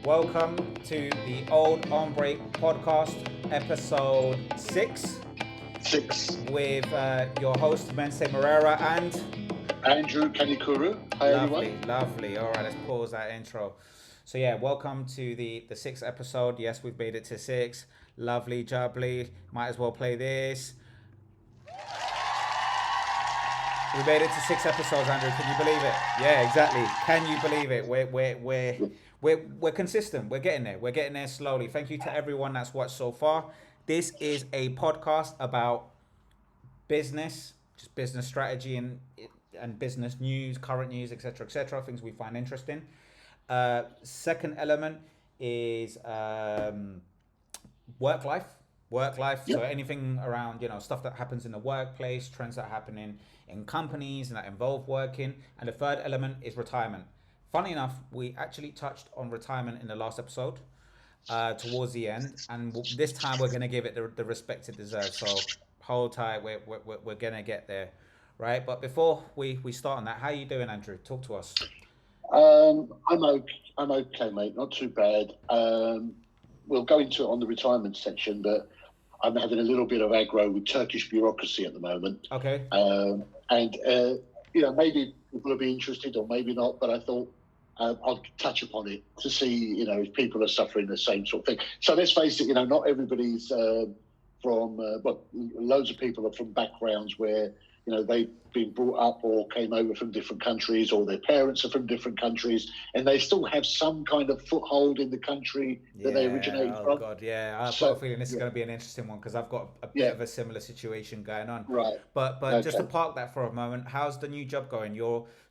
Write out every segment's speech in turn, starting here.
Welcome to the OLDHOMRE podcast, episode 6. With your host, Mencey and Andrew Kanikuru. Hi, everyone. Lovely. All right, let's pause that intro. So yeah, welcome to the 6th episode. Yes, we've made it to 6. Lovely, jubbly. Might as well play this. We made it to 6 episodes, Andrew. Can you believe it? Yeah, exactly. Can you believe it? We're consistent. We're getting there. We're getting there slowly. Thank you to everyone that's watched so far. This is a podcast about business, just business strategy and business news, current news, etc., things we find interesting. Second element is work life. Yep. So anything around, stuff that happens in the workplace, trends that are happening in companies and that involve working. And the third element is retirement. Funny enough, we actually touched on retirement in the last episode towards the end, and this time we're going to give it the respect it deserves. So hold tight, we're going to get there, right? But before we start on that, how are you doing, Andrew? Talk to us. I'm okay, mate. Not too bad. We'll go into it on the retirement section, but I'm having a little bit of aggro with Turkish bureaucracy at the moment. Okay. Maybe people will be interested or maybe not, but I thought I'll touch upon it to see, if people are suffering the same sort of thing. So let's face it, not everybody's loads of people are from backgrounds where, they've been brought up or came over from different countries, or their parents are from different countries, and they still have some kind of foothold in the country that they originated from. Oh, God, yeah. I've got a feeling this is going to be an interesting one because I've got a bit of a similar situation going on. Right. But okay. Just to park that for a moment, how's the new job going?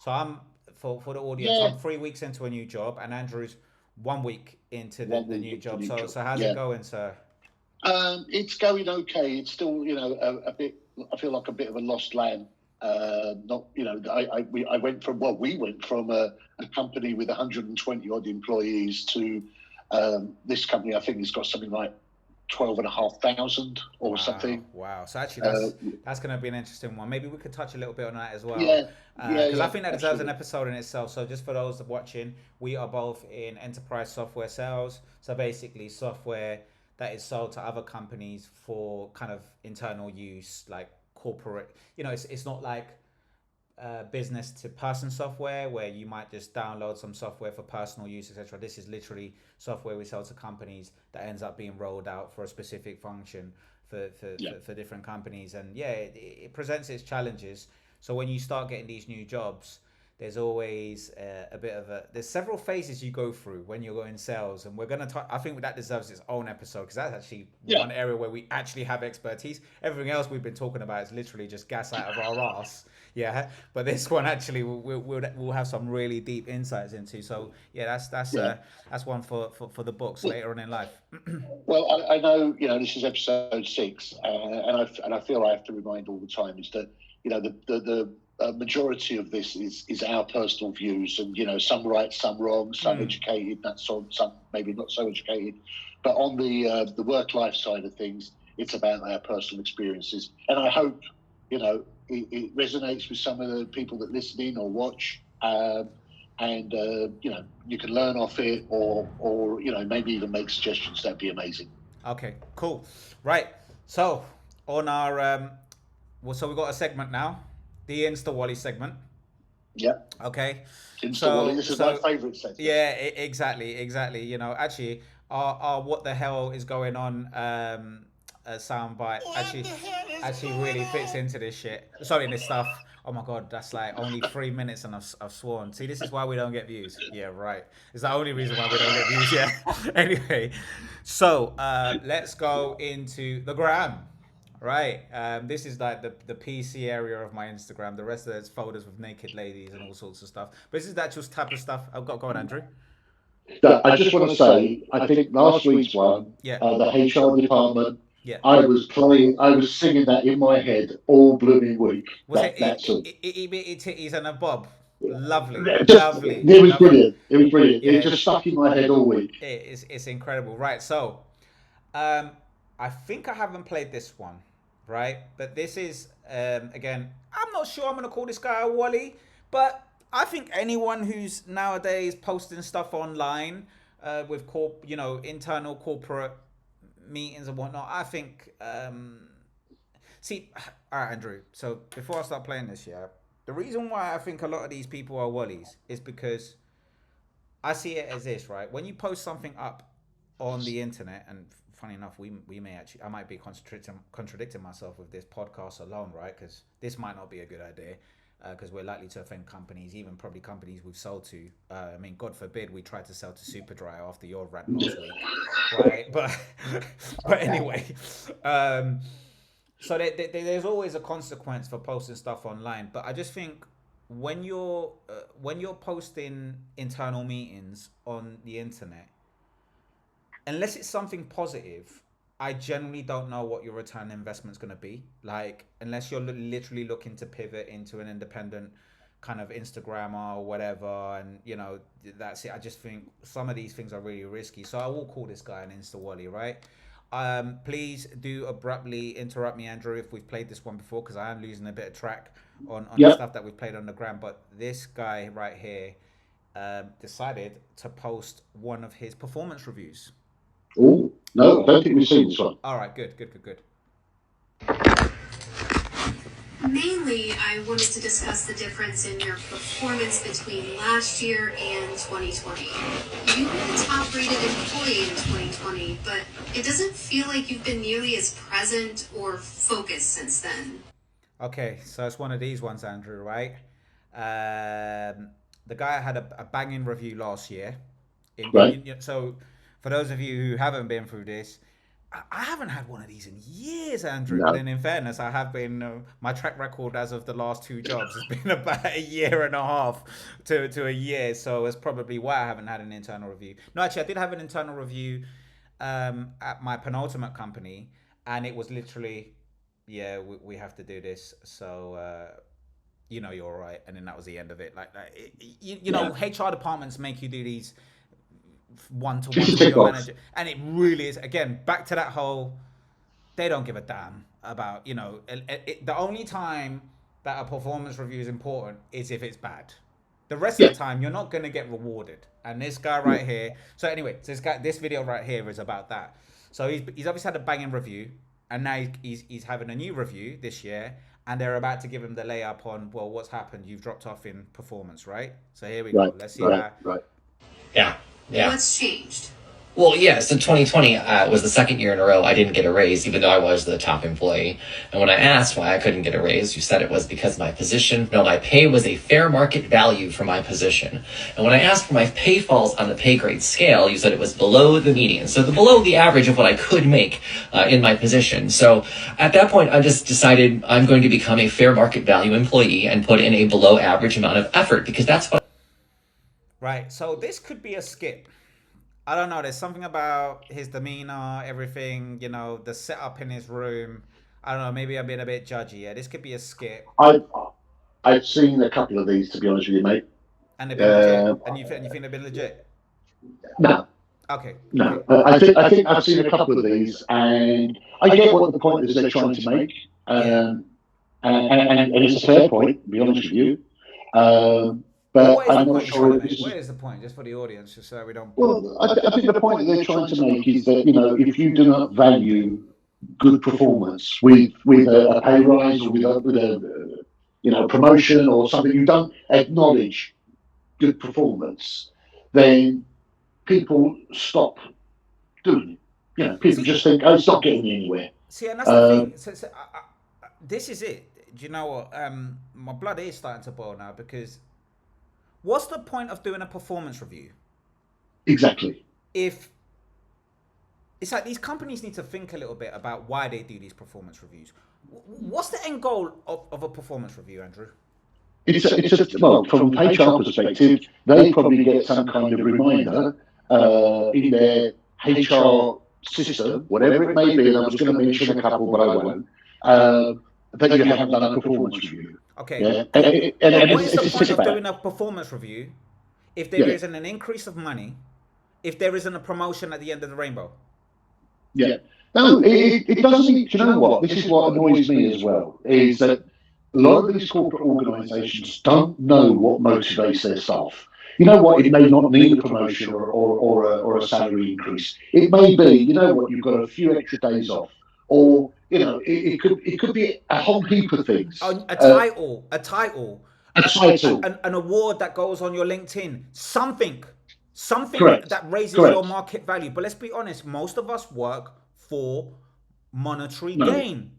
I'm, for the audience, I'm 3 weeks into a new job, and Andrew's 1 week into the new job. So how's it going, sir? It's going okay. It's still, a bit. I feel like a bit of a lost lamb. We went from a company with 120 odd employees to this company. I think it's got something like 12,500 or something. Wow. So actually, that's going to be an interesting one. Maybe we could touch a little bit on that as well. Because I think that deserves an episode in itself. So just for those watching, we are both in enterprise software sales. So basically, software that is sold to other companies for kind of internal use, like corporate. It's not like business to person software where you might just download some software for personal use, etc. This is literally software we sell to companies that ends up being rolled out for a specific function for different companies. And it presents its challenges. So when you start getting these new jobs, there's always there's several phases you go through when you're in sales, and we're going to I think that deserves its own episode because that's actually one area where we actually have expertise. Everything else we've been talking about is literally just gas out of our ass. Yeah, but this one actually we'll have some really deep insights into. So that's one for the books later on in life. Well, I know this is episode 6, and I feel I have to remind all the time is that the majority of this is our personal views, and some right, some wrong, some educated, some maybe not so educated. But on the work life side of things, it's about our personal experiences, and I hope it resonates with some of the people that listen in or watch, and you can learn off it, or maybe even make suggestions. That'd be amazing. Okay, cool. Right. So on our so we've got a segment now. The Insta Wally segment. Yeah. Okay. Insta Wally. This is my favourite segment. Yeah, exactly. Actually, our what the hell is going on soundbite actually really fits into this shit. Sorry, this stuff. Oh my God, that's like only 3 minutes and I've sworn. See, this is why we don't get views. Yeah, right. It's the only reason why we don't get views. Yeah. Anyway, so let's go into the gram. Right, this is like the PC area of my Instagram. The rest of it's folders with naked ladies and all sorts of stuff. But this is the actual type of stuff I've got going, Andrew. I just want to say, I think last week's one, the HR department, I was singing that in my head all blooming week. Itty bitty titties and a bob. Lovely. It was brilliant. Yeah. It just stuck in my head all week. It's incredible. Right, so I think I haven't played this one. Right, but this is again, I'm not sure I'm gonna call this guy a Wally, but I think anyone who's nowadays posting stuff online with internal corporate meetings and whatnot. I think, see, all right, Andrew. So before I start playing this, the reason why I think a lot of these people are wollies is because I see it as this, right? When you post something up on the internet, and funny enough, we may actually, I might be contradicting myself with this podcast alone, right? Because this might not be a good idea, because we're likely to offend companies, even probably companies we've sold to. I mean, God forbid we tried to sell to Superdry after your rant last week, right? But anyway, so there's always a consequence for posting stuff online. But I just think when you're posting internal meetings on the internet, unless it's something positive, I generally don't know what your return on investment is going to be. Like, unless you're literally looking to pivot into an independent kind of Instagrammer or whatever, and that's it. I just think some of these things are really risky. So I will call this guy an Insta Wally, right? Please do abruptly interrupt me, Andrew, if we've played this one before, because I am losing a bit of track on the stuff that we've played on the gram. But this guy right here decided to post one of his performance reviews. Oh, no, I don't think we've seen this one. All right, good. Mainly, I wanted to discuss the difference in your performance between last year and 2020. You were the top-rated employee in 2020, but it doesn't feel like you've been nearly as present or focused since then. Okay, so it's one of these ones, Andrew, right? The guy had a banging review last year. So for those of you who haven't been through this, I haven't had one of these in years, Andrew. No. But then in fairness, I have been, my track record as of the last 2 jobs has been about a year and a half to a year. So it's probably why I haven't had an internal review. No, actually, I did have an internal review at my penultimate company. And it was literally, we have to do this. So, you're all right. And then that was the end of it. HR departments make you do these one-to-one with your manager, and it really is, again, back to that whole, they don't give a damn about, the only time that a performance review is important is if it's bad. The rest of the time you're not going to get rewarded. And this guy right here, so anyway, this video right here is about that. So he's obviously had a banging review, and now he's having a new review this year, and they're about to give him the layup on, well, what's happened, you've dropped off in performance, right? So here we go. Let's see that. Yeah. What's changed? Well, so 2020 was the second year in a row I didn't get a raise, even though I was the top employee. And when I asked why I couldn't get a raise, you said it was because my pay was a fair market value for my position. And when I asked for my pay falls on the pay grade scale, you said it was below the median, so below the average of what I could make in my position. So at that point, I just decided I'm going to become a fair market value employee and put in a below average amount of effort, because that's what... Right, so this could be a skip. I don't know, there's something about his demeanor, everything, the setup in his room. I don't know, maybe I'm being a bit judgy. Yeah, this could be a skip. I've seen a couple of these, to be honest with you, mate. And they've been legit? And you think they've been legit? No. Okay. No, I think I've seen a couple of these, and I get what the point is they're trying to make. And it's a fair point, to be honest with you. But I'm not sure. Where is the point? Just for the audience, just so we don't. Well, I think the point that they're trying to make is that if you do not value good performance with a pay rise or with a promotion or something, you don't acknowledge good performance, then people stop doing it. People just think, oh, it's not getting me anywhere. See, and that's the thing. So this is it. Do you know what? My blood is starting to boil now, because what's the point of doing a performance review? Exactly. If it's like these companies need to think a little bit about why they do these performance reviews. What's the end goal of a performance review, Andrew? Well, from an HR perspective, they probably get some kind of reminder in their HR system, whatever it may be, and I was going to mention a couple, but I won't, that you haven't done a performance review. Okay. Yeah. And what is the point of doing a performance review if there isn't an increase of money, if there isn't a promotion at the end of the rainbow? Yeah. No, it doesn't. You know what? This is what annoys me as well, is that a lot of these corporate organisations don't know what motivates their staff. you know what, it may not need a promotion or a salary increase. It may be, you know what, you've got a few extra days off, or you know, it could be a whole heap of things. A title, a title, an award that goes on your LinkedIn, something Correct. that raises Correct. your market value. But let's be honest, most of us work for monetary gain.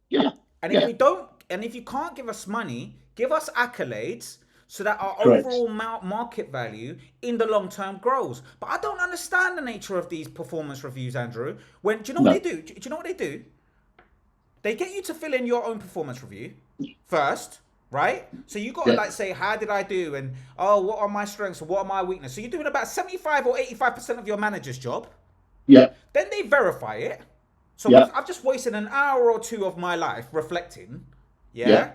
Yeah. And if we don't, and if you can't give us money, give us accolades so that our Correct. overall market value in the long term grows. But I don't understand the nature of these performance reviews, Andrew. When do you know what they do? Do you know what they do? They get you to fill in your own performance review first, right? So you got to like say, how did I do? And what are my strengths? What are my weaknesses? So you're doing about 75 or 85% of your manager's job. Yeah. Then they verify it. So I've just wasted an hour or two of my life reflecting. Yeah.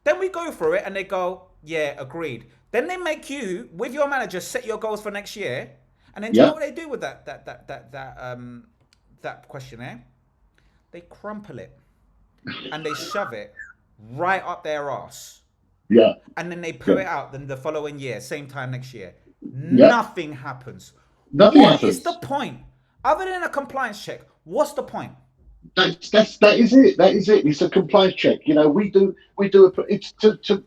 Then we go through it and they go, yeah, agreed. Then they make you, with your manager, set your goals for next year. And then do you know what they do with that questionnaire? They crumple it and they shove it right up their ass. Yeah. And then they put it out then the following year, same time next year. Nothing happens. What is the point? Other than a compliance check, what's the point? That is it. That is it. It's a compliance check. You know, we do it's to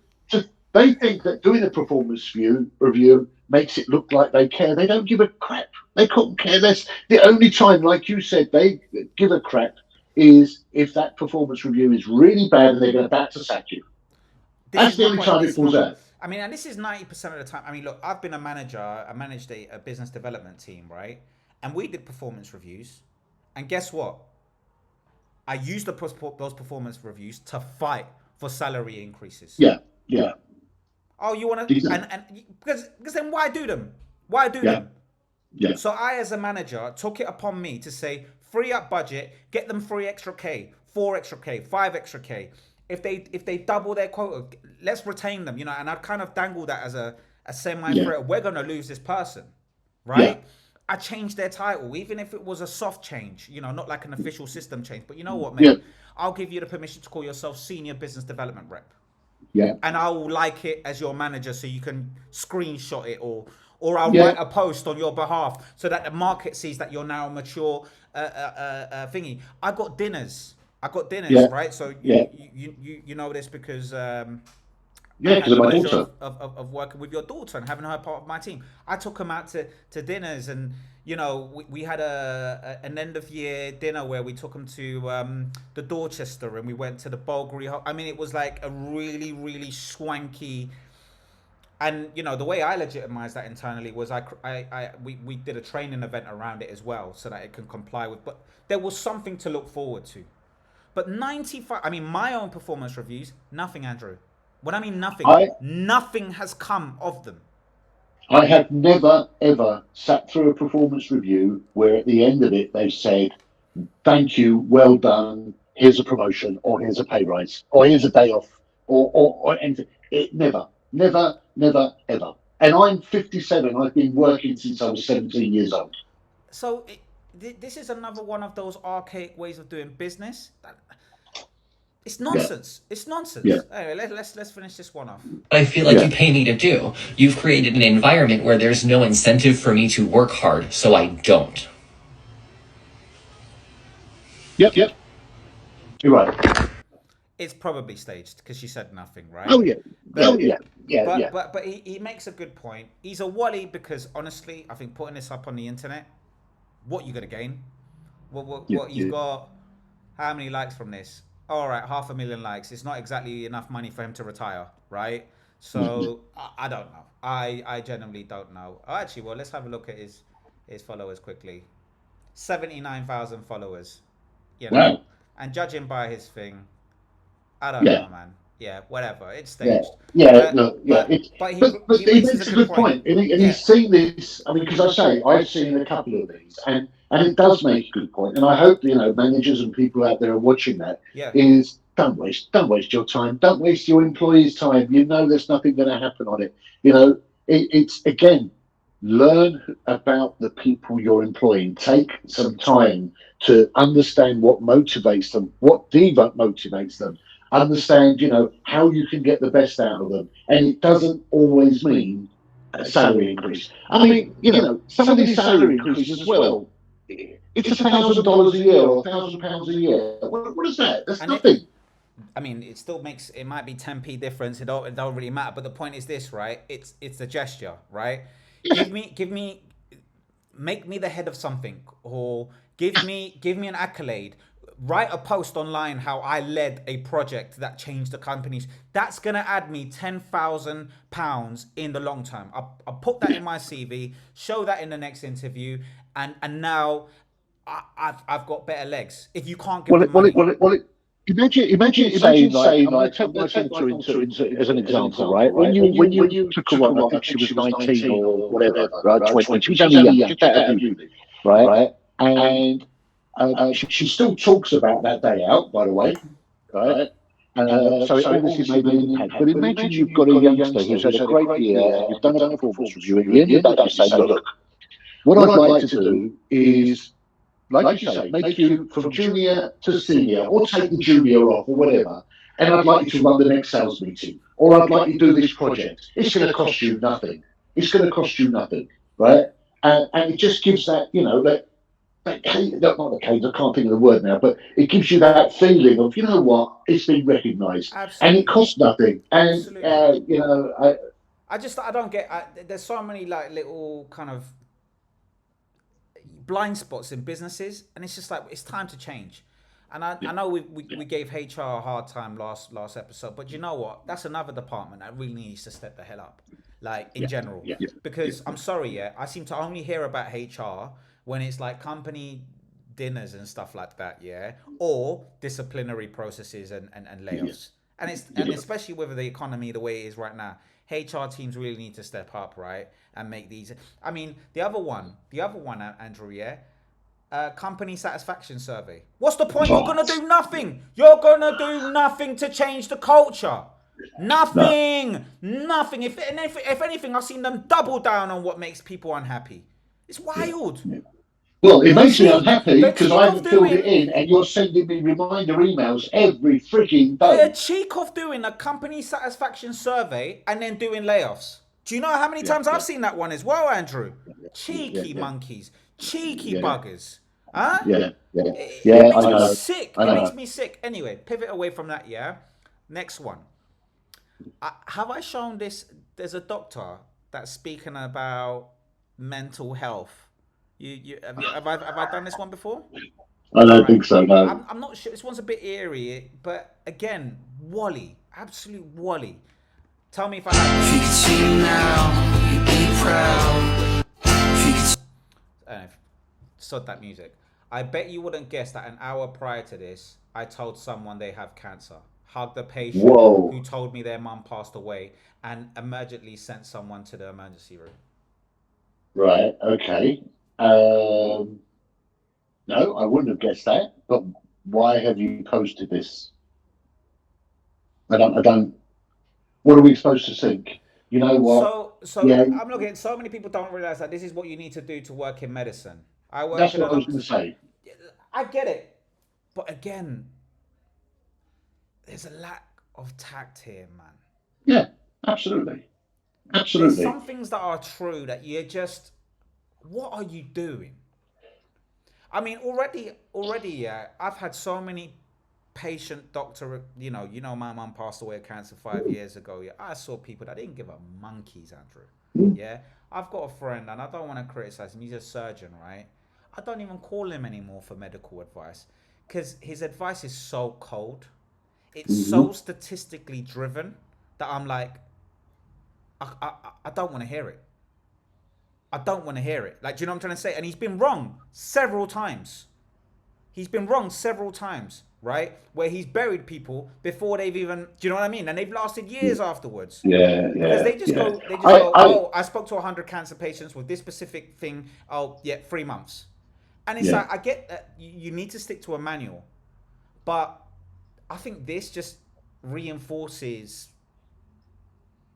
they think that doing a performance review makes it look like they care. They don't give a crap. They couldn't care less. The only time, like you said, they give a crap is if that performance review is really bad and they're about to sack you. That's the only time it falls out. I mean, and this is 90% of the time. I mean, look, I've been a manager. I managed a business development team, right? And we did performance reviews. And guess what? I used those performance reviews to fight for salary increases. Yeah. Oh, you want to? And because then why do them? Why do them? Yeah. So I, as a manager, took it upon me to say, free up budget, get them 3 extra K, 4 extra K, 5 extra K. If they double their quota, let's retain them. You know, and I'd kind of dangle that as a semi-threat. We're gonna lose this person, right? Yeah. I changed their title, even if it was a soft change, you know, not like an official system change. But you know what, mate? I'll give you the permission to call yourself Senior Business Development Rep. Yeah. And I will like it as your manager so you can screenshot it or I'll write a post on your behalf so that the market sees that you're now a mature thingy. I got dinners, right? So you know this because because of my daughter. Of working with your daughter and having her part of my team. I took them out to dinners, and you know we had an end of year dinner where we took them to the Dorchester, and we went to the Bulgari. I mean, it was like a really, really swanky. And you know the way I legitimized that internally was we did a training event around it as well, so that it can comply with. But there was something to look forward to. But 95. I mean, my own performance reviews, nothing, Andrew. When I mean nothing, nothing has come of them. I have never, ever sat through a performance review where at the end of it they've said, thank you, well done, here's a promotion, or here's a pay rise, or here's a day off, or anything. It never, ever. And I'm 57. I've been working since I was 17 years old. So this is another one of those archaic ways of doing business. It's nonsense. It's nonsense. Anyway, let's finish this one off. I feel like you pay me to do. You've created an environment where there's no incentive for me to work hard, so I don't. Yep. You're right. It's probably staged because she said nothing, right? Oh yeah. But he makes a good point. He's a wolly because honestly, I think putting this up on the internet, what you gonna gain? What he's got? How many likes from this? All right, 500,000 likes. It's not exactly enough money for him to retire, right? So I don't know. I genuinely don't know. Oh, actually, well, let's have a look at his followers quickly. 79,000 followers. You know, wow. And judging by his thing, I don't know, man. Yeah, whatever. It's staged. But he makes a good point. And he's seen this. I mean, because I've seen a couple of these, and it does make a good point. And I hope managers and people out there are watching that. Is don't waste your time. Don't waste your employees' time. You know, there's nothing going to happen on it. You know, it's again, learn about the people you're employing. Take some time to understand what motivates them, what demotivates them. Understand, how you can get the best out of them. And it doesn't always mean salary increase. I mean, some of these salary increases as well. It's $1,000 a year or £1,000 a year. What is that? That's nothing. It still makes, it might be 10p difference. It don't really matter. But the point is this, right? It's the gesture, right? Yeah. Make me the head of something, or give me an accolade. Write a post online how I led a project that changed the companies. That's gonna add me £10,000 in the long term. I'll put that in my CV, show that in the next interview, and now I've got better legs. If you can't give money. Imagine saying like, I'm going to take my daughter into as an example, right? When you took her on, I think she was 19 or whatever, right? 20. She was only young, just out of uni, right? And she still talks about that day out, by the way, right? So it obviously made an impact. But imagine you've got a youngster who's had a great year, and you've done a performance review. At the end of the day, you say, look, what I'd like to do is, like you say, make you from junior to senior, or take the junior off, or whatever. And I'd like you to run the next sales meeting, or I'd like you to do this project. It's going to cost you nothing. It's going to cost you nothing, right? And it just gives that, not the case, I can't think of the word now, but it gives you that feeling of, you know what, it's been recognised, and it costs nothing. And I don't get. There's so many like little kind of blind spots in businesses, and it's just like, it's time to change. And I know we gave HR a hard time last episode, but you know what? That's another department that really needs to step the hell up, like in general. Because I'm sorry, I seem to only hear about HR when it's like company dinners and stuff like that, or disciplinary processes and layoffs. And especially with the economy the way it is right now, HR teams really need to step up, right, and make these. I mean, the other one, Andrew, company satisfaction survey. What's the point? You're gonna do nothing. You're gonna do nothing to change the culture. Nothing. If anything, I've seen them double down on what makes people unhappy. It's wild. Well, it makes me unhappy because I haven't filled it in, and you're sending me reminder emails every freaking day. The cheek of doing a company satisfaction survey and then doing layoffs. Do you know how many times I've seen that one as well, Andrew? Cheeky monkeys, cheeky buggers. Huh? It makes me sick. It makes me sick. Anyway, pivot away from that. Next one. Have I shown this? There's a doctor that's speaking about mental health. Have I done this one before? I don't think so, no. I'm not sure. This one's a bit eerie, but again, Wally, absolute Wally. Tell me if I have. She could see you now, you'd be proud. Sod that music. I bet you wouldn't guess that an hour prior to this, I told someone they have cancer. Hugged a patient who told me their mum passed away, and immediately sent someone to the emergency room. Right, okay. No, I wouldn't have guessed that. But why have you posted this? I don't. What are we supposed to think? You know what? So I'm looking. So many people don't realize that this is what you need to do to work in medicine. That's what I was going to say. I get it, but again, there's a lack of tact here, man. Yeah, absolutely. There's some things that are true that you're just. What are you doing? I mean, already, I've had so many patient doctor, you know, my mum passed away of cancer 5 years ago. I saw people that didn't give a monkey's, Andrew. I've got a friend, and I don't want to criticize him. He's a surgeon, right? I don't even call him anymore for medical advice because his advice is so cold. It's so statistically driven that I'm like, I don't want to hear it. I don't want to hear it. Like, do you know what I'm trying to say? And he's been wrong several times. Right? Where he's buried people before they've even, do you know what I mean? And they've lasted years afterwards. Because they just go, I spoke to 100 cancer patients with this specific thing. 3 months. And it's like, I get that you need to stick to a manual. But I think this just reinforces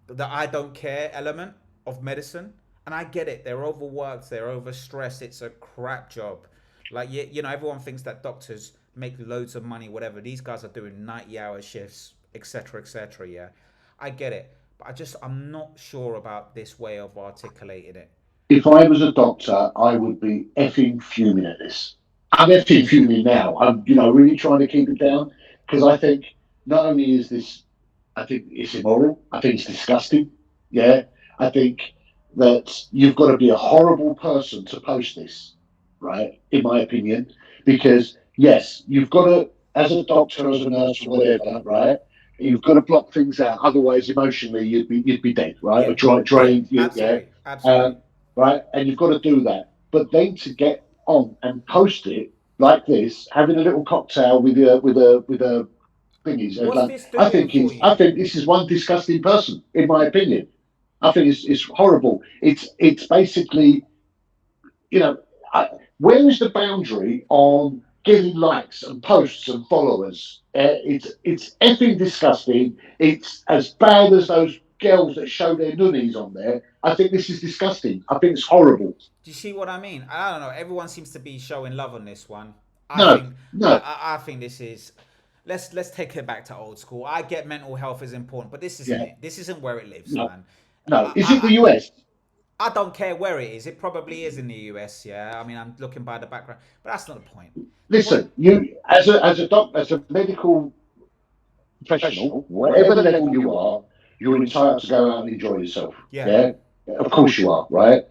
the I don't care element of medicine. And I get it. They're overworked. They're overstressed. It's a crap job. Like, you know, everyone thinks that doctors make loads of money, whatever. These guys are doing 90-hour shifts, etc., etc. I get it. But I'm not sure about this way of articulating it. If I was a doctor, I would be effing fuming at this. I'm effing fuming now. I'm, really trying to keep it down because I think not only is this, I think it's immoral. I think it's disgusting. Yeah. I think that you've got to be a horrible person to post this, right? In my opinion, because yes, you've got to, as a doctor, as a nurse, or whatever, right? You've got to block things out. Otherwise, emotionally, you'd be dead, right? Yeah. Or drained. Absolutely. Absolutely. Right? And you've got to do that. But then to get on and post it like this, having a little cocktail with a thingies. What's this doing I think this is one disgusting person, in my opinion. I think it's horrible. It's basically, where is the boundary on getting likes and posts and followers? It's effing disgusting. It's as bad as those girls that show their nunnies on there. I think this is disgusting. I think it's horrible. Do you see what I mean? I don't know. Everyone seems to be showing love on this one. No. I think this is. Let's take it back to old school. I get mental health is important, but this isn't it. This isn't where it lives, man. No. Is it the US? I don't care where it is. It probably is in the US. Yeah. I mean, I'm looking by the background, but that's not the point. Listen, you as a medical professional, whatever level you are, you're entitled to go out and enjoy yourself. Yeah. Of course you are, right?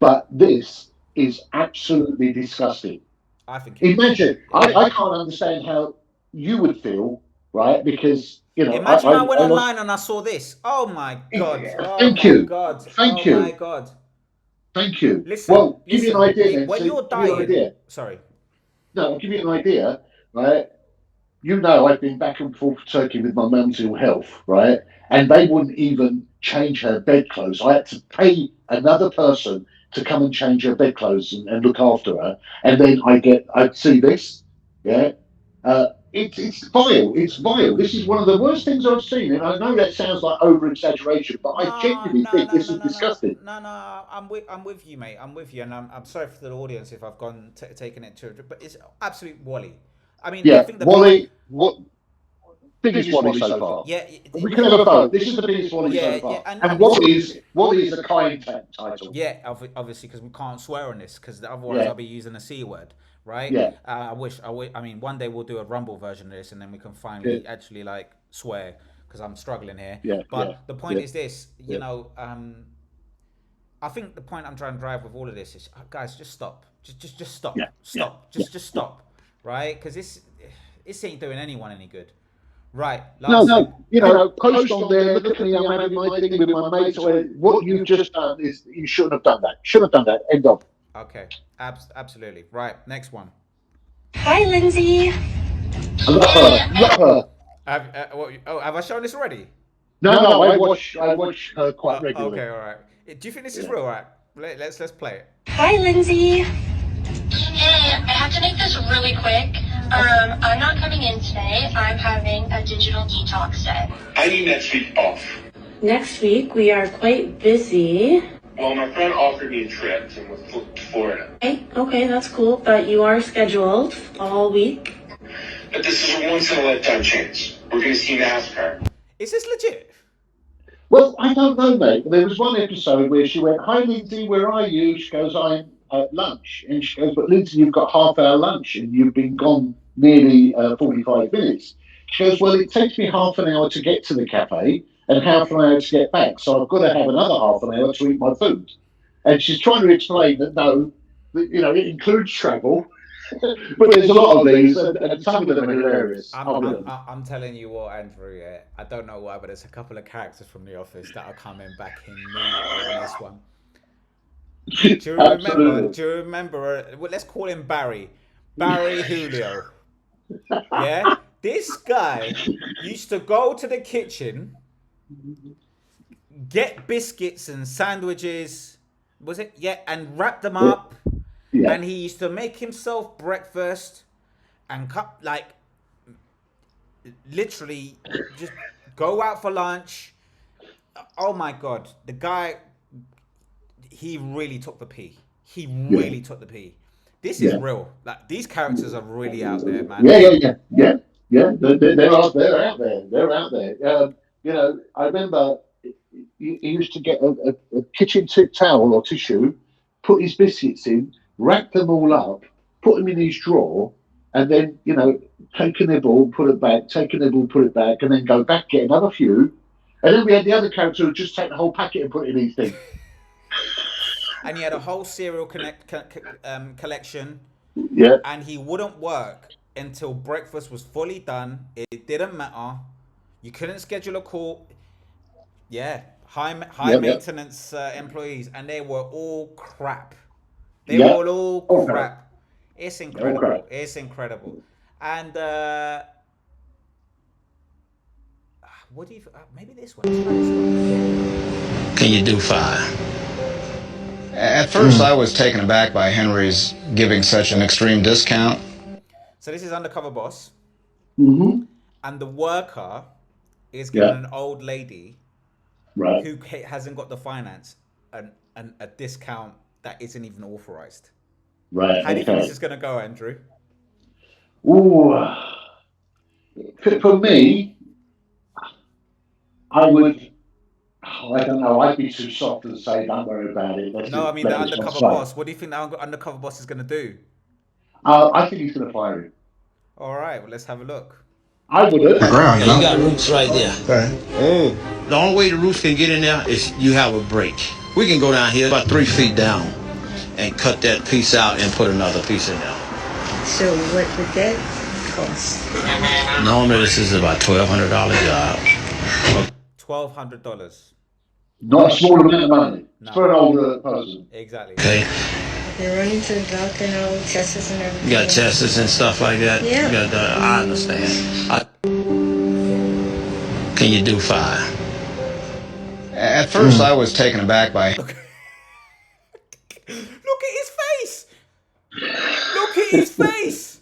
But this is absolutely disgusting. I think. Imagine, I can't understand how you would feel, right? Because imagine I went online and I saw this. Oh my god! Thank you. Thank you. Oh my god! Thank you. Listen. Well, give you an idea. When you're dying. Sorry. No, I'll give you an idea, right? I've been back and forth to Turkey with my mum's ill health, right? And they wouldn't even change her bedclothes. I had to pay another person to come and change her bedclothes and look after her. And then I'd see this, yeah. It's vile. It's vile. This is one of the worst things I've seen. And I know that sounds like over exaggeration, but I genuinely think this is disgusting. No, I'm with you, mate. I'm with you, and I'm sorry for the audience if I've gone taken it to, but it's absolute Wally. I mean, yeah, I think Wally. What biggest Wally so far? Yeah, we can have a vote. This is the biggest Wally so far. And Wally is a kind title. Yeah, obviously, because we can't swear on this, because otherwise I'll be using a C word. Right? Yeah. I mean, one day we'll do a Rumble version of this, and then we can finally actually swear, because I'm struggling here. Yeah. But the point is this, I think the point I'm trying to drive with all of this is, guys, just stop. Just stop. Yeah. Stop. Just stop. Right? Because this ain't doing anyone any good. Right. No. Post on there. Look at me. I'm having my thing with my mates. What you've just done is you shouldn't have done that. Shouldn't have done that. End of. Okay, absolutely. Right, next one. Hi, Lindsay. Love her. Have I shown this already? No, I watch her quite regularly. Okay, all right. Do you think this is real? All right, let's play it. Hi, Lindsay. Hey, I have to make this really quick. I'm not coming in today. I'm having a digital detox day. I need next week off. Next week, we are quite busy. Well, my friend offered me a trip to Florida. Okay, that's cool. But you are scheduled all week. But this is a once-in-a-lifetime chance. We're going to see NASCAR. Is this legit? Well, I don't know, mate. There was one episode where she went, "Hi, Lindsay, where are you?" She goes, "I'm at lunch." And she goes, "But Lindsay, you've got half-hour lunch and you've been gone nearly 45 minutes. She goes, "Well, it takes me half an hour to get to the cafe and half an hour to get back. So I've got to have another half an hour to eat my food." And she's trying to explain that it includes travel, but there's a lot of these, and some of them are hilarious. I'm telling you what, Andrew. Yeah, I don't know why, but there's a couple of characters from The Office that are coming back in on this one. Do you remember? Well, let's call him Barry. Barry Julio. Yeah, this guy used to go to the kitchen, get biscuits and sandwiches, was it? Yeah, and wrap them up. Yeah. And he used to make himself breakfast and literally just go out for lunch. Oh my God, the guy, he really took the pee. He really took the pee. This is real. Like, these characters are really out there, man. Yeah. They're out there. They're out there. I remember he used to get a kitchen towel or tissue, put his biscuits in, wrap them all up, put them in his drawer, and then, take a nibble, put it back, take a nibble, put it back, and then go back, get another few. And then we had the other character who would just take the whole packet and put it in his thing. And he had a whole cereal collection. Yeah. And he wouldn't work until breakfast was fully done. It didn't matter. You couldn't schedule a call. Yeah. High maintenance employees. And they were all crap. They were all crap. It's incredible. It's incredible. And what do you? Maybe this one. Can you do 5? At first, I was taken aback by Henry's giving such an extreme discount. So this is Undercover Boss. Mm-hmm. And the worker is giving an old lady who hasn't got the finance a discount that isn't even authorized. Right. How do you think this is going to go, Andrew? Ooh. For me, I would. I don't know. I'd be too soft and say, "Don't worry about it." No, I mean the Undercover Boss. What do you think the Undercover Boss is going to do? I think he's going to fire him. All right. Well, let's have a look. I wouldn't. You got roots right there. Okay. The only way the roots can get in there is you have a break. We can go down here about 3 feet down and cut that piece out and put another piece in there. So what would that cost? Normally this is about $1,200 job. $1,200. Not a small amount of money. No. For an older person. Exactly. Okay. They're running to the doctor and all tests and everything. You got tests and stuff like that. Yeah. You got I understand. Can you do 5? At first, I was taken aback by. Look at his face. Look at his face.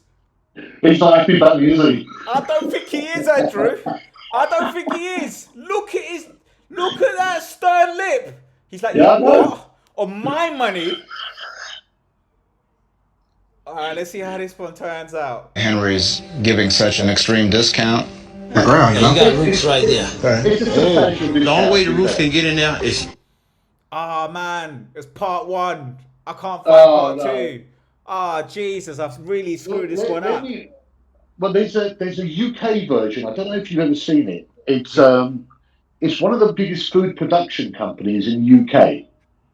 He's not happy about me, is he? I don't think he is, Andrew. I don't think he is. Look at that stern lip. He's like, what? On my money. All right, let's see how this one turns out. Henry's giving such an extreme discount. You got roots right there. The only way the roots can get in there is. Oh man, it's part 1. I can't find part 2. Oh Jesus, I've really screwed this one up. Well, there's a UK version. I don't know if you've ever seen it. It's one of the biggest food production companies in the UK,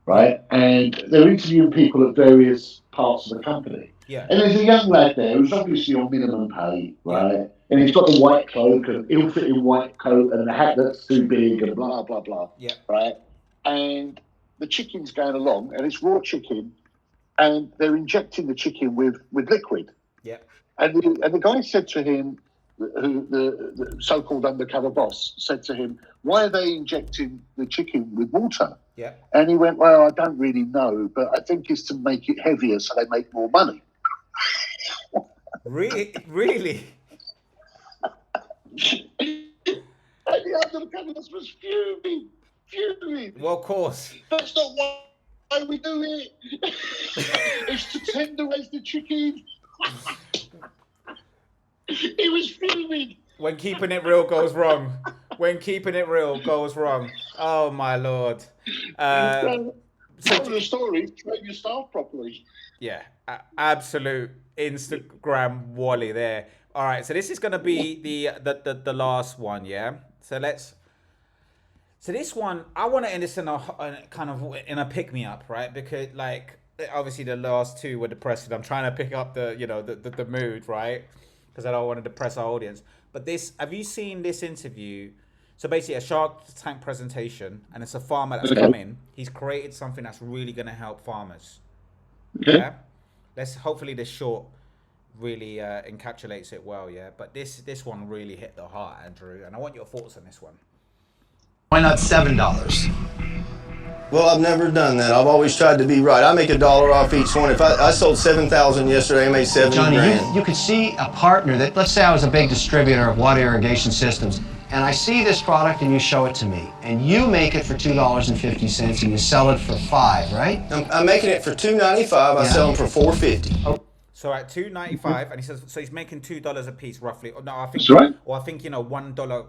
right? And they're interviewing people at various parts of the company. Yeah. And there's a young lad there who's obviously on minimum pay, right? Yeah. And he's got the white cloak and ill-fitting white coat and the hat that's too big and blah, blah, blah. Yeah. Right? And the chicken's going along, and it's raw chicken, and they're injecting the chicken with liquid. Yeah. And the guy said to him, who the so-called undercover boss said to him, "Why are they injecting the chicken with water?" Yeah. And he went, "Well, I don't really know, but I think it's to make it heavier so they make more money." Really? And the undercover boss was fuming. Well, of course. That's not why we do it. It's to tenderize the chicken. He was fuming. When keeping it real goes wrong. Oh my Lord. So the story, train your staff properly. Yeah, absolute Instagram wally there. All right, so this is going to be the last one, yeah? So this one, I want to end this in a kind of in a pick-me-up, right? Because like obviously the last 2 were depressing. I'm trying to pick up the mood, right? Because I don't want to depress our audience. But have you seen this interview? So basically a Shark Tank presentation, and it's a farmer that's come in. He's created something that's really going to help farmers. Okay. Yeah? Hopefully this short really encapsulates it well, yeah? But this one really hit the heart, Andrew, and I want your thoughts on this one. Why not $7? Well, I've never done that. I've always tried to be right. I make $1 off each one. If I sold 7,000 yesterday, I made 70 Johnny, grand. you could see a partner that, let's say I was a big distributor of water irrigation systems, and I see this product and you show it to me, and you make it for $2.50 and you sell it for $5, right? I'm making it for $2.95. I sell them for $4.50. Oh. So at $2.95, and he says, so he's making $2 a piece roughly. No, I think. That's right. Or I think $1.50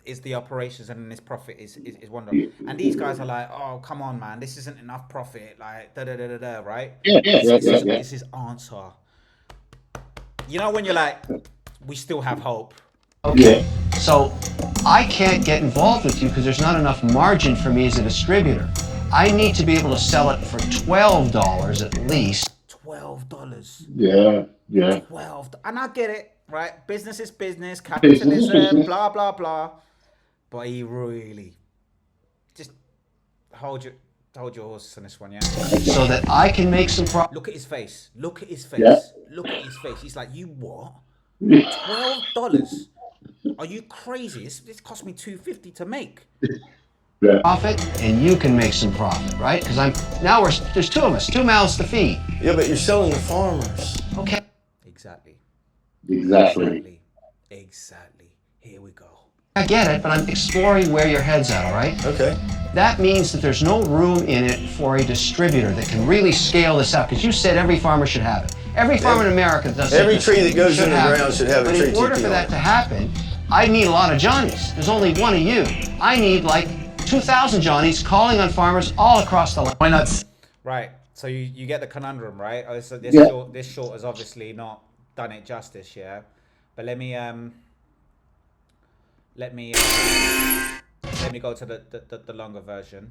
is the operations and this profit is wonderful. And these guys are like, oh, come on, man, this isn't enough profit. Like, right? This is answer. You know, when you're like, we still have hope. Okay. So I can't get involved with you because there's not enough margin for me as a distributor. I need to be able to sell it for $12 at least. $12. Yeah. 12. And I get it, right? Business is business, capitalism, blah, blah, blah. But he really just hold your horses on this one, yeah? So that I can make some profit. Look at his face. Look at his face. Yeah. Look at his face. He's like, you what? $12? Are you crazy? This cost me $2.50 to make. Profit, and you can make some profit, right? Because there's two of us, 2 mouths to feed. Yeah, but you're selling to farmers. Okay. Exactly. Here we go. I get it, but I'm exploring where your head's at, all right? Okay. That means that there's no room in it for a distributor that can really scale this out, because you said every farmer should have it. Every farmer in America does. Every tree that goes in the ground should have a tree. But in order for that to happen, I need a lot of Johnnies. There's only one of you. I need like 2,000 Johnnies calling on farmers all across the land. Why not? Right. So you get the conundrum, right? Oh, so this short has obviously not done it justice, yeah. But let me go to the longer version,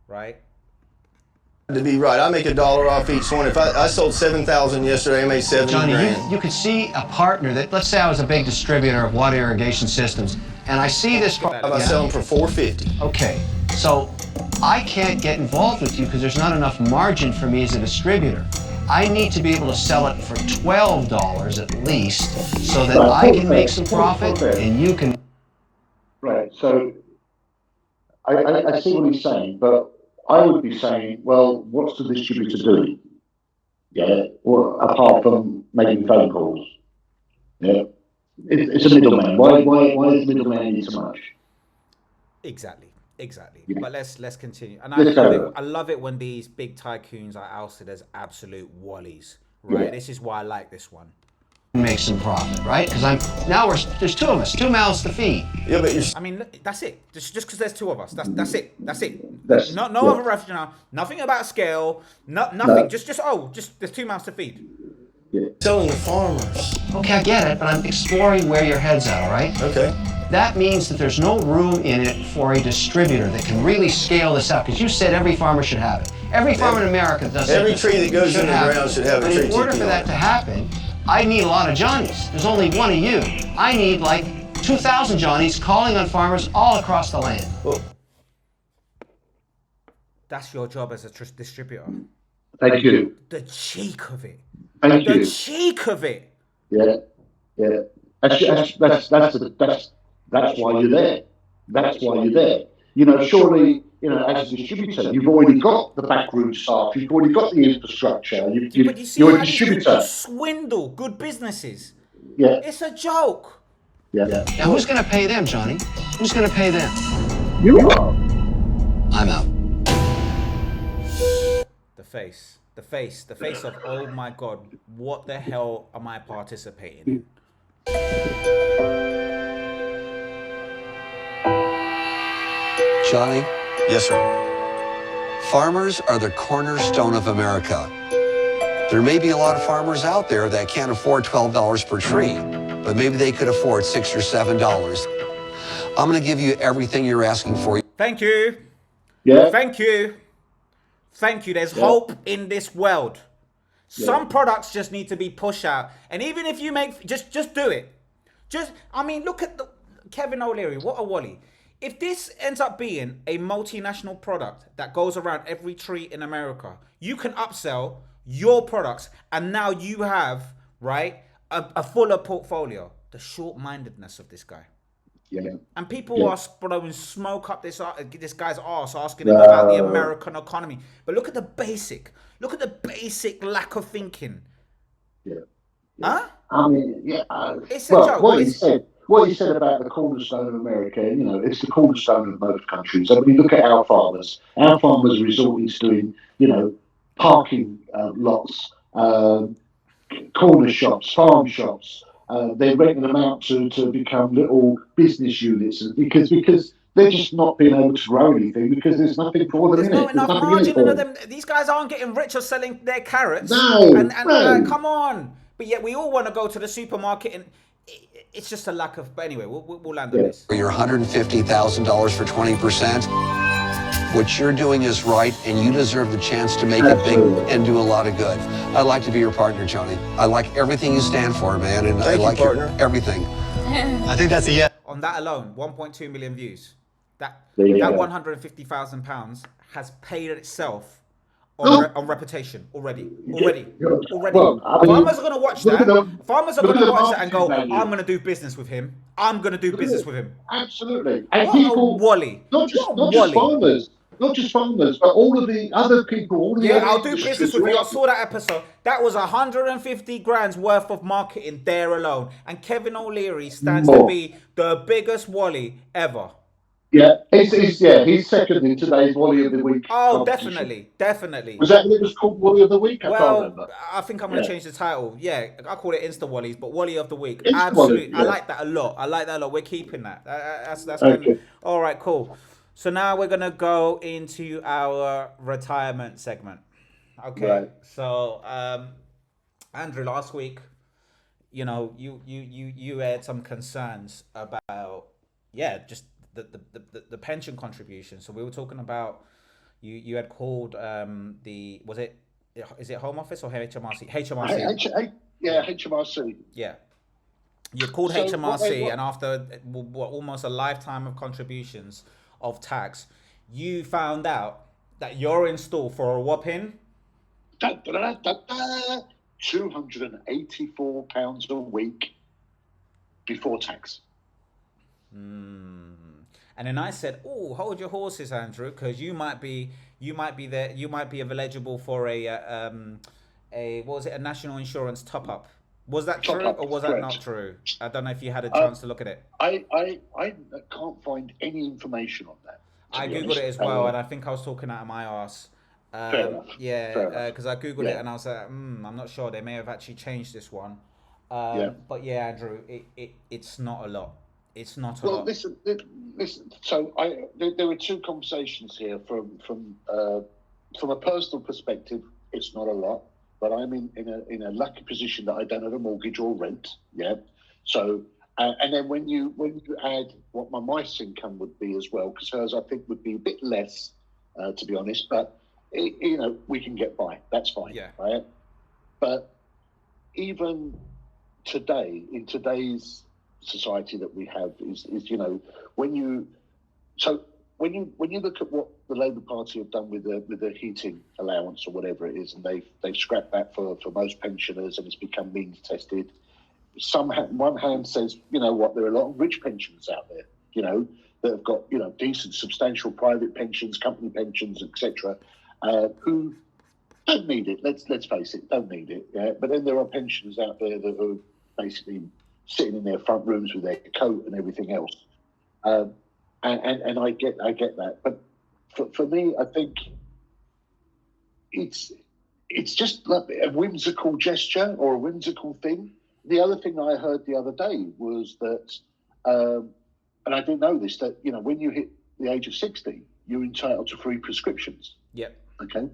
right? To be right, I make $1 off each one. If I sold 7,000 yesterday, I made 70 Johnny, grand. you could see a partner that, let's say I was a big distributor of water irrigation systems, and I see this. How about selling for $4.50? Okay, so I can't get involved with you because there's not enough margin for me as a distributor. I need to be able to sell it for $12 at least, so that I can make some profit and you can. Right. So I see what he's saying, but I would be saying, well, what's the distributor doing? Yeah, or apart from making phone calls. Yeah, it's a middleman. Why does the middleman need so much? Exactly. Yeah. But let's continue. And I love it when these big tycoons are ousted as absolute wallies. Right. Yeah. This is why I like this one. Make some profit, right? Because there's 2 of us, 2 mouths to feed. Yeah, but I mean, that's it. Just because there's 2 of us, that's it. No other rationale. Nothing about scale. Nothing. No. Just there's 2 mouths to feed. Yeah. Selling to farmers. Okay, I get it, but I'm exploring where your head's at, all right? Okay. That means that there's no room in it for a distributor that can really scale this out, because you said every farmer should have it. Every farmer in America does. Every tree that goes in the ground should have a tree. But in order for that to happen, I need a lot of Johnnies. There's only one of you. I need like 2,000 Johnnies calling on farmers all across the land. Well, that's your job as a distributor. Thank you. The cheek of it. Thank you. The cheek of it. Yeah. That's why you're there. That's why you're there. You know, surely, as a distributor, you've already got the backroom staff. You've already got the infrastructure. But you see, you're a distributor. Swindle good businesses. Yeah. It's a joke. Yeah. Now, who's going to pay them, Johnny? Who's going to pay them? You are. I'm out. The face of, oh my God, what the hell am I participating in? Johnny? Yes, sir. Farmers are the cornerstone of America. There may be a lot of farmers out there that can't afford $12 per tree, but maybe they could afford $6 or $7. I'm going to give you everything you're asking for. Thank you. Yeah. Thank you. There's hope in this world. Some products just need to be pushed out. And even if you make, just do it. Look at Kevin O'Leary. What a wally. If this ends up being a multinational product that goes around every tree in America, you can upsell your products, and now you have, right, a fuller portfolio. The short-mindedness of this guy. Yeah. And people are blowing smoke up this guy's arse, asking him about the American economy. But look at the basic lack of thinking. Yeah. Huh? I mean, it's a joke. What he said about the cornerstone of America, it's the cornerstone of most countries. I mean, look at our farmers. Our farmers resorting to doing, parking lots, corner shops, farm shops, they're renting them out to become little business units, because they're just not being able to grow anything because there's nothing for them in it. There's not enough margin in them. These guys aren't getting rich or selling their carrots. No, like, come on. But yet we all want to go to the supermarket, and it's just a lack of. But anyway, we'll land on this. For your $150,000 for 20%. What you're doing is right, and you deserve the chance to make it big and do a lot of good. I'd like to be your partner, Johnny. I like everything you stand for, man, and I like everything. I think that's a yes. On that alone, 1.2 million views. That £150,000 has paid itself on reputation already. Well, farmers are going to watch that. Farmers are going to watch that and go, I'm going to do business with him. I'm going to do business with him. Absolutely. And people, Wally. Not just farmers, but all of the other people. I'll do business with you. I saw that episode. That was 150 grand's worth of marketing there alone. And Kevin O'Leary stands to be the biggest Wally ever. Yeah, he's second in today's Wally of the Week. Oh, definitely. Was that what it was called, Wally of the Week? I can't remember. I think I'm going to change the title. Yeah, I call it Insta Wallies, but Wally of the Week. Insta Absolutely. Wally, I like that a lot. We're keeping that. That's okay. All right, cool. So now we're going to go into our retirement segment. Okay. Right. So, Andrew, last week, you had some concerns about, just the pension contribution. So we were talking about, you had called is it Home Office or HMRC? HMRC. HMRC. Yeah. You called HMRC, and after almost a lifetime of contributions of tax, you found out that you're in store for a whopping £284 a week before tax. And then I said, "Oh, hold your horses, Andrew, because you might be eligible for a national insurance top up." Was that true, or was that not true? I don't know if you had a chance to look at it. I can't find any information on that. I googled it as well, and I think I was talking out of my arse. Because I googled it and I was like, I'm not sure. They may have actually changed this one. But yeah, Andrew, it's not a lot. It's not a lot. Listen. So there were two conversations here. From a personal perspective, it's not a lot. But I'm in a lucky position that I don't have a mortgage or rent. Yeah. So and then when you add what my wife's income would be as well, because hers I think would be a bit less, to be honest. But we can get by. That's fine. Yeah. Right. But even today, in today's society that we have, is when you look at what the Labour Party have done with the heating allowance or whatever it is, and they've scrapped that for most pensioners, and it's become means tested. One hand says, there are a lot of rich pensioners out there, that have got decent, substantial private pensions, company pensions, etc., who don't need it. Let's face it, don't need it. Yeah? But then there are pensioners out there that are basically sitting in their front rooms with their coat and everything else. And I get that, but for me, I think it's just like a whimsical gesture or a whimsical thing. The other thing I heard the other day was that, and I didn't know this, that when you hit the age of 60, you're entitled to free prescriptions. Yep. Okay.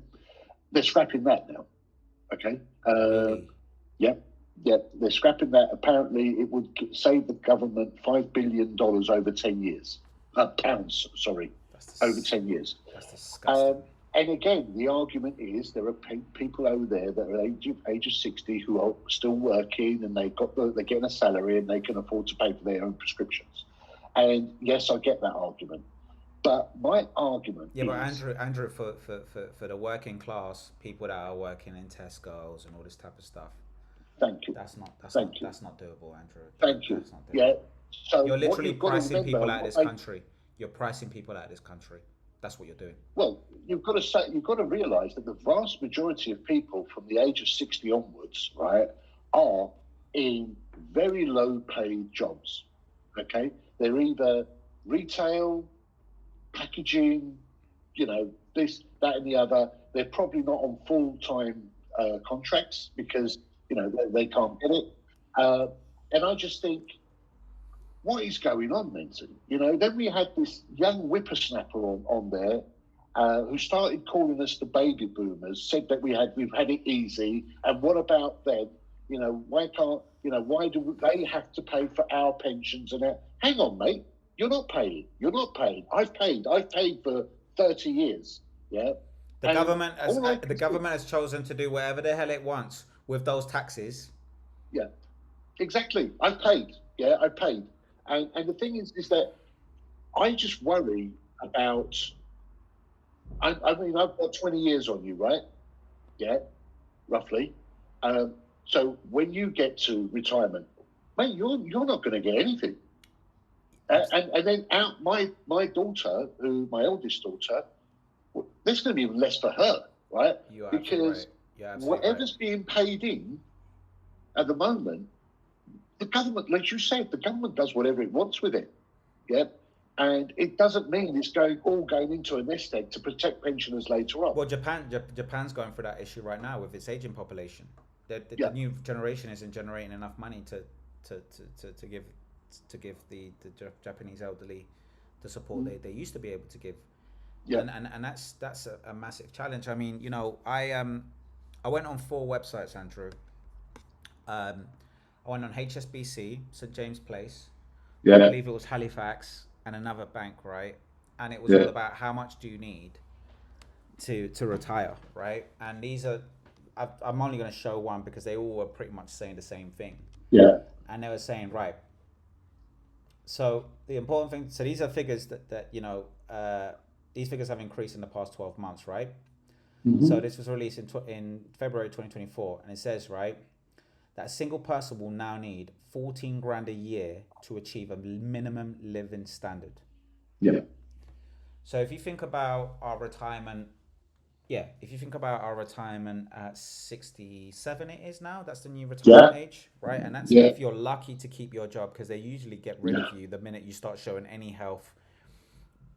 They're scrapping that now. Okay. Really? Yep. Yeah, they're scrapping that. Apparently, it would save the government $5 billion over 10 years. Pounds, sorry, over 10 years. That's disgusting. And again, the argument is there are people over there that are age of 60 who are still working, and they're getting a salary and they can afford to pay for their own prescriptions. And yes, I get that argument. But my argument is... but Andrew, for the working class, people that are working in Tesco's and all this type of stuff, thank you. That's not doable, Andrew. Thank you. Yeah. So you're literally pricing people out of this country. You're pricing people out of this country. That's what you're doing. Well, you've got to realise that the vast majority of people from the age of 60 onwards, right, are in very low-paid jobs. Okay, they're either retail, packaging, this, that, and the other. They're probably not on full-time contracts because they can't get it. And I just think, what is going on, Mencey? You know, then we had this young whippersnapper on there who started calling us the baby boomers, said that we've had it easy, and what about them? You know, why do they have to pay for our pensions and that? Hang on, mate, you're not paying. I've paid for 30 years. Yeah. The government has chosen to do whatever the hell it wants with those taxes. Yeah, exactly. I've paid. Yeah, I've paid. And the thing is that I just worry about. I mean, I've got 20 years on you, right? Yeah, roughly. So when you get to retirement, mate, you're not going to get anything. And then my daughter, my eldest daughter, there's going to be even less for her, right? Because whatever's being paid in at the moment, the government, like you said, the government does whatever it wants with it. Yeah. And it doesn't mean it's all going into a nest egg to protect pensioners later on. Well, Japan's going through that issue right now with its aging population. The new generation isn't generating enough money to give the Japanese elderly the support they used to be able to give. Yeah. And that's a massive challenge. I mean, you know, I went on 4 websites, Andrew. I went on HSBC, St. James Place. I believe it was Halifax, and another bank, right? And it was all about how much do you need to retire, right? And these are, I'm only going to show one because they all were pretty much saying the same thing. Yeah. And they were saying, right. So the important thing, so these are figures that you know, these figures have increased in the past 12 months, right? Mm-hmm. So this was released in February 2024, and it says, right, that a single person will now need 14 grand a year to achieve a minimum living standard. Yeah. So if you think about our retirement, at 67, it is now. That's the new retirement age, right? And that's if you're lucky to keep your job, because they usually get rid of you the minute you start showing any health.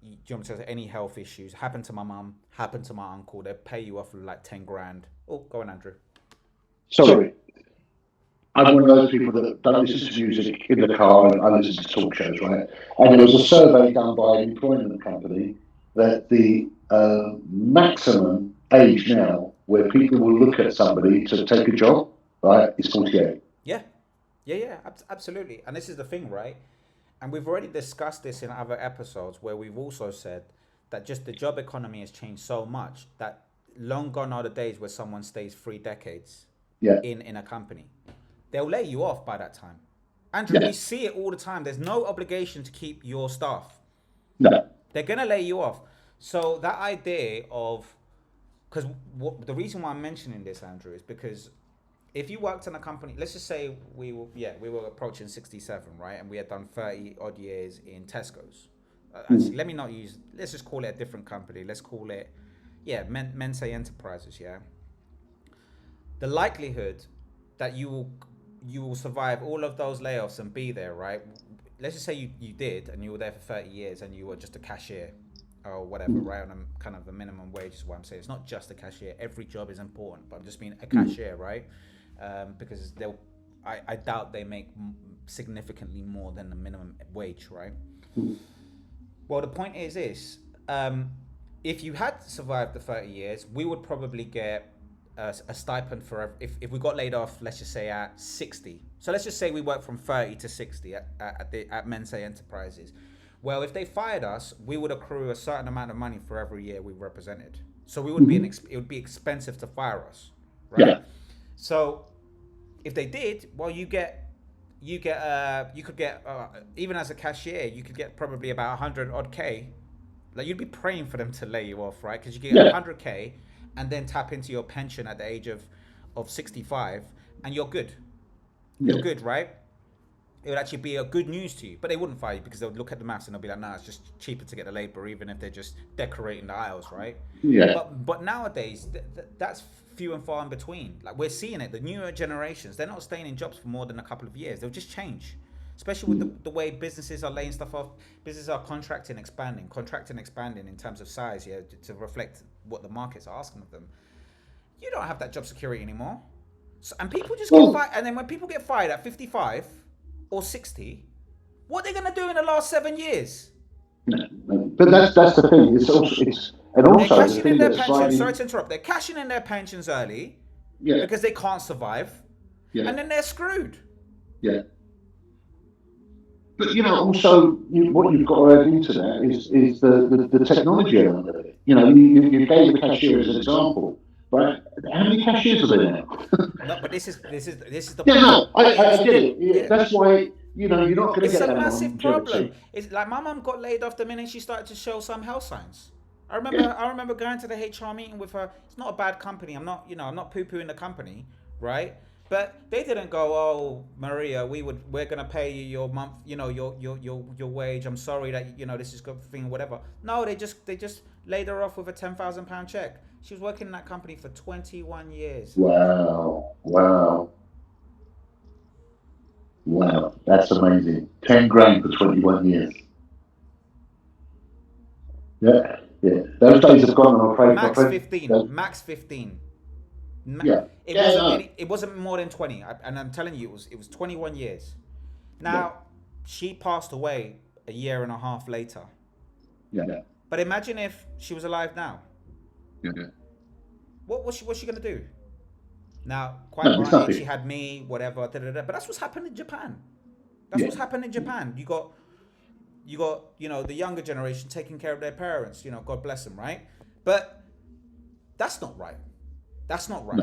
Do you want me to say any health issues? Happened to my mum, happened to my uncle. They pay you off like 10 grand. Oh, go on, Andrew. Sorry. I'm one of those people that don't listen to music in the car and I listen to talk shows, right? And there was a survey done by an employment company that the maximum age now where people will look at somebody to take a job, right, is 48. Yeah, absolutely. And this is the thing, right? And we've already discussed this in other episodes where we've also said that just the job economy has changed so much that long gone are the days where someone stays 3 decades in a company. They'll lay you off by that time. Andrew, we see it all the time. There's no obligation to keep your staff. No. They're going to lay you off. So that idea of, because the reason why I'm mentioning this, Andrew, is because if you worked in a company, let's just say we were approaching 67, right? And we had done 30 odd years in Tesco's. Actually, let's just call it a different company. Let's call it, Mencey Enterprises, yeah? The likelihood that you will survive all of those layoffs and be there, right? Let's just say you did, and you were there for 30 years and you were just a cashier or whatever, right? On a kind of a minimum wage is what I'm saying. It's not just a cashier. Every job is important, but I'm just being a cashier, right? Because I doubt they make significantly more than the minimum wage, right? Well, the point is this. If you had survived the 30 years, we would probably get a stipend for if we got laid off, let's just say at 60. So let's just say we worked from 30 to 60 at Mencey Enterprises. Well, if they fired us, we would accrue a certain amount of money for every year we represented. So we would it would be expensive to fire us, right? Yeah. So if they did, well, you could get even as a cashier, you could get probably about 100 odd K. Like you'd be praying for them to lay you off, right? Because you get 100K. And then tap into your pension at the age of 65, and you're good. You're good, right? It would actually be a good news to you, but they wouldn't fire you because they would look at the maths and they'll be like, nah, it's just cheaper to get the labor, even if they're just decorating the aisles, right? Yeah. But nowadays, that's few and far in between. Like we're seeing it, the newer generations, they're not staying in jobs for more than a couple of years. They'll just change. Especially with the way businesses are laying stuff off. Businesses are contracting, expanding in terms of size, to reflect what the markets are asking of them. You don't have that job security anymore. So, and people just get fired. And then when people get fired at 55, or 60, what are they going to do in the last 7 years? But that's the thing. They're cashing in their pensions. Sorry to interrupt. They're cashing in their pensions early because they can't survive, and then they're screwed. Yeah. But also what you've got to add into that is the technology element of it. You gave the cashier as an example, right? How many cashiers are there now? No, but this is the point. No, I get it. Yeah. That's why you're not going to get that. It's a massive problem. It's like my mum got laid off the minute she started to show some health signs. I remember going to the HR meeting with her. It's not a bad company. I'm not poo-pooing the company, right? But they didn't go, oh, Maria, we're gonna pay you your month, your wage. I'm sorry that this is good thing, whatever. No, they just laid her off with a £10,000 check. She was working in that company for 21 years. Wow, that's amazing. 10 grand for 21 years. Yeah. Those days have gone. I'm afraid. Max 15. It wasn't more than 20, and I'm telling you, it was 21 years. Now, she passed away a year and a half later. Yeah. But imagine if she was alive now. Yeah. What's she gonna do? Now, quite granted, she had me, whatever, but that's what's happened in Japan. What's happened in Japan. You got the younger generation taking care of their parents. God bless them, right? But that's not right.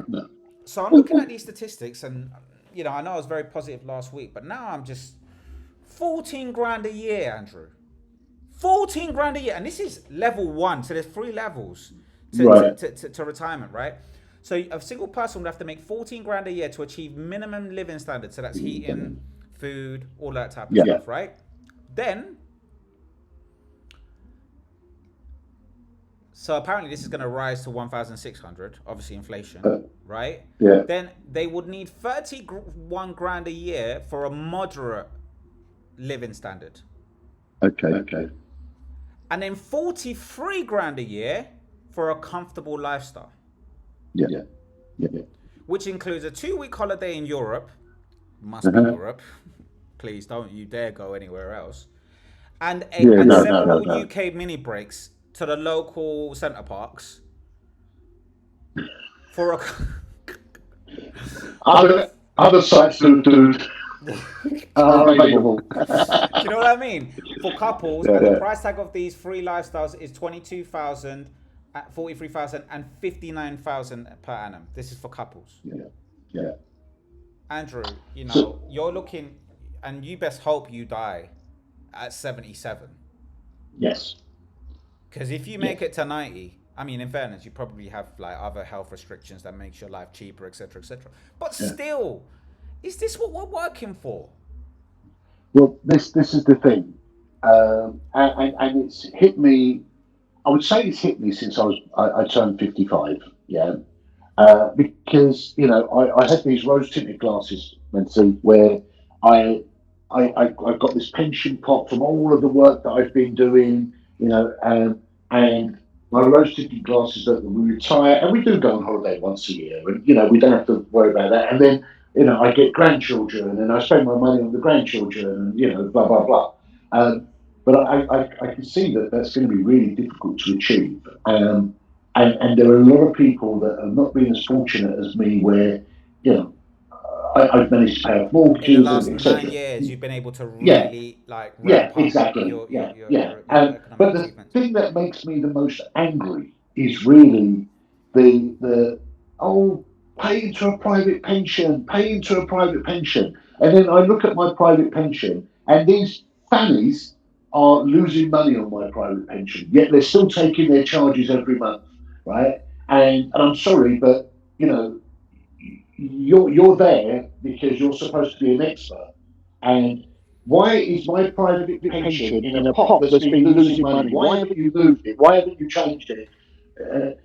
No. So I'm looking at these statistics, and I know I was very positive last week, but now I'm just 14 grand a year, Andrew. 14 grand a year, and this is level 1. So there's 3 levels to retirement, right? So a single person would have to make 14 grand a year to achieve minimum living standards. So that's heating, food, all that type of stuff, right? Then, so apparently this is going to rise to 1,600, obviously inflation, right? Yeah. Then they would need 31 grand a year for a moderate living standard. Okay. And then 43 grand a year for a comfortable lifestyle. Yeah. Which includes a 2-week holiday in Europe. Must be Europe. Please don't you dare go anywhere else. And several UK mini breaks to the local centre parks for a other sites do are available. Do you know what I mean? For couples, and the price tag of these 3 lifestyles is 22,000, 43,000, and 59,000 per annum. This is for couples. Yeah. Andrew, you're looking, and you best hope you die at 77. Yes. Because if you make it to 90, I mean, in fairness, you probably have like other health restrictions that makes your life cheaper, etc., etc. But still, is this what we're working for? Well, this is the thing, and it's hit me. I would say it's hit me since I turned 55. Yeah, because I had these rose-tinted glasses, Mencey, where I got this pension pot from all of the work that I've been doing. And my rose-tinted glasses that we retire, and we do go on holiday once a year, and we don't have to worry about that. And then I get grandchildren, and I spend my money on the grandchildren, and blah blah blah. But I can see that that's going to be really difficult to achieve. And there are a lot of people that have not been as fortunate as me, where I've managed to pay off mortgages. In the last 9 years, you've been able to really exactly. But the thing that makes me the most angry is really the pay into a private pension, and then I look at my private pension, and these fannies are losing money on my private pension, yet they're still taking their charges every month, right? And I'm sorry, but you're there because you're supposed to be an expert. And why is my private pension in a pot that's been losing money? Why haven't you moved it? Why haven't you changed it?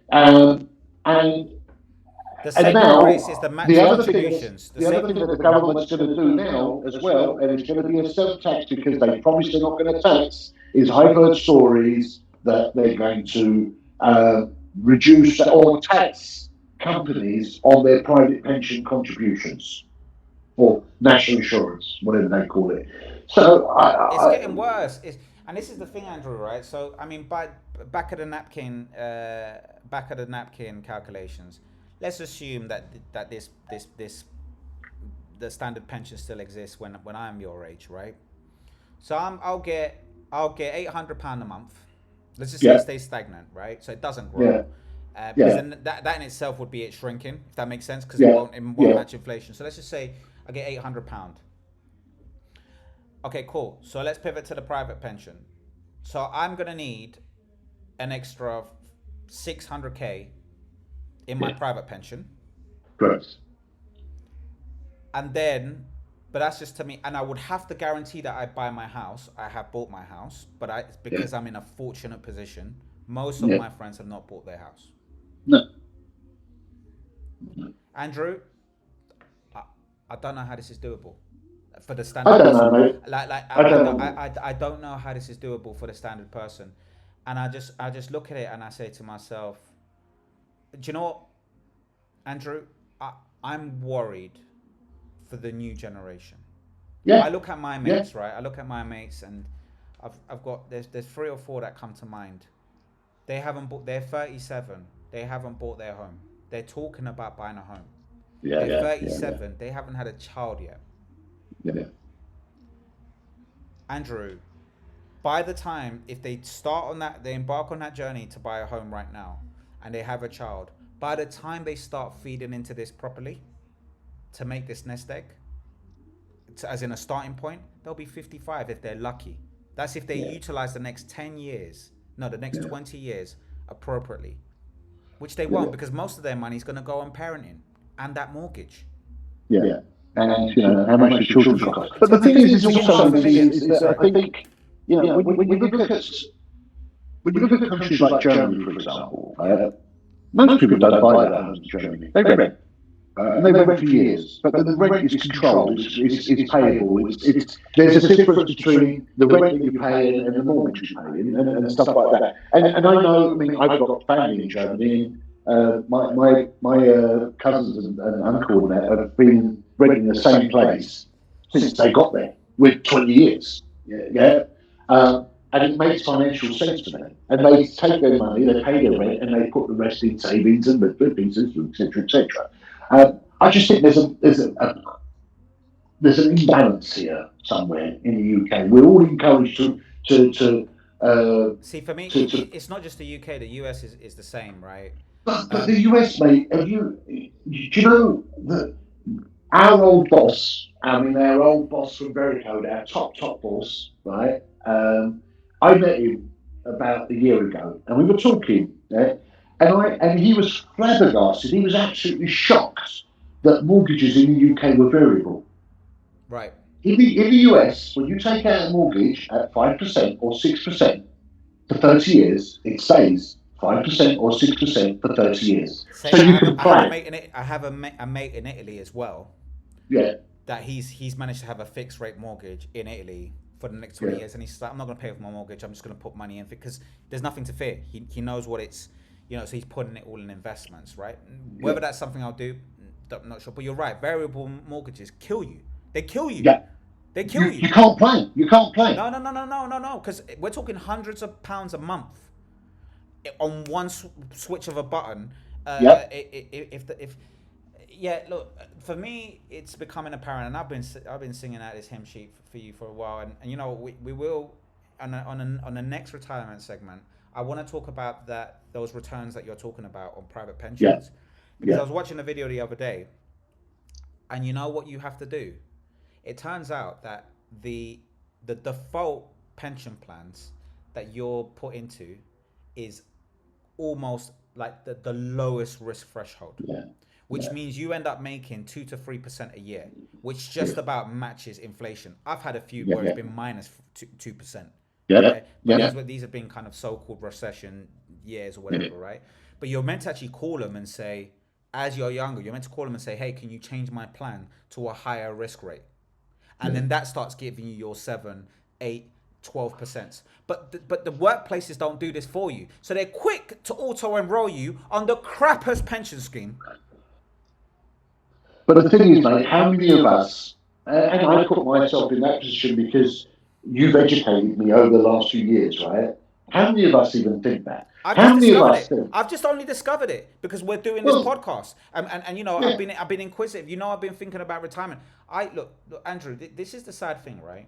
And now, the other thing that the government's going to do now as well, and it's going to be a self-tax because they promised they're not going to tax, is I've heard stories that they're going to reduce or tax companies on their private pension contributions. Or national insurance, whatever they call it. So it's getting worse. And this is the thing, Andrew, right? So I mean, by back of the napkin calculations, let's assume that the standard pension still exists when I'm your age, right? So I'll get £800 a month. Let's just say it stays stagnant, right? So it doesn't grow. Because then that in itself would be it shrinking, if that makes sense, because it won't match inflation. So let's just say I get £800. Okay, cool. So let's pivot to the private pension. So I'm gonna need an extra 600k in my private pension. Correct. And then, but that's just to me, and I would have to guarantee that I buy my house. I have bought my house, but because I'm in a fortunate position. Most of my friends have not bought their house. No. Andrew, I don't know how this is doable for the standard. I don't know, mate. I don't know how this is doable for the standard person, and I just look at it and I say to myself, do you know what, Andrew? I'm worried for the new generation. I look at my mates, right? I look at my mates, and I've got there's 3 or 4 that come to mind. They haven't bought. They're 37. They haven't bought their home. They're talking about buying a home. They're 37. They haven't had a child yet. Andrew, by the time, if they start on that, they embark on that journey to buy a home right now, and they have a child, by the time they start feeding into this properly, to make this nest egg, as in a starting point, they'll be 55 if they're lucky. That's if they utilize the next 10 years, no, the next 20 years appropriately, which they won't, because most of their money is going to go on parenting and that mortgage. And how much the children cost. But the thing is also is that I think when you look at countries like Germany, for example, most people don't buy their homes in Germany. They rent. And they rent for years, but the rent is controlled, it's payable. There's a difference between the rent that you pay and the mortgage you pay and stuff like that. And I know, I mean, I've got family in Germany. My cousins and uncle and that have been renting the same place since they got there, with 20 years. And it makes financial sense to them. And they take their money, they pay their rent, and they put the rest in savings and businesses, etc., etc. I just think there's an imbalance here somewhere in the UK. We're all encouraged to see. For me, it's not just the UK. The US is the same, right? But the US, mate, do you know that our old boss? I mean, our old boss from Vericode, our top boss, right? I met him about a year ago, and we were talking. And he was flabbergasted. He was absolutely shocked that mortgages in the UK were variable. Right. In the US, when you take out a mortgage at 5% or 6% for 30 years, it stays 5% or 6% for 30 years. So you can plan. I have a mate in Italy as well. Yeah. That he's managed to have a fixed rate mortgage in Italy for the next 20 years, and he's like, I'm not going to pay for my mortgage. I'm just going to put money in because there's nothing to fear. He knows what it's. So he's putting it all in investments, right? Whether that's something I'll do, I'm not sure. But you're right. Variable mortgages kill you. They kill you. Yeah. They kill you. You can't plan. You can't plan. No. Because we're talking hundreds of pounds a month on one switch of a button. Look, for me, it's becoming apparent, and I've been singing out this hymn sheet for you for a while, and we will on the next retirement segment. I want to talk about those returns that you're talking about on private pensions. Because I was watching a video the other day, and you know what you have to do? It turns out that the default pension plans that you're put into is almost like the lowest risk threshold. Which means you end up making 2 to 3% a year, which just about matches inflation. I've had a few where it's been minus 2%. These have been kind of so-called recession years or whatever, right? But you're meant to actually call them and say, as you're younger, you're meant to call them and say, hey, can you change my plan to a higher risk rate? And then that starts giving you your 7, 8, 12%. But the workplaces don't do this for you. So they're quick to auto-enroll you on the crappest pension scheme. But the thing is, mate, how many of us and I put myself in that position because you've educated me over the last few years, right? How many of us even think that? I've How just many of discovered us it. think? I've just only discovered it because we're doing this podcast, and you know, Yeah. I've been inquisitive. You know, I've been thinking about retirement. Look, Andrew, this is the sad thing, right?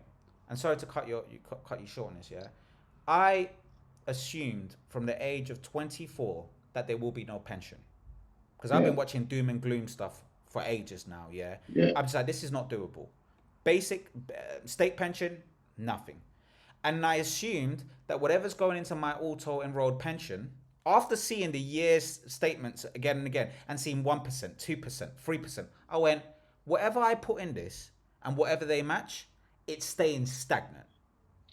And sorry to cut you short on this. Yeah, I assumed from the age of 24 that there will be no pension because I've been watching doom and gloom stuff for ages now. Yeah, I'm just like, this is not doable. Basic state pension, nothing. And I assumed that whatever's going into my auto-enrolled pension, after seeing the year's statements again and again and seeing 1%, 2%, 3%, I went, whatever I put in this and whatever they match, it's staying stagnant.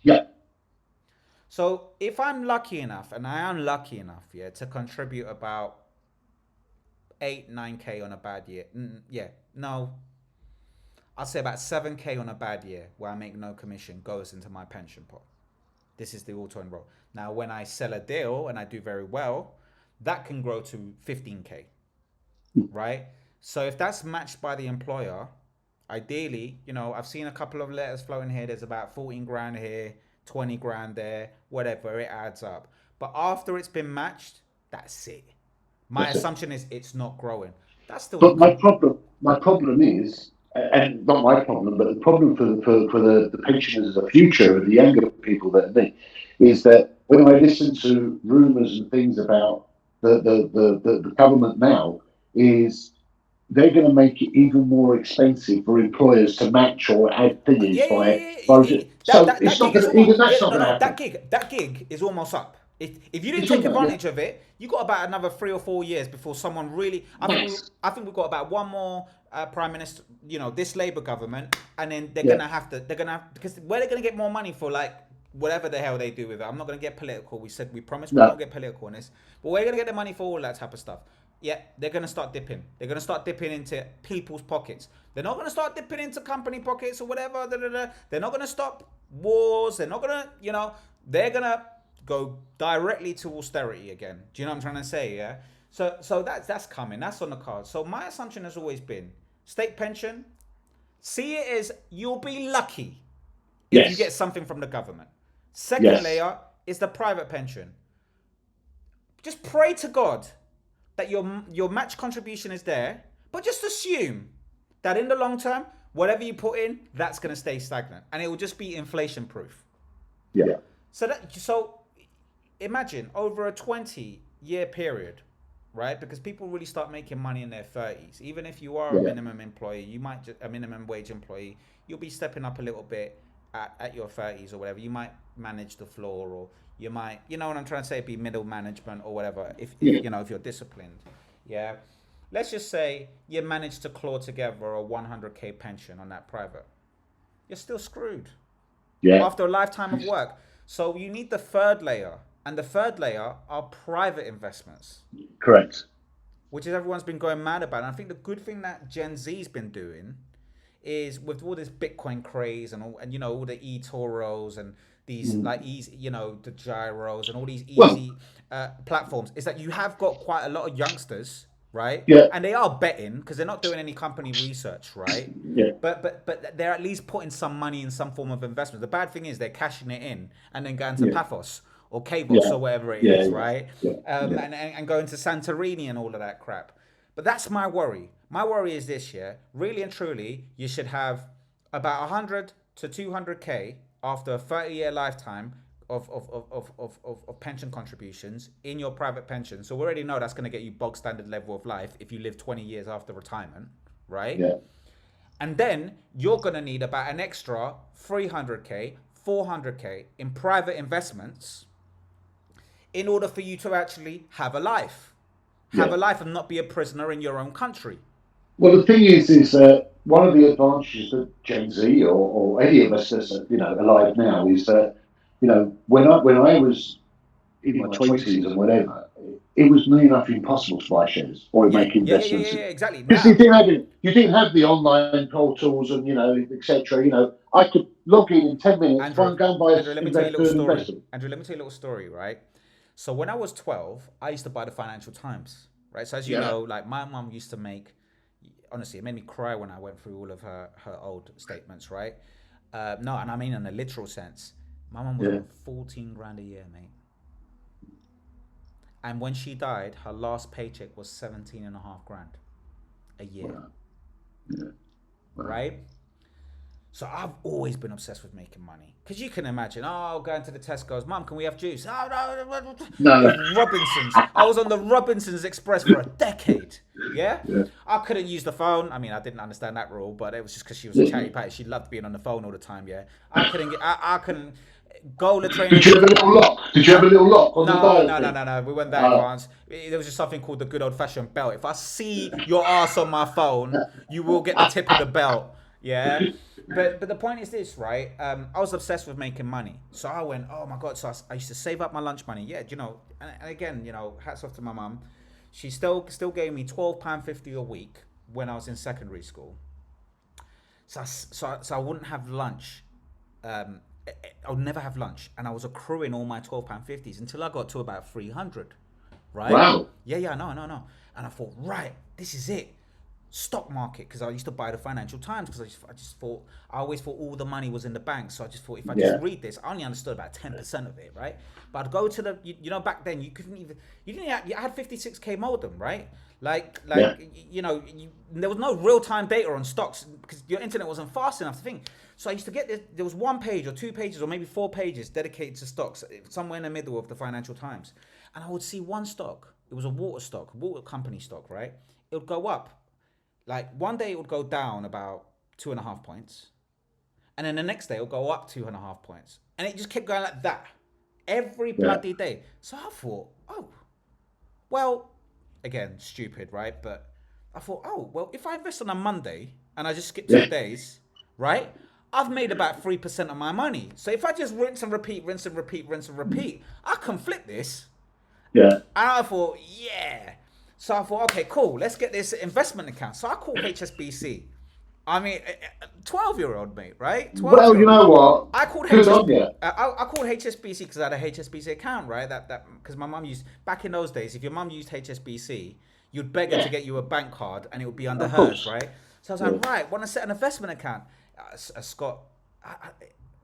Yeah. So if I'm lucky enough, and I am lucky enough, to contribute about 8-9K on a bad year, I'll say about 7K on a bad year where I make no commission goes into my pension pot. This is the auto enroll. Now, when I sell a deal and I do very well, that can grow to 15K, right? So if that's matched by the employer, ideally, you know, I've seen a couple of letters floating here. There's about 14 grand here, 20 grand there, whatever, it adds up. But after it's been matched, that's it. My assumption is it's not growing. That's still. But my problem is, and not my problem, but the problem for the pensioners of the future and the younger people that me, is that when I listen to rumours and things about the government now, is they're going to make it even more expensive for employers to match or add thingies it's not going to, even that's not going to happen. That gig is almost up. If you didn't take advantage of it, you got about another 3 or 4 years before someone really. I think we've got about one more prime minister. You know, this Labour government, and then they're gonna have because where they're gonna get more money for like whatever the hell they do with it. I'm not gonna get political. We promised we won't get political on this, but we're gonna get the money for all that type of stuff. Yeah, they're gonna start dipping. They're gonna start dipping into people's pockets. They're not gonna start dipping into company pockets or whatever. They're not gonna stop wars. They're not gonna, they're gonna go directly to austerity again. Do you know what I'm trying to say? Yeah. So that's coming. That's on the card. So my assumption has always been state pension. See it as you'll be lucky if you get something from the government. Second layer is the private pension. Just pray to God that your match contribution is there, but just assume that in the long term, whatever you put in, that's going to stay stagnant, and it will just be inflation proof. Yeah. So imagine over a 20-year period, right? Because people really start making money in their 30s. Even if you are a minimum employee, a minimum wage employee, you'll be stepping up a little bit at your 30s or whatever. You might manage the floor, or you might, you know what I'm trying to say, be middle management or whatever. If you're disciplined, Let's just say you managed to claw together a 100K pension on that private. You're still screwed. Yeah. After a lifetime of work. So you need the third layer. And the third layer are private investments. Correct. Which is everyone's been going mad about. And I think the good thing that Gen Z's been doing is with all this Bitcoin craze and all, and all the eToros and these like easy, the gyros and all these easy platforms, is that you have got quite a lot of youngsters, right? Yeah. And they are betting because they're not doing any company research, right? Yeah. But they're at least putting some money in some form of investment. The bad thing is they're cashing it in and then going to Paphos or Kavos or whatever it is, right? Yeah. And going to Santorini and all of that crap. But that's my worry. My worry is this year, really and truly, you should have about 100 to 200K after a 30-year lifetime of pension contributions in your private pension. So we already know that's going to get you bog standard level of life if you live 20 years after retirement, right? Yeah. And then you're going to need about an extra 300K, 400K in private investments in order for you to actually have a life. Have a life and not be a prisoner in your own country. Well, the thing is one of the advantages that Gen Z or any of us that's alive now is that when I was in my 20s and whatever, it was near enough impossible to buy shares or make investments. Yeah, exactly. Because you didn't have the online portals and etc. I could log in 10 minutes, Andrew, and go and buy Andrew, let me tell you a little story. Andrew, let me tell you a little story, right? So when I was 12, I used to buy the Financial Times, right? So as you know, like my mum used to make honestly, it made me cry when I went through all of her old statements, right? No, and I mean in a literal sense. My mum was on 14 grand a year, mate. And when she died, her last paycheck was 17.5 grand a year. Wow. Yeah. Wow. Right? So I've always been obsessed with making money. Because you can imagine, going to the Tesco's, Mum, can we have juice? Oh, no. Robinsons. I was on the Robinsons Express for a decade. Yeah? I couldn't use the phone. I mean, I didn't understand that rule, but it was just because she was a chatty patty. She loved being on the phone all the time, yeah? I couldn't go to the train. Did you have a little lock? On the dial? No. We weren't that advanced. There was just something called the good old-fashioned belt. If I see your ass on my phone, you will get the tip of the belt. Yeah? But the point is this, right? I was obsessed with making money. So I went, oh my God. So I used to save up my lunch money. Yeah, you know, and again, you know, hats off to my mum. She still gave me £12.50 a week when I was in secondary school. So I wouldn't have lunch. I would never have lunch. And I was accruing all my £12.50s until I got to about 300, right? Wow. Yeah, no. And I thought, right, this is it. Stock market, because I used to buy the Financial Times because I always thought all the money was in the bank. So I just thought if I just read this, I only understood about 10% of it, right? But I'd go to you know, back then you had 56k modem, right? You know, there was no real time data on stocks because your internet wasn't fast enough to think. So I used to get this. There was 1 page or 2 pages or maybe 4 pages dedicated to stocks, somewhere in the middle of the Financial Times, and I would see one stock. It was a water company stock, right? It would go up. Like one day it would go down about 2.5 points. And then the next day it would go up 2.5 points. And it just kept going like that every bloody day. So I thought, well, again, stupid, right? But I thought, well, if I invest on a Monday and I just skip 2 days, right? I've made about 3% of my money. So if I just rinse and repeat, I can flip this. Yeah. And I thought, yeah. So I thought, okay, cool. Let's get this investment account. So I called HSBC. I mean, 12-year-old mate, right? Well, you know what? I called HSBC. I called HSBC because I had a HSBC account, right? That because my mum used back in those days. If your mum used HSBC, you'd beg her to get you a bank card, and it would be under hers, right? So I was like, right, want to set an investment account? Scott,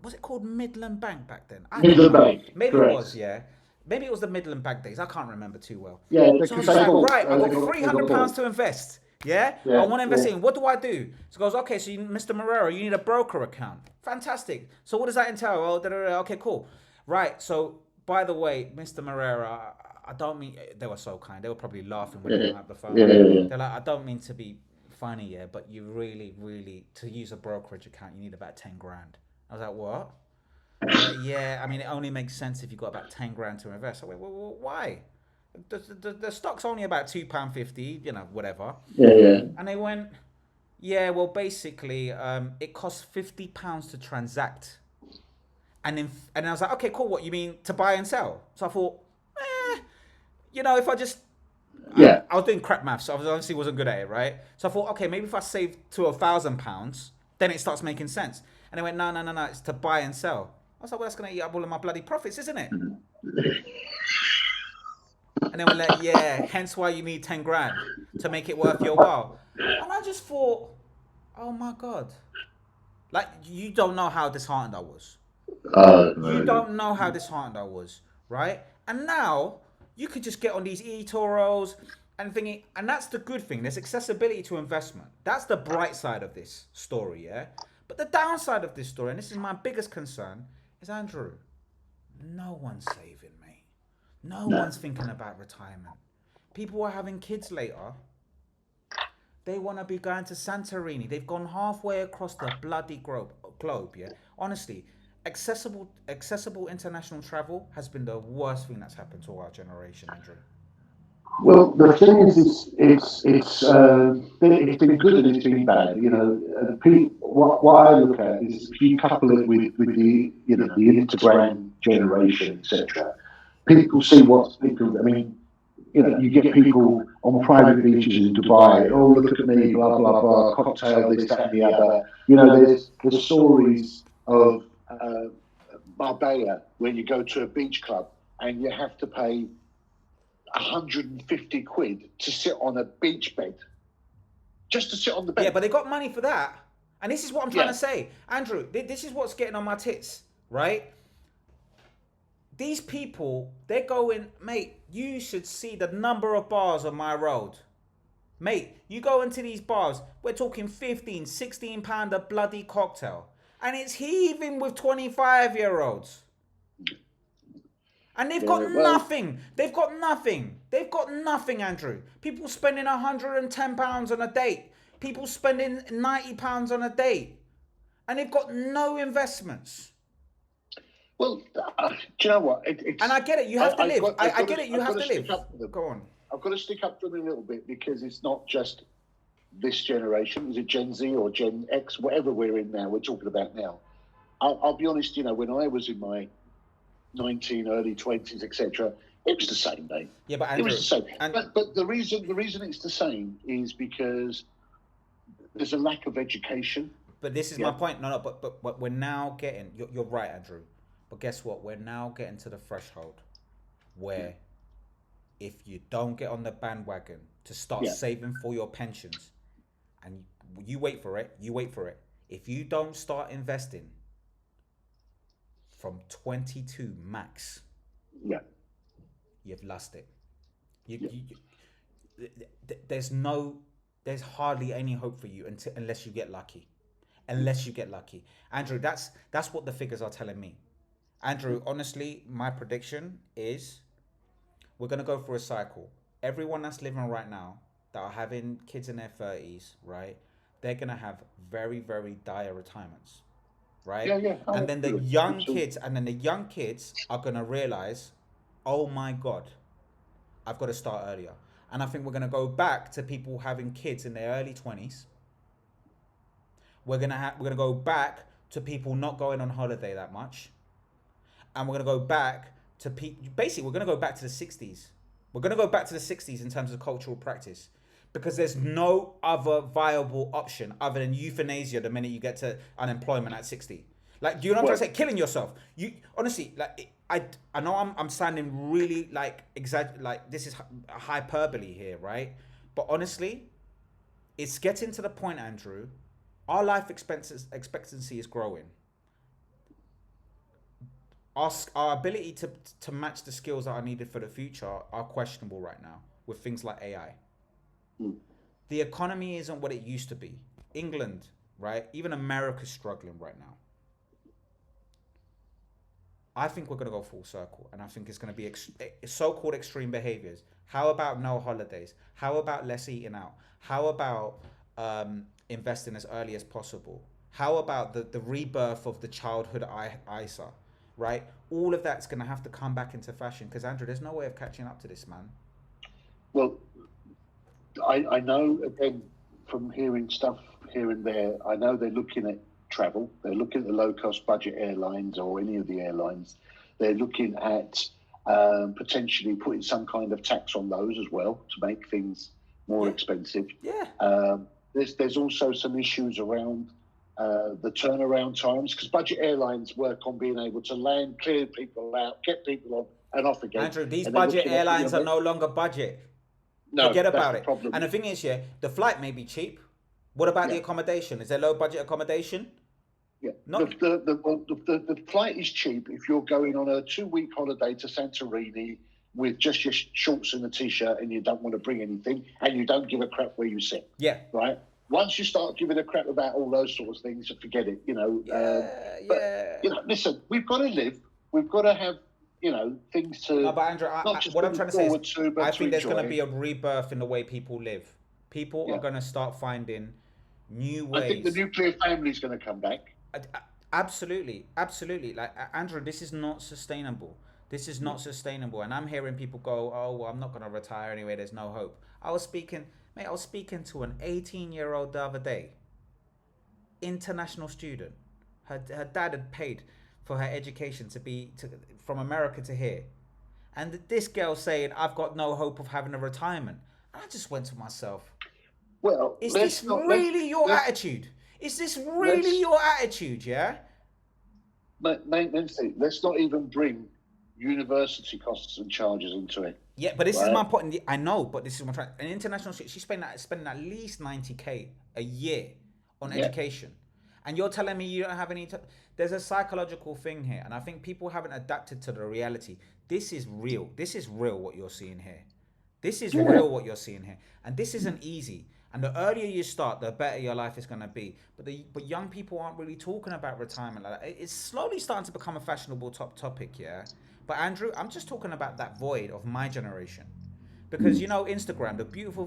was it called Midland Bank back then? Midland Bank. Maybe correct. It was, yeah. Maybe it was the Midland Bank days. I can't remember too well. Yeah. So I was like, right, I've got £300 to invest. Yeah? I want to invest in. What do I do? So he goes, okay, so Mr. Morero, you need a broker account. Fantastic. So what does that entail? Oh, okay, cool. Right. So by the way, Mr. Morero, I don't mean, they were so kind. They were probably laughing when they hung up the phone. Yeah. They're like, I don't mean to be funny, but you really, to use a brokerage account, you need about 10 grand. I was like, what? Yeah, I mean, it only makes sense if you've got about 10 grand to invest. I went, well, why? The stock's only about £2.50, you know, whatever. Yeah. And they went, yeah, well, basically, it costs £50 to transact. And I was like, okay, cool. What you mean to buy and sell? So I thought, you know, if I just, I was doing crap maths, so I obviously wasn't good at it, right? So I thought, okay, maybe if I save to £1,000, then it starts making sense. And they went, no, it's to buy and sell. I was like, well, that's going to eat up all of my bloody profits, isn't it? And they were like, yeah, hence why you need 10 grand to make it worth your while. And I just thought, oh my God. Like, you don't know how disheartened I was. You don't know how disheartened I was, right? And now you could just get on these eToros and thinking, and that's the good thing. There's accessibility to investment. That's the bright side of this story, yeah? But the downside of this story, and this is my biggest concern, is Andrew, no one's saving, mate. No one's thinking about retirement. People are having kids later. They want to be going to Santorini. They've gone halfway across the bloody globe, yeah? Honestly, accessible international travel has been the worst thing that's happened to our generation, Andrew. Well, the thing is, it's been good and it's been bad. You know, what I look at is if you couple it with the the Instagram generation, etc. People see what people. I mean, you know, you get people on private beaches in Dubai. Oh, look at me, blah blah blah, cocktail, this, that, and the other. You know, there's stories of Marbella when you go to a beach club and you have to pay 150 quid to sit on a beach bed. just to sit on the bench. Yeah, but they got money for that. And this is what I'm trying to say. Andrew, this is what's getting on my tits, right? These people, they're going, mate, you should see the number of bars on my road. Mate, you go into these bars, we're talking 15, 16 pound a bloody cocktail. And it's heaving with 25-year-olds. And they've got nothing. They've got nothing. They've got nothing, Andrew. People spending £110 on a date. People spending £90 on a date. And they've got no investments. Well, do you know what? And I get it. You have to live. I get it. You have to live. Go on. I've got to stick up for them a little bit because it's not just this generation. Is it Gen Z or Gen X? Whatever we're in now, we're talking about now. I'll be honest, when I was in my early 20s, etc., it was the same, mate. Yeah, but Andrew, it was the same. But the reason it's the same is because there's a lack of education. But this is my point. No, but we're now getting. You're right, Andrew. But guess what? We're now getting to the threshold where if you don't get on the bandwagon to start saving for your pensions, and you wait for it, if you don't start investing from 22 max, you've lost it. There's hardly any hope for you unless you get lucky. Andrew, that's what the figures are telling me. Andrew, honestly, my prediction is we're going to go through a cycle. Everyone that's living right now that are having kids in their 30s, right? They're going to have very, very dire retirements, right? Yeah. And then the young kids are going to realize, oh my God, I've got to start earlier. And I think we're going to go back to people having kids in their early 20s. We're going to go back to people not going on holiday that much. And we're going to go back to basically we're going to go back to the 60s. We're going to go back to the 60s in terms of cultural practice, because there's no other viable option other than euthanasia the minute you get to unemployment at 60. Like, do you know what I'm trying to say? Killing yourself. You honestly, like, I know I'm sounding really like this is hyperbole here, right? But honestly, it's getting to the point, Andrew. Our life expectancy is growing. Our ability to match the skills that are needed for the future are questionable right now with things like AI. The economy isn't what it used to be. England, right? Even America's struggling right now. I think we're going to go full circle, and I think it's going to be so-called extreme behaviors. How about no holidays? How about less eating out? How about investing as early as possible? How about the rebirth of the childhood ISA? Right? All of that's going to have to come back into fashion, because, Andrew, there's no way of catching up to this, man. Well, I know, again, from hearing stuff here and there, I know they're looking at travel. They're looking at the low-cost budget airlines or any of the airlines. They're looking at potentially putting some kind of tax on those as well to make things more expensive. Yeah. There's also some issues around the turnaround times, because budget airlines work on being able to land, clear people out, get people on and off again. Andrew, these budget airlines are no longer budget. No, forget about it. Problem. And the thing is, the flight may be cheap. What about the accommodation? Is there low budget accommodation? Yeah, the flight is cheap if you're going on a 2-week holiday to Santorini with just your shorts and a t-shirt, and you don't want to bring anything, and you don't give a crap where you sit. Yeah. Right. Once you start giving a crap about all those sorts of things, forget it. But listen, we've got to live. We've got to have things to. No, but Andrew, what I'm trying to say is, I think there's going to be a a rebirth in the way people live. People are going to start finding new ways. I think the nuclear family is going to come back. Absolutely. Like, Andrew, this is not sustainable. This is not sustainable. And I'm hearing people go, oh, well, I'm not going to retire anyway. There's no hope. I was speaking to an 18-year-old the other day. International student. Her dad had paid for her education from America to here. And this girl saying, I've got no hope of having a retirement. And I just went to myself, well, is this really your attitude? Is this really your attitude, yeah? Mencey, let's not even bring university costs and charges into it. Yeah, but this is my point. I know, but this is my trying. An international student, she's spending at least 90K a year on education, and you're telling me you don't have any. There's a psychological thing here, and I think people haven't adapted to the reality. This is real. This is real. What you're seeing here. This is real. What you're seeing here, and this isn't easy. And the earlier you start, the better your life is going to be. But young people aren't really talking about retirement like that. It's slowly starting to become a fashionable topic, yeah. But Andrew, I'm just talking about that void of my generation. Because, you know, Instagram,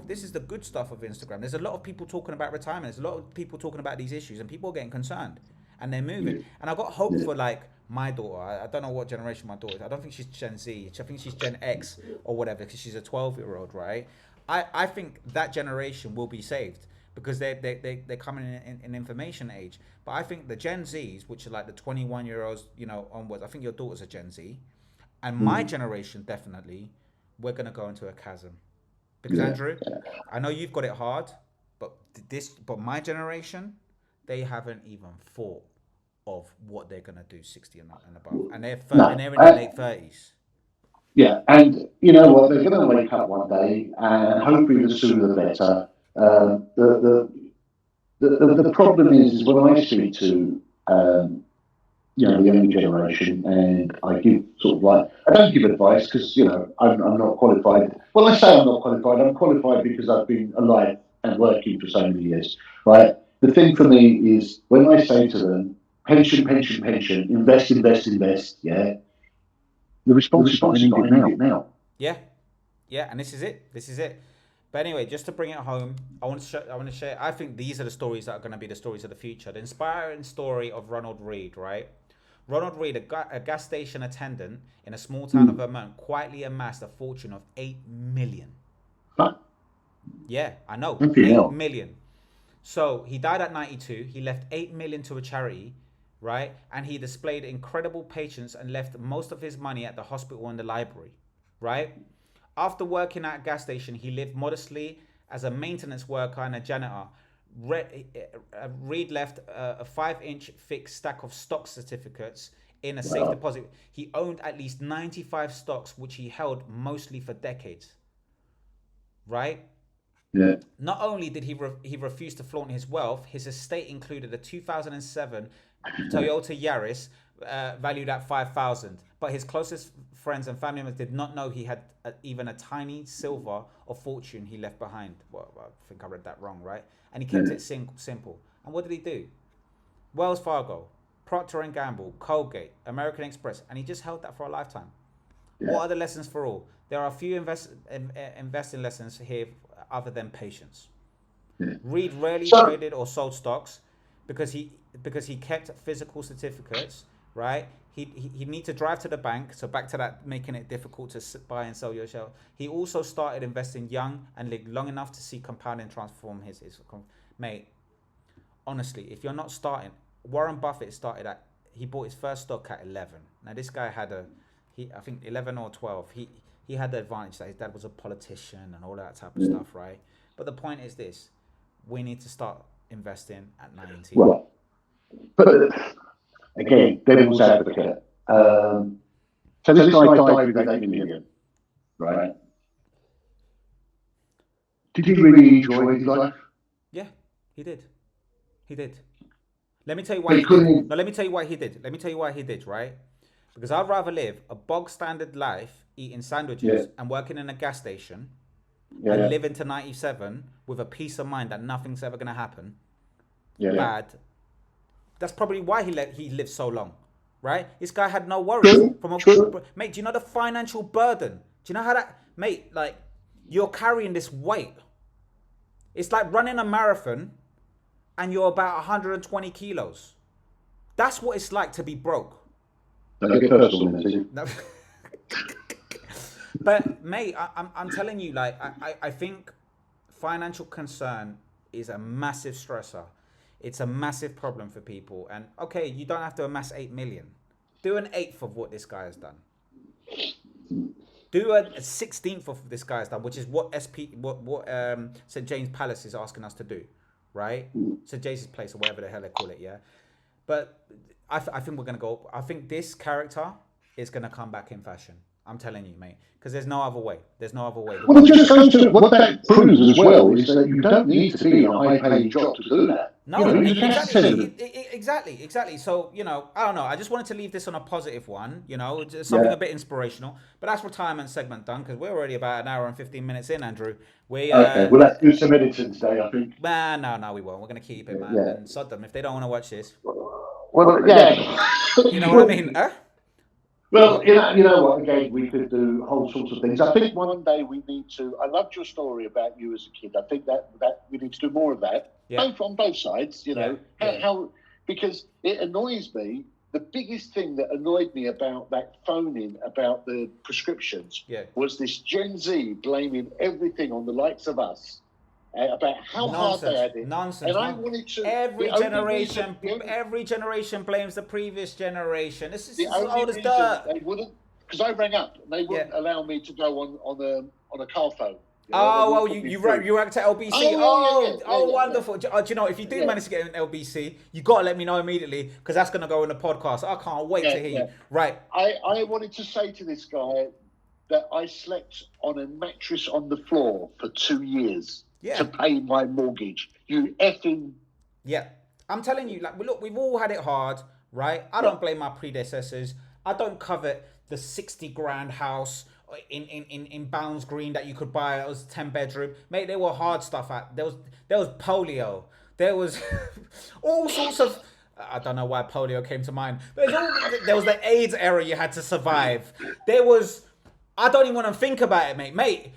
this is the good stuff of Instagram. There's a lot of people talking about retirement. There's a lot of people talking about these issues, and people are getting concerned. And they're moving. And I've got hope for, like, my daughter. I don't know what generation my daughter is. I don't think she's Gen Z. I think she's Gen X or whatever, because she's a 12-year-old, right? I think that generation will be saved because they're coming in information age. But I think the Gen Zs, which are like the 21-year-olds, you know, onwards, I think your daughter's a Gen Z. And my generation, definitely, we're going to go into a chasm. Because, Andrew, I know you've got it hard, but my generation, they haven't even thought of what they're going to do 60 and above. And they're in their late 30s. Yeah, and you know what? They're going to wake up one day, and hopefully the sooner the better. The problem is when I speak to you know, the younger generation, and I give sort of like, I don't give advice because, you know, I'm not qualified. Well, I say I'm not qualified. I'm qualified because I've been alive and working for so many years, right? The thing for me is when I say to them, pension, invest, yeah, the response is I need it now. Yeah, and this is it. But anyway, just to bring it home, I want to share. I think these are the stories that are going to be the stories of the future. The inspiring story of Ronald Reed, right? Ronald Reed, a gas station attendant in a small town of Vermont, quietly amassed a fortune of $8 million. Huh? Yeah, I know. $8 million. So he died at 92. He left $8 million to a charity, right? And he displayed incredible patience and left most of his money at the hospital and the library, right? After working at a gas station, he lived modestly as a maintenance worker and a janitor. Reed left a 5-inch thick stack of stock certificates in a safe deposit. He owned at least 95 stocks, which he held mostly for decades. Right? Yeah. Not only did he refuse to flaunt his wealth, his estate included a 2007 Toyota Yaris valued at $5,000. But his closest friends and family members did not know he had even a tiny silver of fortune he left behind. Well, I think I read that wrong, right? And he kept it simple. And what did he do? Wells Fargo, Procter & Gamble, Colgate, American Express, and he just held that for a lifetime. Yeah. What are the lessons for all? There are a few investing lessons here other than patience. Yeah. Reed rarely traded or sold stocks because he kept physical certificates, right? He'd need to drive to the bank, so back to that, making it difficult to buy and sell your share. He also started investing young and lived long enough to see compounding transform his mate. Honestly, if you're not starting, Warren Buffett he bought his first stock at 11. Now this guy had I think 11 or 12. He had the advantage that his dad was a politician and all that type of stuff, right? But the point is this: we need to start investing at 19. Well, but again, devil's advocate. So this guy died with $8 million, right? Did he really enjoy his life? Yeah, he did. Let me tell you why he did. No, let me tell you why he did, right? Because I'd rather live a bog standard life eating sandwiches and working in a gas station and living to 97 with a peace of mind that nothing's ever going to happen bad. That's probably why he lived so long, right? This guy had no worries. Mate, do you know the financial burden? Do you know how that, mate, like, you're carrying this weight. It's like running a marathon and you're about 120 kilos. That's what it's like to be broke. Don't get personal, Mencey. No. But mate, I'm telling you, like, I think financial concern is a massive stressor. It's a massive problem for people. And okay, you don't have to amass 8 million. Do an 1/8 of what this guy has done. Do a 16th of this guy has done, which is what St. James Palace is asking us to do, right? St. James's Place or whatever the hell they call it, yeah. But I think we're gonna go. I think this character it's going to come back in fashion. I'm telling you, mate, because there's no other way. There's no other way. Well, it just goes to what that proves as well is that you don't need to be in a high-paying job to do that. No, exactly. So, you know, I don't know. I just wanted to leave this on a positive one, you know, just something a bit inspirational. But that's retirement segment done, because we're already about an hour and 15 minutes in, Andrew. Okay, well, let's do some editing today, I think. Man, no, we won't. We're going to keep it, man. And sod them if they don't want to watch this. Well, You know what I mean? Huh? Well, you know what? Again, we could do whole sorts of things. I think one day we need to. I loved your story about you as a kid. I think that we need to do more of that, both on both sides. You know how because it annoys me. The biggest thing that annoyed me about that phone-in about the prescriptions was this Gen Z blaming everything on the likes of us. About how hard they had it. Nonsense. And I wanted to. Every generation blames the previous generation. This is old as dirt. They wouldn't, because I rang up and they wouldn't allow me to go on a car phone. You know, you ranked to LBC. Wonderful. Do you know, if you do manage to get an LBC, you got to let me know immediately, because that's going to go in the podcast. I can't wait to hear you. Right. I wanted to say to this guy that I slept on a mattress on the floor for 2 years. To pay my mortgage. You effing... Yeah. I'm telling you, like, look, we've all had it hard, right? I don't blame my predecessors. I don't covet the 60 grand house in Bounds Green that you could buy. It was 10 bedroom. Mate, there were hard stuff. There was polio. There was all sorts of... I don't know why polio came to mind. But there was the AIDS era you had to survive. There was... I don't even want to think about it, mate. Mate...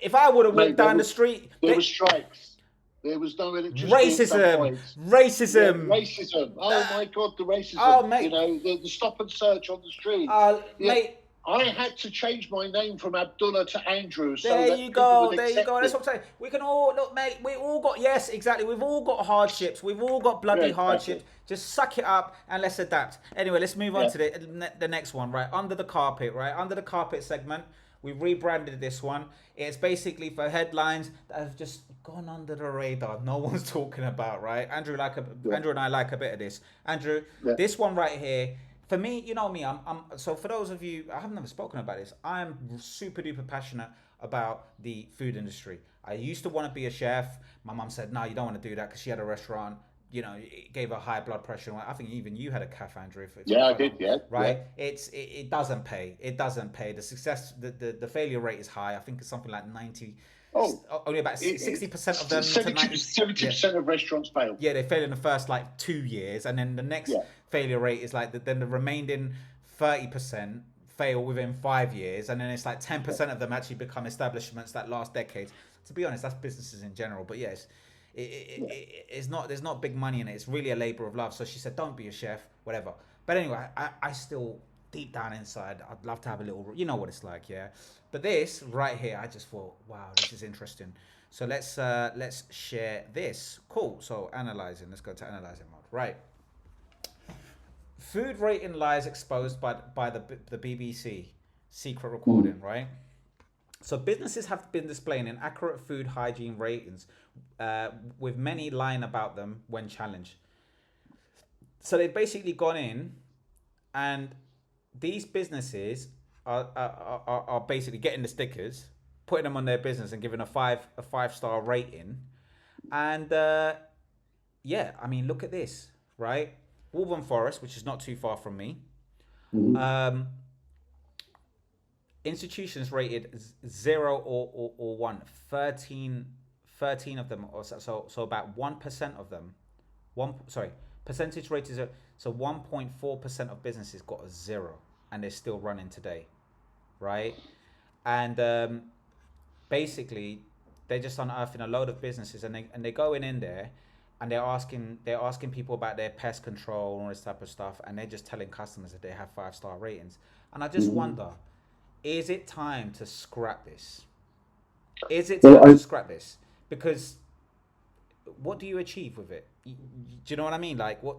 If I would have walked down the street... There were strikes. There was no electricity. Racism. Oh, my God, the racism. Oh, mate. You know, the stop and search on the street. Mate. I had to change my name from Abdullah to Andrew. There you go. That's what I'm saying. We can all... Look, mate, we all got... Yes, exactly. We've all got hardships. We've all got bloody hardships. Just suck it up and let's adapt. Anyway, let's move on to the next one, right? Under the carpet, right? Under the carpet segment. We've rebranded this one. It's basically for headlines that have just gone under the radar. No one's talking about, right? Andrew and I like a bit of this. Andrew, this one right here, for me, you know me, so for those of you, I have never spoken about this. I'm super duper passionate about the food industry. I used to want to be a chef. My mum said, no, you don't want to do that, because she had a restaurant. You know, it gave her high blood pressure. I think even you had a cafe, Andrew. I did, Right? It doesn't pay. It doesn't pay. The success, the failure rate is high. I think it's something like 90. Only about 60% of them. 70% of restaurants fail. Yeah, they fail in the first like 2 years, and then the next failure rate is like then the remaining 30% fail within 5 years, and then it's like 10% of them actually become establishments that last decades. To be honest, that's businesses in general. But yes. It's not. There's not big money in it. It's really a labor of love. So she said, "Don't be a chef, whatever." But anyway, I still deep down inside, I'd love to have a little. You know what it's like, yeah. But this right here, I just thought, wow, this is interesting. So let's share this. Cool. So analyzing. Let's go to analyzing mode. Right. Food rating lies exposed by the BBC secret recording. Right. So businesses have been displaying inaccurate food hygiene ratings, with many lying about them when challenged. So they've basically gone in, and these businesses are basically getting the stickers, putting them on their business, and giving a 5-star rating. And I mean, look at this, right? Woburn Forest, which is not too far from me. Institutions rated 0 or 1, 13 of them, or so about 1% of them. Percentage rate is so 1.4% of businesses got a 0, and they're still running today, right? And basically they're just unearthing a load of businesses, and they're going in there, and they're asking people about their pest control and all this type of stuff, and they're just telling customers that they have 5-star ratings. And I just wonder, is it time to scrap this? Is it time to scrap this? Because what do you achieve with it? Do you know what I mean? Like, what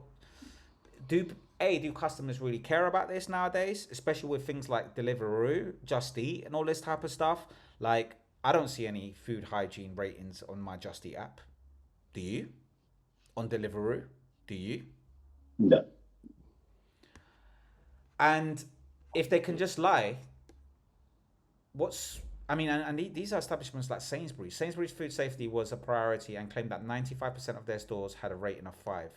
do customers really care about this nowadays? Especially with things like Deliveroo, Just Eat, and all this type of stuff. Like, I don't see any food hygiene ratings on my Just Eat app. Do you? On Deliveroo? Do you? No. And if they can just lie, these are establishments like Sainsbury's. Sainsbury's food safety was a priority and claimed that 95% of their stores had a rating of 5.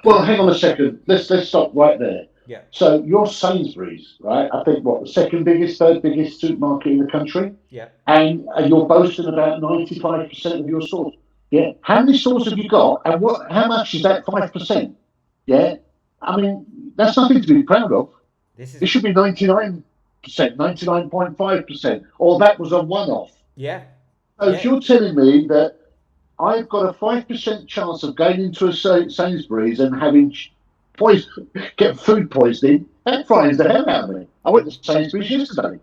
Well, hang on a second. Let's stop right there. Yeah. So you're Sainsbury's, right? I think the second biggest, third biggest supermarket in the country. Yeah. And you're boasting about 95% of your stores. Yeah. How many stores have you got? And how much is that 5%? Yeah. I mean, that's nothing to be proud of. It should be 99%, 99.5%, or that was a one-off. Yeah. So if you're telling me that I've got a 5% chance of going into a Sainsbury's and having get food poisoning, that frightens the hell out of me. I went to Sainsbury's yesterday.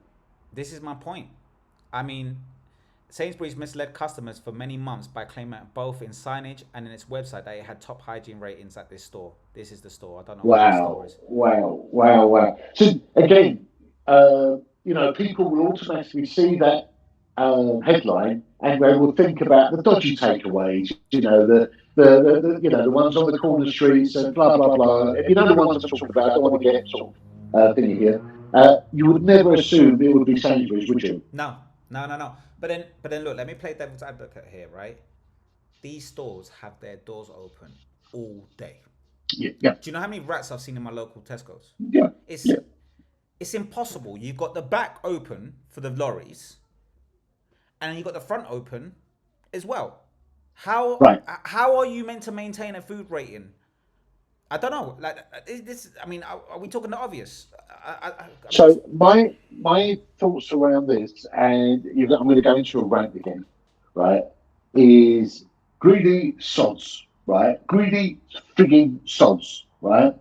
This is my point. I mean, Sainsbury's misled customers for many months by claiming both in signage and in its website that it had top hygiene ratings at this store. This is the store. I don't know what the store is. Wow. So again, people will automatically see that headline and they will think about the dodgy takeaways, the ones on the corner streets and blah blah blah. If you know the ones I'm talking about, I don't want to get sort of thingy here. You would never assume it would be Sainsbury's, would you? No. But then look, let me play devil's advocate here, right? These stores have their doors open all day. Yeah. Do you know how many rats I've seen in my local Tesco's? Yeah. It's impossible. You've got the back open for the lorries, and you've got the front open as well. How are you meant to maintain a food rating? I don't know. Are we talking the obvious? So my thoughts around this, and I'm going to go into a rant again, right? Is greedy sods, right? Greedy frigging sods, right?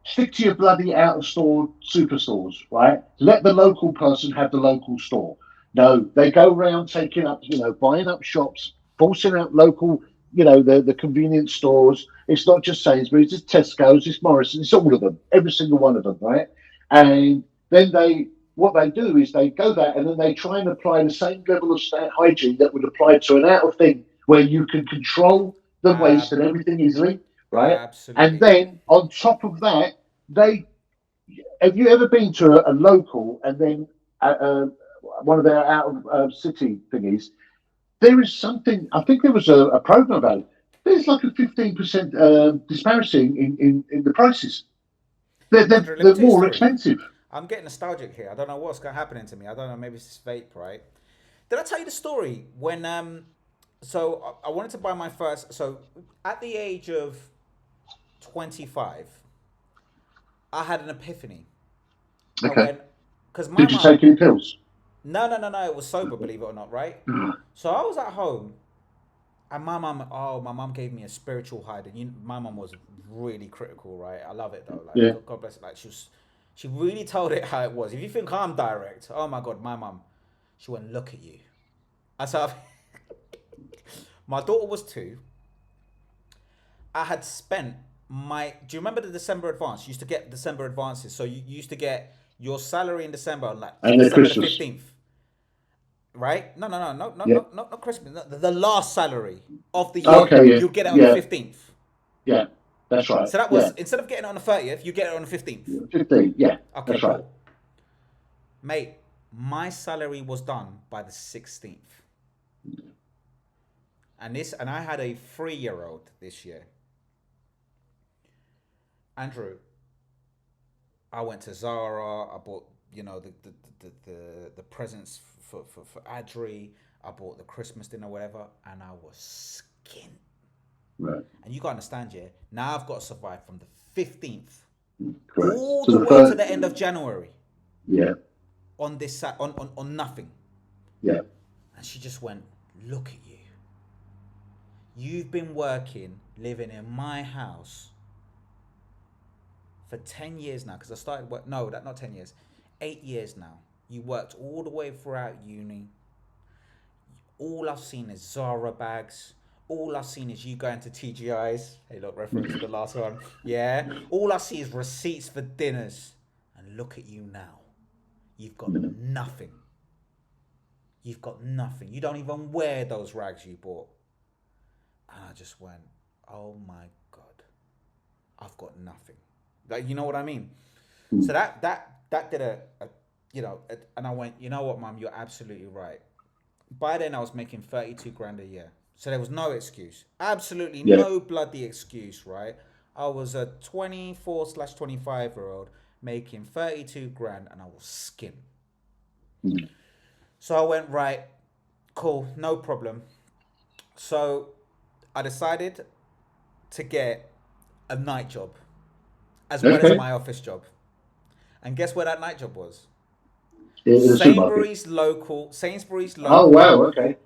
Stick to your bloody out-of-store superstores, right? Let the local person have the local store. No, they go around taking up, buying up shops, forcing out local, the convenience stores. It's not just Sainsbury's, it's Tesco's, it's Morrison's, it's all of them, every single one of them, right? And then what they do is they go there and then they try and apply the same level of hygiene that would apply to an out of thing where you can control the waste and everything easily, right? Absolutely. And then on top of that, have you ever been to a local and then one of their out of city thingies? There is something, I think there was a program about it. There's like a 15% disparity in the prices. They're more expensive. I'm getting nostalgic here. I don't know what's happening to me. I don't know. Maybe it's vape, right? Did I tell you the story when? So I wanted to buy my first. So at the age of 25, I had an epiphany. Okay. Did you take any pills? No. It was sober, believe it or not, right? So I was at home, and my mum gave me a spiritual high. And my mum was really critical, right? I love it though. Like, God bless it. Like she really told it how it was. If you think I'm direct, oh my God, my mum, she went, look at you. I said, my daughter was 2. I had spent do you remember the December advance? You used to get December advances. So you used to get your salary in December on December the 15th. Right? No, not Christmas. The last salary of the year. Okay, you get it on the 15th. Yeah, that's right. So that was, instead of getting it on the 30th, you get it on the 15th. 15th, yeah. Okay, that's cool. right. Mate, my salary was done by the 16th. And I had a 3-year-old this year. Andrew, I went to Zara. I bought, the presents for Adri. I bought the Christmas dinner, whatever, and I was skint. Right. And you gotta understand, yeah. Now I've got to survive from the 15th Correct. all the way to the end of January. Yeah. On this on nothing. Yeah. And she just went, look at you. You've been living in my house for 10 years now, because I started work. No, not 10 years. 8 years now. You worked all the way throughout uni. All I've seen is Zara bags. All I've seen is you going to TGI's. Hey, look, reference to the last one. Yeah. All I see is receipts for dinners. And look at you now. You've got nothing. You've got nothing. You don't even wear those rags you bought. And I just went, oh my God. I've got nothing. Like, you know what I mean? So that did and I went, you know what, Mum, you're absolutely right. By then I was making 32 grand a year. So there was no excuse. Absolutely no bloody excuse, right? I was a 24/25-year-old making 32 grand and I was skin. So I went, right, cool, no problem. So I decided to get a night job as well as my office job. And guess where that night job was? Sainsbury's local. Oh wow, okay.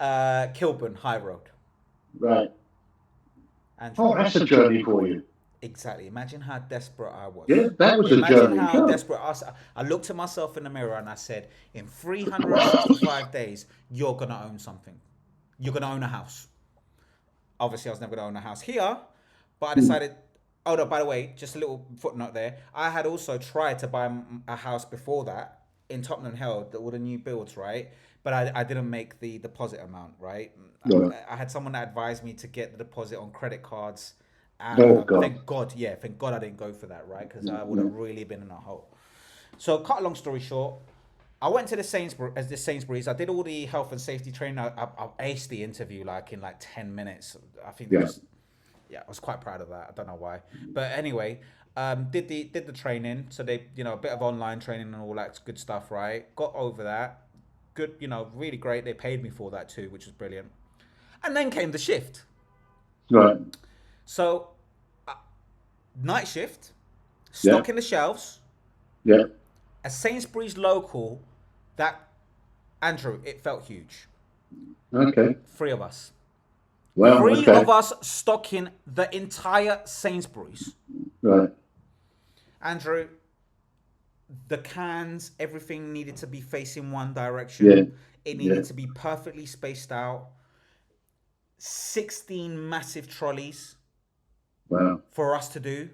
Kilburn High Road. Right. That's a journey for you. Exactly. Imagine how desperate I was. Yeah, that was a journey. Imagine how desperate I looked at myself in the mirror and I said, in 365 days, you're gonna own something. You're gonna own a house. Obviously, I was never gonna own a house here, but I decided. Oh no! By the way, just a little footnote there. I had also tried to buy a house before that in Tumbling Hill, all the new builds, right? But I didn't make the deposit amount, right? I had someone that advised me to get the deposit on credit cards. And thank God I didn't go for that, right? Because I would have really been in a hole. So, cut a long story short, I went to the Sainsbury's. I did all the health and safety training. I aced the interview in 10 minutes. I think I was quite proud of that. I don't know why, but anyway, did the training. So they, a bit of online training and all that good stuff, right? Got over that. Good, really great. They paid me for that too, which was brilliant. And then came the shift. Right. So, night shift, stock in the shelves. Yeah. A Sainsbury's local, Andrew, it felt huge. Okay. 3 of us. Wow. 3 of us stocking the entire Sainsbury's. Right. Andrew, the cans, everything needed to be facing one direction. Yeah. It needed to be perfectly spaced out. 16 massive trolleys. Wow. For us to do.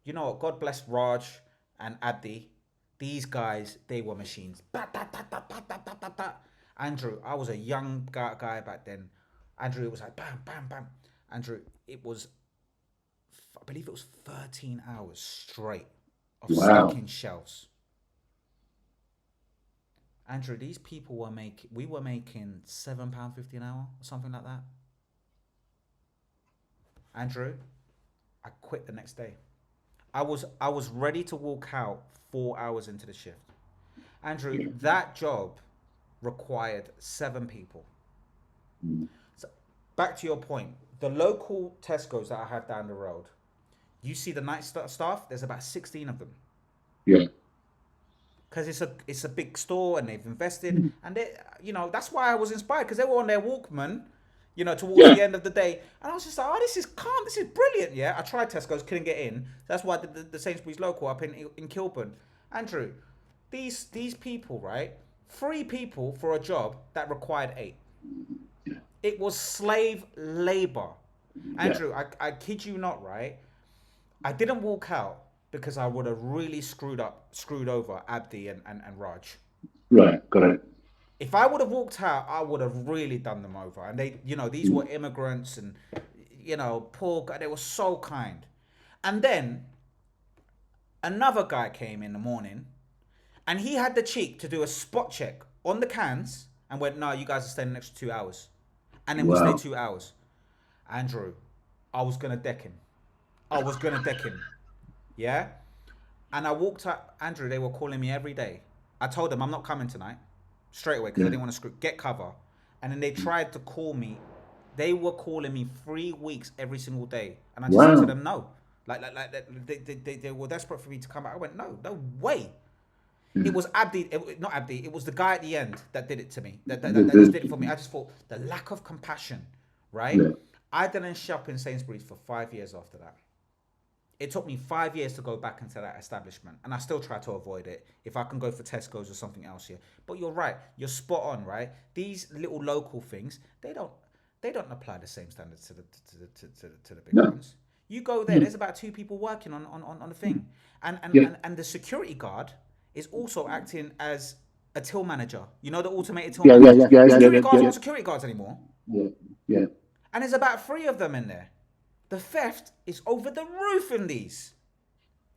You know what? God bless Raj and Abdi. These guys, they were machines. Andrew, I was a young guy back then. Andrew, it was like bam, bam, bam. Andrew, I believe it was 13 hours straight of stacking shelves. Andrew, these people we were making £7.50 an hour or something like that. Andrew, I quit the next day. I was ready to walk out 4 hours into the shift. Andrew, that job required 7 people. So back to your point, the local Tesco's that I have down the road, you see the night staff, there's about 16 of them. Yeah. Because it's a big store and they've invested, and they, that's why I was inspired, because they were on their Walkman, towards the end of the day, and I was just like, oh, this is calm, this is brilliant. Yeah, I tried Tesco's, couldn't get in. That's why I did the Sainsbury's local up in Kilburn. Andrew, these people, right? 3 people for a job that required 8. It was slave labor. Andrew, I kid you not, right? I didn't walk out because I would have really screwed over Abdi and Raj. Right, got it. If I would have walked out, I would have really done them over. And they, these were immigrants and, poor guy. They were so kind. And then another guy came in the morning and he had the cheek to do a spot check on the cans and went, no, you guys are staying an extra 2 hours. And then we stayed 2 hours. Andrew, I was going to deck him. Yeah? And I walked up, Andrew, they were calling me every day. I told them I'm not coming tonight. Straight away, because I didn't want to get cover. And then they tried to call me. They were calling me 3 weeks every single day. And I just said to them, no. They were desperate for me to come out. I went, no way. It was Abdi, not Abdi, it was the guy at the end that did it to me. That just did it for me. I just thought, the lack of compassion, right? Yeah. I didn't shop in Sainsbury's for 5 years after that. It took me 5 years to go back into that establishment, and I still try to avoid it. If I can go for Tesco's or something else here, but you're right. You're spot on, right? These little local things, they don't apply the same standards to the big ones. You go there. There's about 2 people working on the thing, and the security guard is also acting as a till manager. The automated till manager. Security guards aren't security guards anymore. Yeah. And there's about 3 of them in there. The theft is over the roof in these.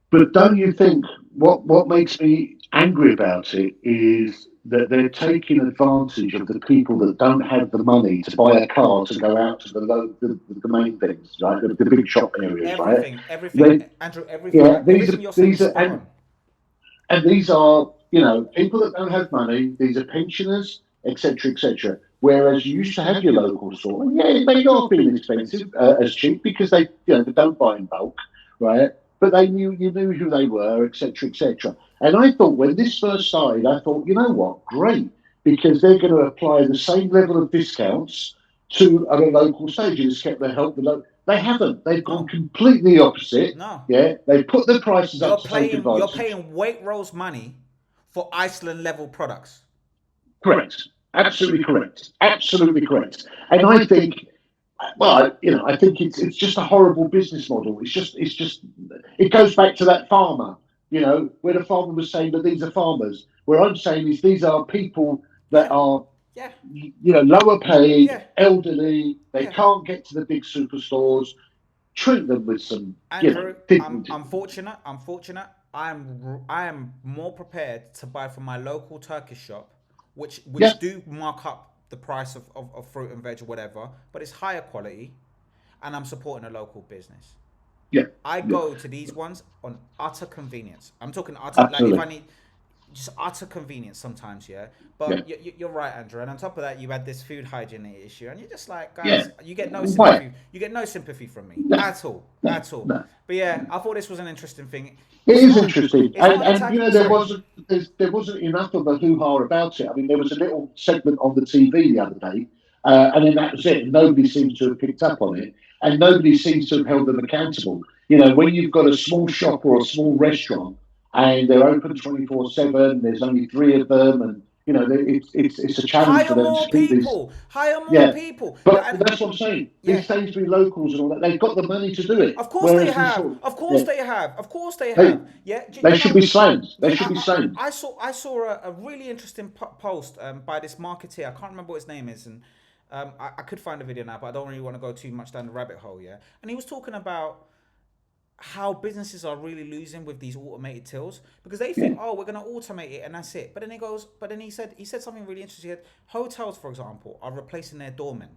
But don't you think what makes me angry about it is that they're taking advantage of the people that don't have the money to buy a car to go out to the main things, right? The big shop areas, right? Everything, Andrew, everything. Yeah, Everything you're saying is spot on. And these are, people that don't have money. These are pensioners, etc., etc. Whereas you used to have your local store, and yeah, it may not have been expensive, as cheap because they don't buy in bulk, right? But you knew who they were, etc., etc. And I thought when this first started, I thought, you know what, great, because they're going to apply the same level of discounts to a local stage and it's kept their help. They haven't. They've gone completely opposite. No. Yeah, they put the prices up to take advantage. You're paying Waitrose money for Iceland level products. Correct. Absolutely correct. Absolutely correct. And I think, well, I think it's just a horrible business model. It's just it goes back to that farmer, where the farmer was saying that these are farmers. Where I'm saying is these are people that are, lower paid, elderly. They can't get to the big superstores. Treat them with some, Andrew, dignity. I'm fortunate. I am more prepared to buy from my local Turkish shop, which do mark up the price of fruit and veg or whatever, but it's higher quality, and I'm supporting a local business. Yeah. I go to these ones on utter convenience. I'm talking utter, Absolutely. like if I need just utter convenience sometimes, But you're right, Andrew. And on top of that, you had this food hygiene issue, and you're just like, guys, you get no sympathy. You get no sympathy from me at all. No. But yeah, I thought this was an interesting thing. It is interesting, and there wasn't enough of a hoo-ha about it. I mean, there was a little segment on the TV the other day, and then that was it. Nobody seems to have picked up on it, and nobody seems to have held them accountable. When you've got a small shop or a small restaurant, and they're open 24/7, there's only 3 of them, and it's a challenge for them to keep these. Hire more people. But that's what I'm saying. These Sainsbury locals and all that, they've got the money to do it. Of course they have. Of course they have. Yeah. They should be slammed. They should be slammed. I saw a really interesting post by this marketeer. I can't remember what his name is, and I could find a video now, but I don't really want to go too much down the rabbit hole. Yeah. And he was talking about how businesses are really losing with these automated tills because they think, we're going to automate it and that's it. But then he said something really interesting. He said, hotels, for example, are replacing their doormen,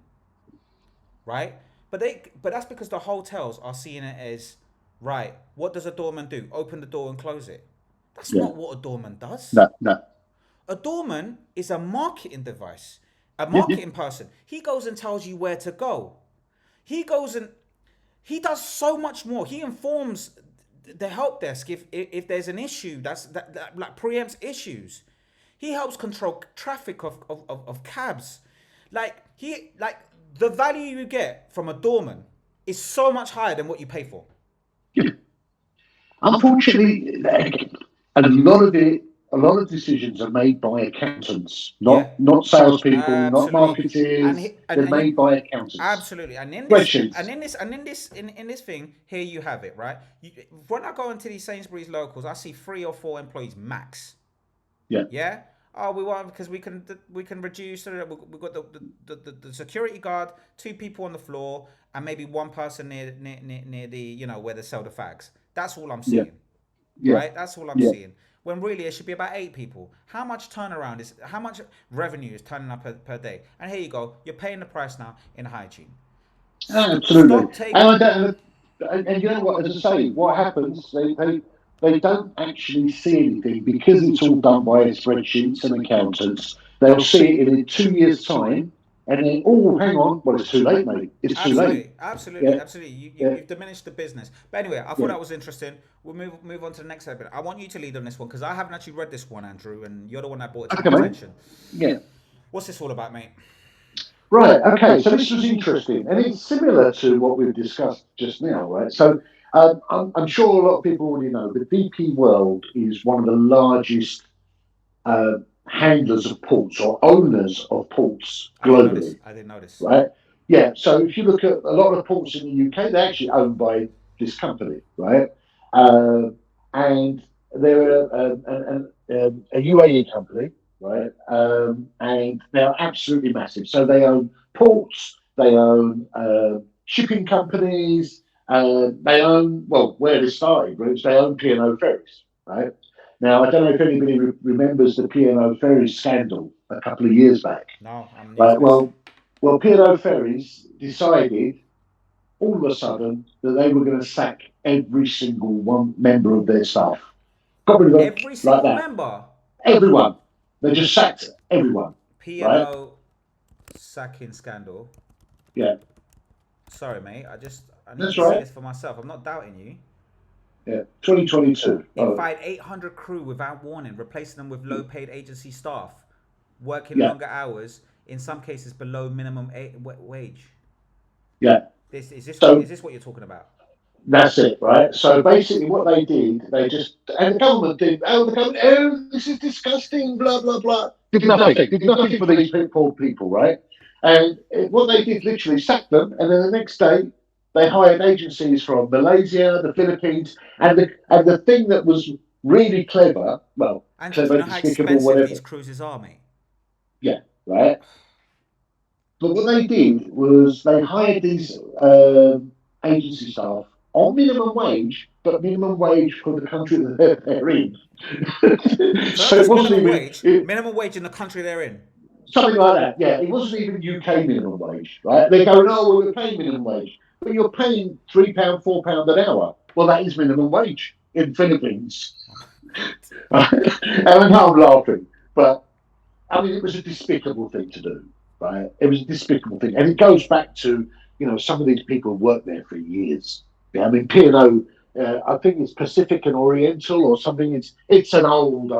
right? But that's because the hotels are seeing it as, right, what does a doorman do? Open the door and close it. That's not what a doorman does. No. A doorman is a marketing device, a marketing person. He goes and tells you where to go. He does so much more. He informs the help desk if there's an issue that like preempts issues. He helps control traffic of cabs. The value you get from a doorman is so much higher than what you pay for. Unfortunately, a lot of decisions are made by accountants, not salespeople, not marketers. They're made by accountants. Absolutely, and in this thing, here you have it, right? When I go into these Sainsbury's locals, I see 3 or 4 employees max. Yeah. Yeah. Oh, we want because we can reduce. We've got the security guard, 2 people on the floor, and maybe 1 person near the where they sell the fags. That's all I'm seeing. Yeah. Right. That's all I'm seeing. When really it should be about 8 people. How much revenue is turning up per day? And here you go, you're paying the price now in hygiene. Absolutely. And you know what, as I say, what happens, they don't actually see anything because it's all done by spreadsheets and accountants. They'll see it in 2 years' time. And then, hang on, well, it's too late, mate. It's too late. Absolutely. You've diminished the business. But anyway, I thought that was interesting. We'll move on to the next episode. I want you to lead on this one because I haven't actually read this one, Andrew, and you're the one that brought it to my attention. Yeah. What's this all about, mate? Right, okay, so this was interesting. And it's similar to what we've discussed just now, right? So I'm sure a lot of people already know that DP World is one of the largest handlers of ports or owners of ports globally. I didn't notice. Right? Yeah. So if you look at a lot of ports in the UK, they're actually owned by this company, right? And they're a UAE company, right? And they're absolutely massive. So they own ports, they own shipping companies, They own, well, where they started, Bruce, they own P&O Ferries, right? Now, I don't know if anybody remembers the P&O Ferries scandal a couple of years back. No, I'm right. Well, P&O Ferries decided all of a sudden that they were going to sack every single one member of their staff. Got rid of them every single like that. member? Everyone. They just sacked everyone. P&O right? sacking scandal. Yeah. Sorry, mate. I need That's to right. see this for myself. I'm not doubting you. Yeah, 2022. It fired 800 crew without warning, replacing them with low-paid agency staff, working longer hours, in some cases below minimum wage. Yeah. Is this what you're talking about? That's it, right? So basically what they did, and the government did, this is disgusting, blah, blah, blah. Did nothing for these poor people, right? And what they did literally sacked them, and then the next day they hired agencies from Malaysia, the Philippines, and the thing that was really clever, well, and clever, do you know how expensive these cruises are, mate? Yeah, right? But what they did was they hired these agency staff on minimum wage, but minimum wage for the country that they're in. So it wasn't minimum wage in the country they're in. Something like that, yeah. It wasn't even UK minimum wage, right? They're going, oh, well, we're paying minimum wage. But you're paying £3, £4 an hour. Well, that is minimum wage in Philippines. And I'm laughing. But, I mean, it was a despicable thing to do, right? It was a despicable thing. And it goes back to, some of these people worked there for years. Yeah, I mean, P&O, I think it's Pacific and Oriental or something. It's an old,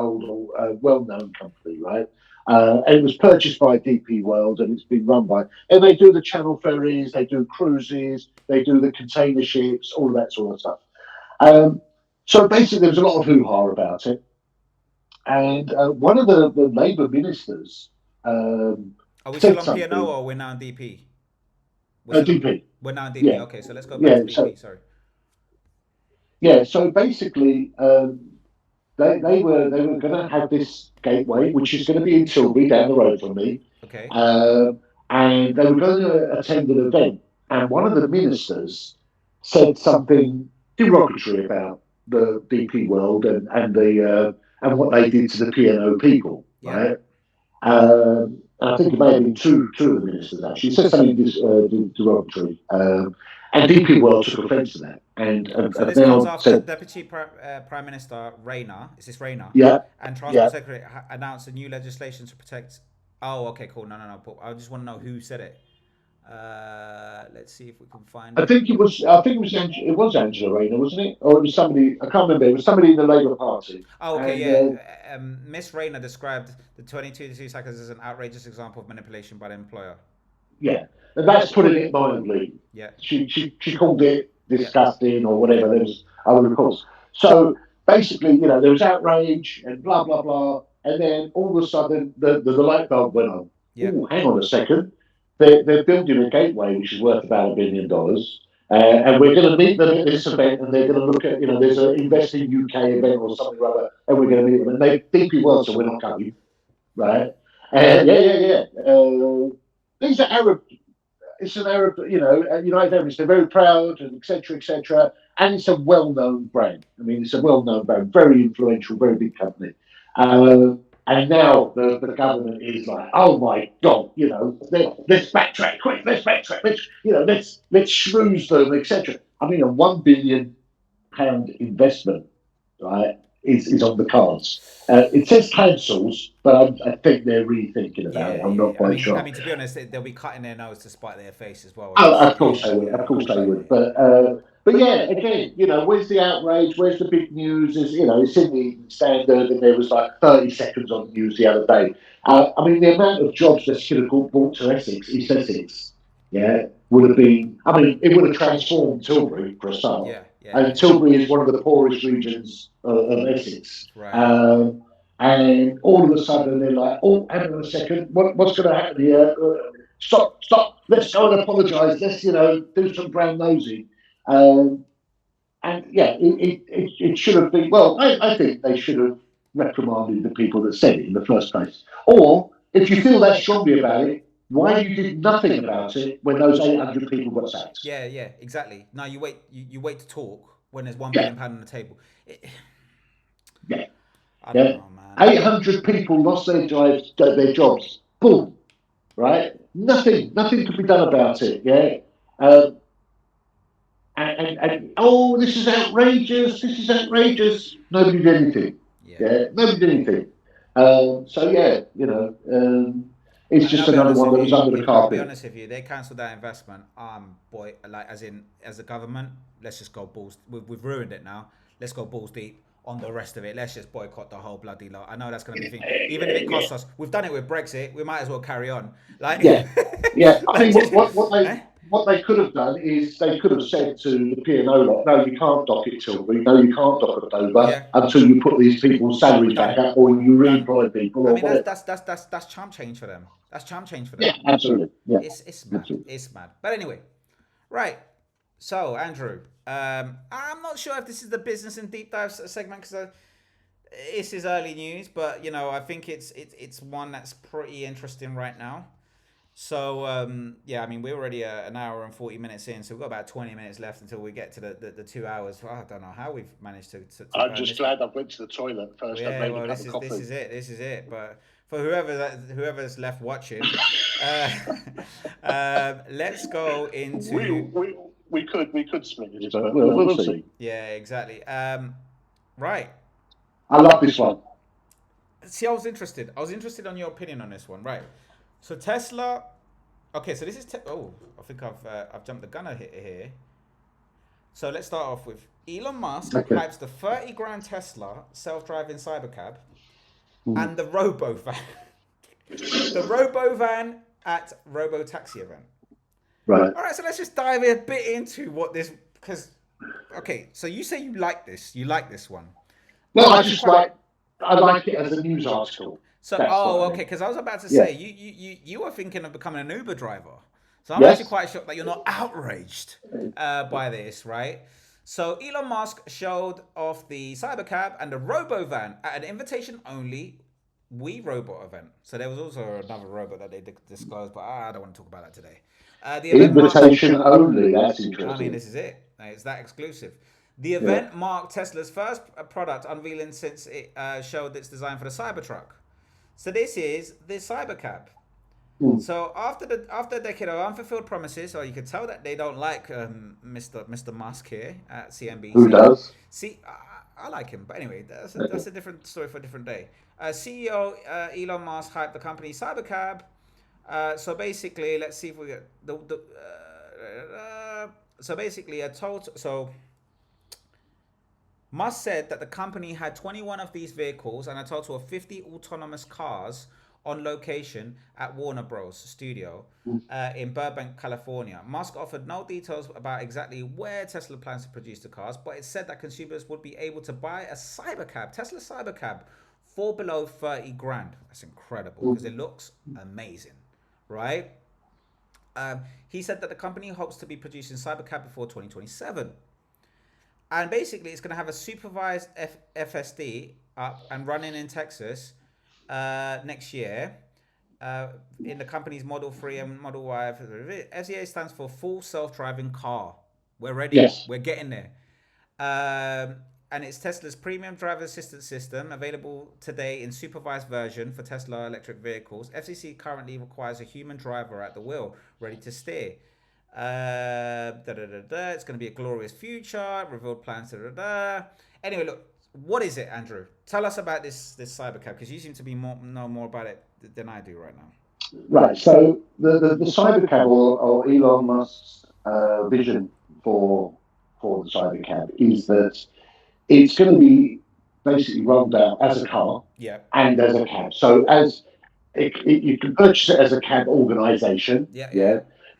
well-known company, right? And it was purchased by DP World, and it's been run by. And they do the channel ferries, they do cruises, they do the container ships, all of that sort of stuff. So basically, there was a lot of hoo-ha about it. And one of the Labour ministers. Are we still on P&O or we're now on DP? DP. We're now on DP. Yeah. Okay, so let's go back to DP. Sorry. Yeah. So basically, they were going to have this gateway, which is going to be in Tilbury, down the road from me. Okay. And they were going to attend an event, and one of the ministers said something derogatory about the DP World and what they did to the P&O people, right? I think it may have been two of the ministers actually said something derogatory, and DP World took offence to that. And so this comes after Deputy Prime Minister Rayner. Is this Rayner? Yeah. And Transport Secretary announced a new legislation to protect. Oh, okay, cool. No. I just want to know who said it. Let's see if we can find. I think it was Angela Rayner, wasn't it? Or it was somebody. I can't remember. It was somebody in the Labour Party. Oh, okay, Miss Rayner described the 22 cycles as an outrageous example of manipulation by the employer. Yeah, and that's putting it mildly. Yeah. She called it disgusting or whatever. There was other reports. So basically, there was outrage and blah blah blah, and then all of a sudden the light bulb went on. Yeah. Ooh, hang on a second. They're building a gateway which is worth about $1 billion, and we're going to meet them at this event, and they're going to look at, there's an Invest in UK event or something like that, and we're going to meet them, and they DP World, so we're not coming, right? And these are Arab. It's an Arab, United Emirates. They're very proud, and etc. And it's a well-known brand. I mean, it's a well-known brand, very influential, very big company. And now the government is like, oh my God, let's backtrack quick, let's let's schmooze them, etc. I mean, a £1 billion investment, right, is on the cards. It says councils, but I think they're really thinking about it. I'm not quite sure. I mean, to be honest, they'll be cutting their nose to spite their face as well. Oh, of course they would. Of course they would. But yeah, again, where's the outrage? Where's the big news? It's in the Evening Standard, and there was like 30 seconds on the news the other day. I mean, the amount of jobs that should have brought to East Essex, would have been. I mean, it would have transformed Tilbury for a start. Yeah. And Tilbury is one of the poorest regions of Essex. Right. And all of a sudden they're like, oh, hang on a second, what's going to happen here? Stop, let's go and apologise. Let's, do some brown nosing. And yeah, it should have been, well, I think they should have reprimanded the people that said it in the first place. Or, if you feel that strongly about it, why you did nothing about it when those 800 people got sacked. Yeah, exactly. Now you wait to talk when there's £1 billion on the table. I don't know, man. 800 people lost their jobs. Boom. Right? Nothing could be done about it. Yeah. And this is outrageous. Nobody did anything. Yeah. Nobody did anything. It's just another one that was under the carpet. To be honest with you, they cancelled that investment. Boy, like as a government, let's just go balls. We've ruined it now. Let's go balls deep on the rest of it. Let's just boycott the whole bloody lot. I know that's going to be the thing. Even if it costs us, we've done it with Brexit. We might as well carry on. Like, I think what they could have done is they could have said to the P&O lot, no, you can't dock it Tilbury, no, you can't dock it Dover until you put these people's salaries back up or you re-employ people. I mean, that's chump change for them. That's chump change for them. Yeah, absolutely. Yeah. It's mad. Absolutely. It's mad. But anyway, right. So, Andrew, I'm not sure if this is the business and deep dive segment because this is early news, but I think it's one that's pretty interesting right now. So I mean, we're already an hour and 40 minutes in, so we've got about 20 minutes left until we get to the 2 hours. I don't know how we've managed to I'm just glad I went to the toilet first. Well, yeah, this is it. But for whoever's left watching, let's go into. We could split it, but we'll see. Yeah, exactly. Right. I love this one. See, I was interested on your opinion on this one, right? So Tesla, okay. So this is I think I've jumped the gun here. So let's start off with Elon Musk hypes the 30 grand Tesla self-driving cybercab and the Robovan, the Robovan at Robotaxi event. Right. All right. So let's just dive a bit into what this So you say you like this one. No, I like it as a news article. So, okay, because I was about to say, you were thinking of becoming an Uber driver. So I'm actually quite shocked that you're not outraged by this, right? So Elon Musk showed off the Cybercab and the Robovan at an invitation-only We Robot event. So there was also another robot that they disclosed, but I don't want to talk about that today. The invitation only, that's interesting. I mean, this is it. It's that exclusive. The event marked Tesla's first product unveiling since it showed its design for the Cybertruck. So this is the Cybercab. So after a decade of unfulfilled promises, you can tell that they don't like Mr. Musk here at CNBC. Who does? See, I like him, but anyway, that's a different story for a different day. CEO Elon Musk hyped the company Cybercab. So basically, let's see if we get Musk said that the company had 21 of these vehicles and a total of 50 autonomous cars on location at Warner Bros. Studio in Burbank, California. Musk offered no details about exactly where Tesla plans to produce the cars, but it said that consumers would be able to buy a Tesla Cybercab for below 30 grand. That's incredible because it looks amazing, right? He said that the company hopes to be producing Cybercab before 2027. And basically, it's going to have a supervised FSD up and running in Texas next year in the company's Model 3 and Model Y. FCA stands for Full Self-Driving Car. We're ready. Yes. We're getting there. And it's Tesla's premium driver assistance system, available today in supervised version for Tesla electric vehicles. FCC currently requires a human driver at the wheel, ready to steer. It's going to be a glorious future. Revealed plans. Anyway, look, what is it, Andrew? Tell us about this Cybercab, because you seem to know more about it than I do right now. Right. So the Cybercab or Elon Musk's vision for the Cybercab is that it's going to be basically rolled out as a car and as a cab. So you can purchase it as a cab organisation.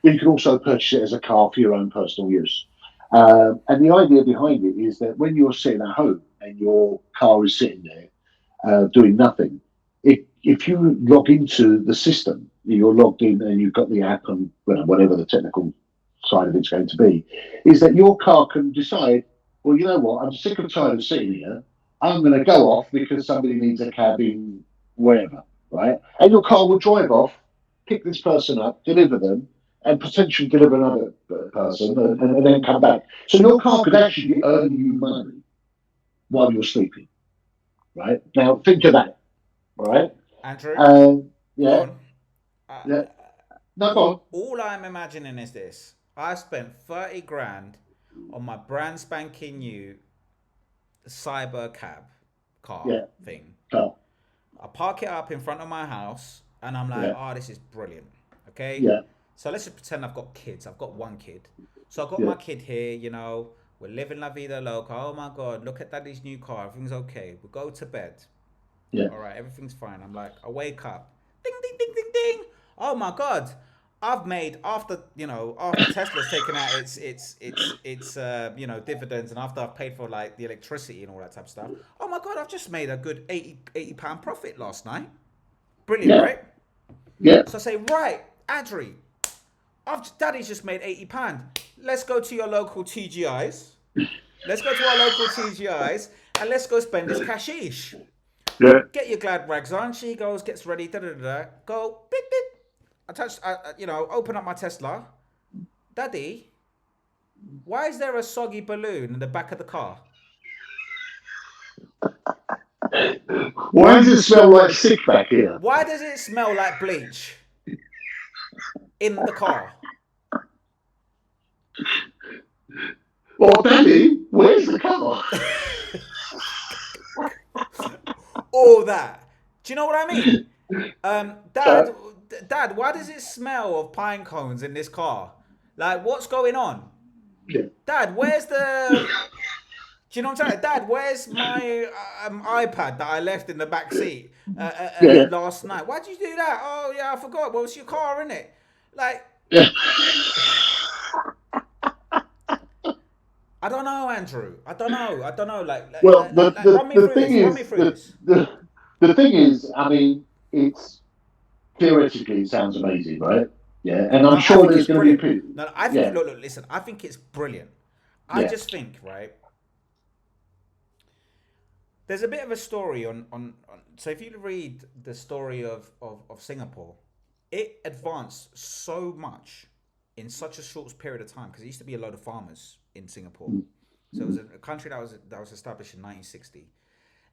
But you can also purchase it as a car for your own personal use. And the idea behind it is that when you're sitting at home and your car is sitting there doing nothing, if you log into the system, you're logged in and you've got the app and whatever the technical side of it's going to be, is that your car can decide, well, you know what, I'm sick and tired of sitting here. I'm going to go off because somebody needs a cab in wherever, right? And your car will drive off, pick this person up, deliver them, and potentially deliver another person, and then come back. So your car could actually be earning you money while you're sleeping, right? Now think of that, right? Andrew, yeah. Yeah. No, go on. All I'm imagining is this: I spent 30 grand on my brand spanking new cyber cab car thing. I park it up in front of my house, and I'm like, oh, this is brilliant. Okay. Yeah. So let's just pretend I've got kids. I've got one kid. So I've got my kid here, you know, we're living la vida loca. Oh my God, look at daddy's new car. Everything's okay. We go to bed. Yeah. All right, everything's fine. I'm like, I wake up. Ding, ding, ding, ding, ding. Oh my God. I've made, after Tesla's taken out its dividends, and after I've paid for like the electricity and all that type of stuff. Oh my God, I've just made a good 80 pound profit last night. Brilliant, right? Yeah. So I say, right, Adri, Daddy's just made £80. Let's go to your local TGIs. Let's go to our local TGIs and let's go spend this cashish. Yeah. Get your glad rags on. She goes, gets ready. Go. Beep, beep. Open up my Tesla. Daddy, why is there a soggy balloon in the back of the car? Why does it smell like sick back here? Why does it smell like bleach in the car? Well, Daddy, where's the car? All that. Do you know what I mean? Dad, why does it smell of pine cones in this car? Like, what's going on? Yeah. Dad, where's the... Do you know what I'm saying? Dad, where's my iPad that I left in the back seat last night? Why'd you do that? Oh, yeah, I forgot. Well, it's your car, isn't it? Like... Yeah. I don't know, Andrew. I don't know. Well, the thing is, I mean, it's theoretically it sounds amazing, right? Yeah, and I'm sure there's going to be people. No, I think. Look, listen. I think it's brilliant. I just think, right. There's a bit of a story on. So if you read the story of Singapore, it advanced so much in such a short period of time because it used to be a load of farmers in Singapore. So it was a country that was established in 1960,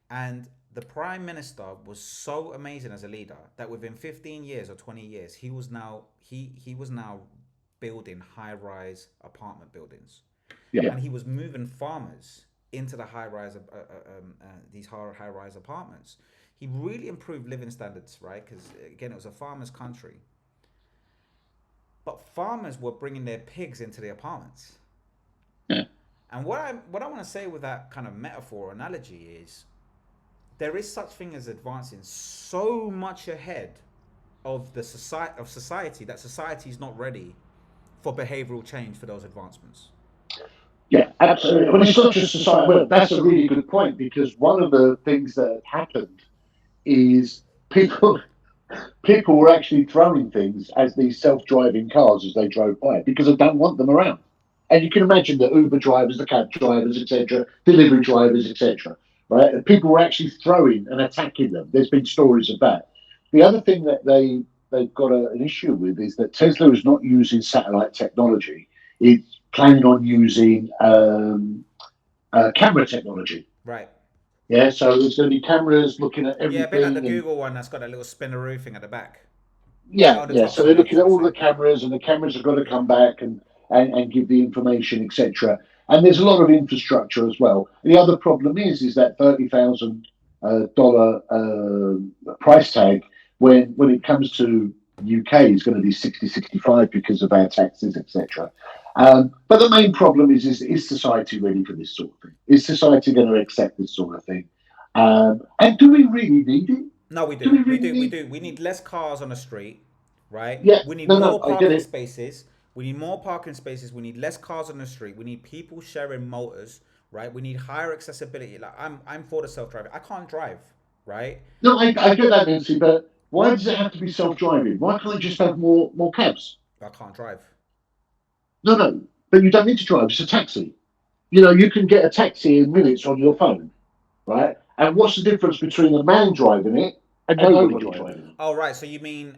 and the prime minister was so amazing as a leader that within 15 years or 20 years he was now building high-rise apartment buildings, and he was moving farmers into the high-rise apartments. He really improved living standards, right? Because again, it was a farmer's country. But farmers were bringing their pigs into the apartments. Yeah. And what I want to say with that kind of metaphor or analogy is there is such thing as advancing so much ahead of the society that society is not ready for behavioral change for those advancements. Yeah, absolutely. Well, it's not just society. Well, that's a really good point because one of the things that happened is people were actually throwing things as these self-driving cars as they drove by because they don't want them around. And you can imagine the Uber drivers, the cab drivers, etc., delivery drivers, etc., right? And people were actually throwing and attacking them. There's been stories of that. The other thing that they've got an issue with is that Tesla is not using satellite technology. It's planning on using camera technology. Right. Yeah, so there's going to be cameras looking at everything. Yeah, a bit like the Google one that's got a little spinneroo thing at the back. Yeah, so they're looking at all the cameras, and the cameras are going to come back and give the information, etc. And there's a lot of infrastructure as well. The other problem is that $30,000 price tag when it comes to UK is going to be 65 because of our taxes, etc. But the main problem is society ready for this sort of thing? Is society going to accept this sort of thing? And do we really need it? No, we do. We do. We need less cars on the street, right? Yeah. We need more parking spaces. We need more parking spaces. We need less cars on the street. We need people sharing motors, right? We need higher accessibility. Like I'm for the self-driving. I can't drive, right? No, I get that, Mencey, but why does it have to be self-driving? Why can't it just have more cabs? I can't drive. No, but you don't need to drive. It's a taxi. You know, you can get a taxi in minutes on your phone, right? And what's the difference between a man driving it and nobody driving it? Oh, right. So you mean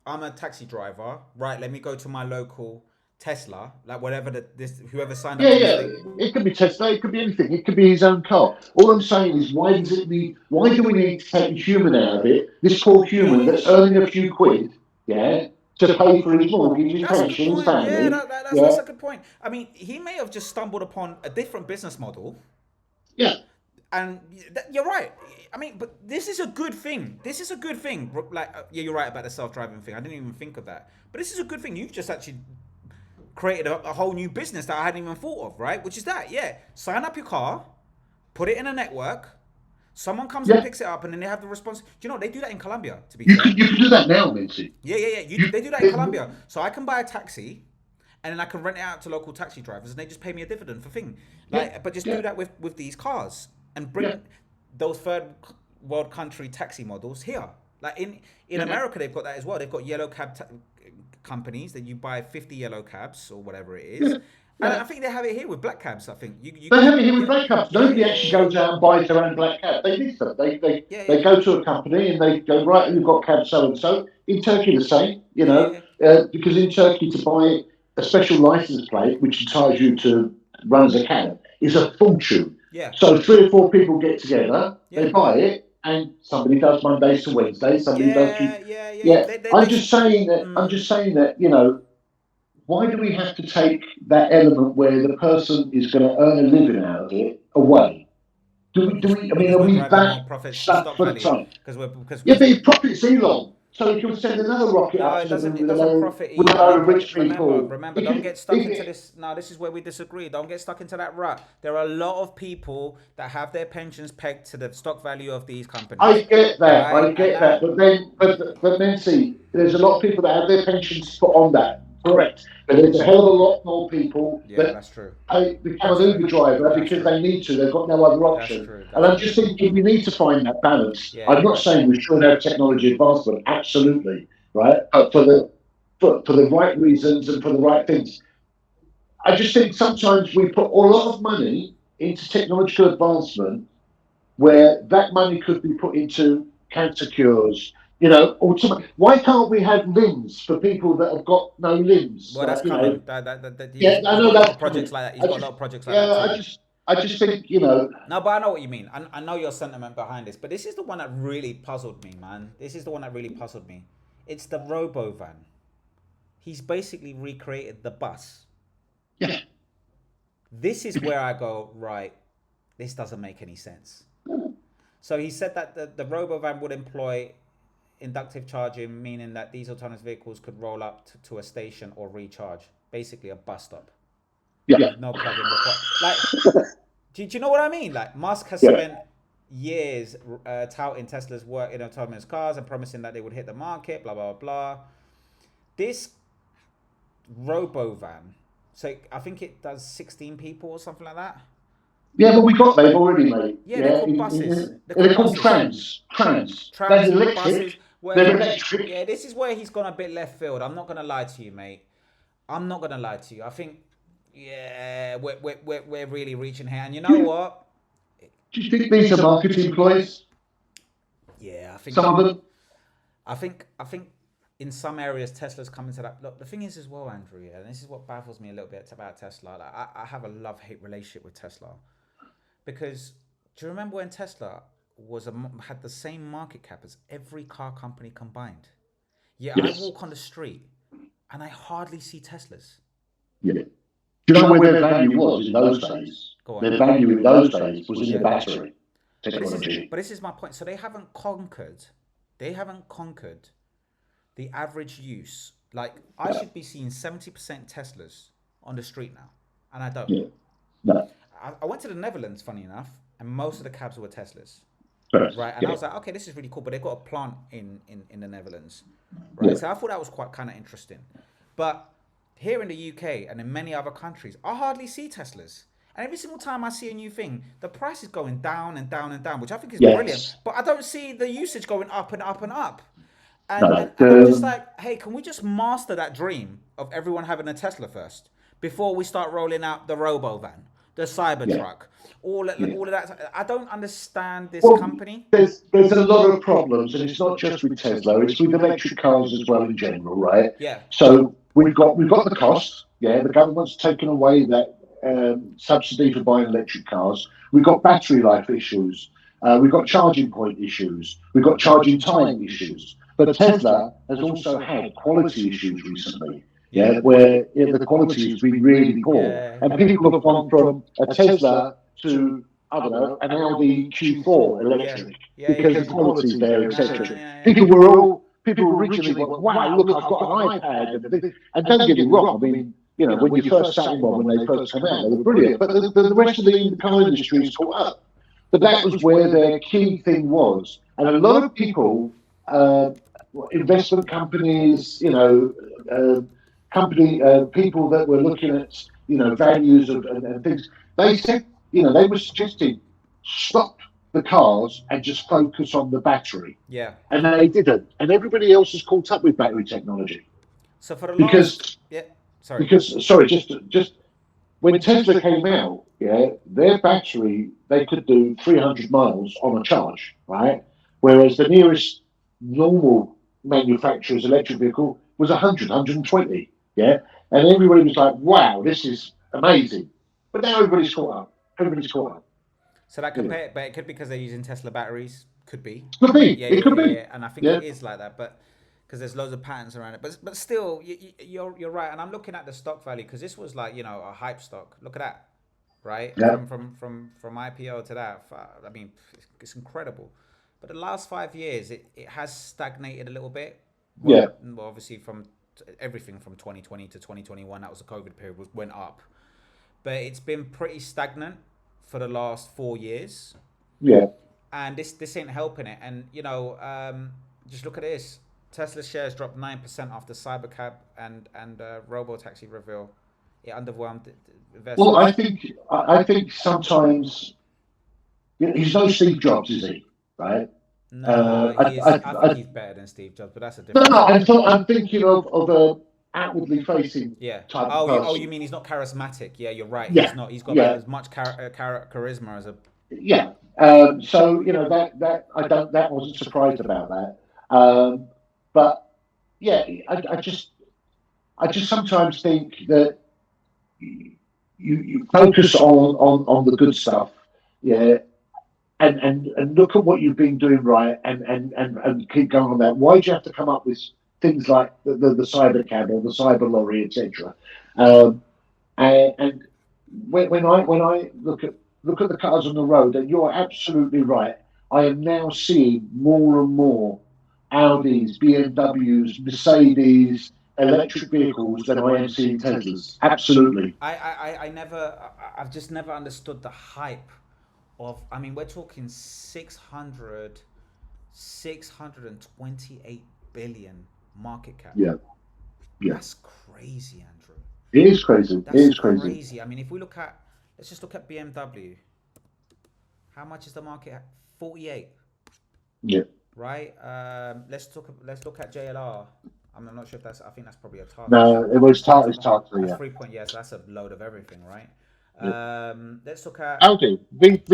I'm a taxi driver, right? Let me go to my local Tesla, like whatever whoever signed up. It could be Tesla, it could be anything. It could be his own car. All I'm saying is, why do we need to take the human out of it? This poor human that's earning a few quid, to pay for his mortgage, his pension, his family. That's a good point. I mean, he may have just stumbled upon a different business model. Yeah. And you're right. I mean, but this is a good thing. This is a good thing. Like, you're right about the self-driving thing. I didn't even think of that. But this is a good thing. You've just actually created a whole new business that I hadn't even thought of, right? Which is that, sign up your car, put it in a network, someone comes and picks it up, and then they have the response. Do you know, they do that in Colombia, to be fair. You can do that now, Mencey. Yeah. They do that in Colombia. So I can buy a taxi, and then I can rent it out to local taxi drivers, and they just pay me a dividend for thing. But just do that with these cars, and bring those third world country taxi models here. Like in America, they've got that as well. They've got yellow cab companies that you buy 50 yellow cabs or whatever it is. And I think they have it here with black cabs. I think they have it here with black cabs. Nobody actually goes out and buys their own black cab. They list them. They go to a company and they go, right, you've got cab so and so. In Turkey, the same. Because in Turkey, to buy a special license plate which entitles you to run as a cab is a fortune. So 3 or 4 people get together, they buy it, and somebody does Mondays to Wednesdays. Somebody does. I'm just saying that. Why do we have to take that element where the person is going to earn a living out of it away? Do we? I mean, are we that stuck for the time? But it profits Elon, so he can send another rocket up. It doesn't profit with a load of rich people. Remember, don't get stuck into this. No, this is where we disagree. Don't get stuck into that rut. There are a lot of people that have their pensions pegged to the stock value of these companies. I get that. Right? I get that. But then see, there's a lot of people that have their pensions put on that. Correct. But there's a hell of a lot more people that that's true. Become an Uber driver because they need to. They've got no other option. And I'm just thinking we need to find that balance. I'm not saying we should have technology advancement. Absolutely, right? But for the right reasons and for the right things. I just think sometimes we put a lot of money into technological advancement where that money could be put into cancer cures. Why can't we have limbs for people that have got no limbs? Well, that's coming. I know that projects like that. He's got a lot of projects like that. I just think No, but I know what you mean. I know your sentiment behind this, but this is the one that really puzzled me, man. This is the one that really puzzled me. It's the Robovan. He's basically recreated the bus. Yeah. This is where I go, right, this doesn't make any sense. So he said that the Robovan would employ inductive charging, meaning that these autonomous vehicles could roll up to a station or recharge, basically a bus stop. No plug-in required. Do you know what I mean? Like, Musk has spent years touting Tesla's work in autonomous cars and promising that they would hit the market, blah, blah, blah. This Robovan, so I think it does 16 people or something like that. Yeah, but we got them already, mate. They're called buses. They're called trams. They're electric. Buses. They're electric. Yeah, this is where he's gone a bit left field. I'm not gonna lie to you, mate. I'm not gonna lie to you. I think, we're really reaching here. And you know what? Do you think these are marketing ploys? Yeah, I think some of them. I think in some areas Tesla's coming to that. Look, the thing is as well, Andrew, and this is what baffles me a little bit about Tesla. Like, I have a love-hate relationship with Tesla. Because do you remember when Tesla had the same market cap as every car company combined? Yes. I walk on the street and I hardly see Teslas. Yeah. Do you know where their value was in those days? Their value in those days was in the battery technology. But this is my point. So they haven't conquered the average use. Like, I should be seeing 70% Teslas on the street now, and I don't. Yeah. No. I went to the Netherlands, funny enough, and most of the cabs were Teslas. Right. And I was like, okay, this is really cool, but they've got a plant in the Netherlands. Right. Yeah. So I thought that was quite kind of interesting. But here in the UK and in many other countries, I hardly see Teslas. And every single time I see a new thing, the price is going down and down and down, which I think is brilliant. But I don't see the usage going up and up and up. And I'm just like, hey, can we just master that dream of everyone having a Tesla first before we start rolling out the Robovan? the Cybertruck, all of that. I don't understand this company. There's a lot of problems, and it's not just with Tesla; it's with electric cars as well in general, right? Yeah. So we've got the cost. Yeah, the government's taken away that subsidy for buying electric cars. We've got battery life issues. We've got charging point issues. We've got charging time issues. But Tesla has also had quality issues recently. Yeah, where the quality has been really poor, and people have gone from a Tesla to, I don't know, an Audi Q4 electric because the quality's there, etc. People originally went, wow, look, I've got an iPad, and don't get me wrong, I mean, you know, when you first sat in one, when they first came out, they were brilliant, but the rest of the car industry is caught up. But that was where their key thing was, and a lot of people, investment companies, you know, people that were looking at, you know, values and things, they said, you know, they were suggesting stop the cars and just focus on the battery. Yeah. And they didn't. And everybody else has caught up with battery technology. So for the just when Tesla came out, their battery, they could do 300 miles on a charge, right? Whereas the nearest normal manufacturer's electric vehicle was 100, 120, and everybody was like, wow, this is amazing. But now everybody's caught up. So that could but it could be because they're using Tesla batteries. Could be. Could be. It could be. And I think it is like that, but because there's loads of patents around it. But still, you're right. And I'm looking at the stock value because this was like, you know, a hype stock. Look at that, right? Yeah. From IPO to that. I mean, it's incredible. But the last 5 years, it has stagnated a little bit. Well, obviously from everything from 2020 to 2021, that was the COVID period, went up. But it's been pretty stagnant for the last 4 years. Yeah. And this ain't helping it. And, you know, just look at this. Tesla shares dropped 9% after Cybercab and Robotaxi reveal. It underwhelmed investors. Well, I think sometimes, you know, he's no Steve Jobs, is he? Right? No, I think he's better than Steve Jobs, but that's a different. I'm thinking of a outwardly facing type of person. You mean he's not charismatic? Yeah, you're right. Yeah. He's not. He's got as much charisma as a. Yeah. So you know that wasn't surprised about that. But yeah, I just sometimes think that you focus on the good stuff, and look at what you've been doing right, and keep going on that. Why do you have to come up with things like the cybercab or the cyber lorry, etc.? And when I look at the cars on the road, and you're absolutely right, I am now seeing more and more Audis, BMWs, Mercedes, electric vehicles than I am seeing Teslas. Absolutely. I've just never understood the hype of, I mean, we're talking 628 billion market cap. Yeah. That's crazy, Andrew. It is crazy. That's crazy. I mean, if we let's just look at BMW. How much is the market at? 48. Yeah. Right. Let's look at JLR. I'm not sure if that's. I think that's probably a target. No, it was target. That's 3 point. Yes, that's a load of everything, right? Yeah. Let's look at Audi. WAG,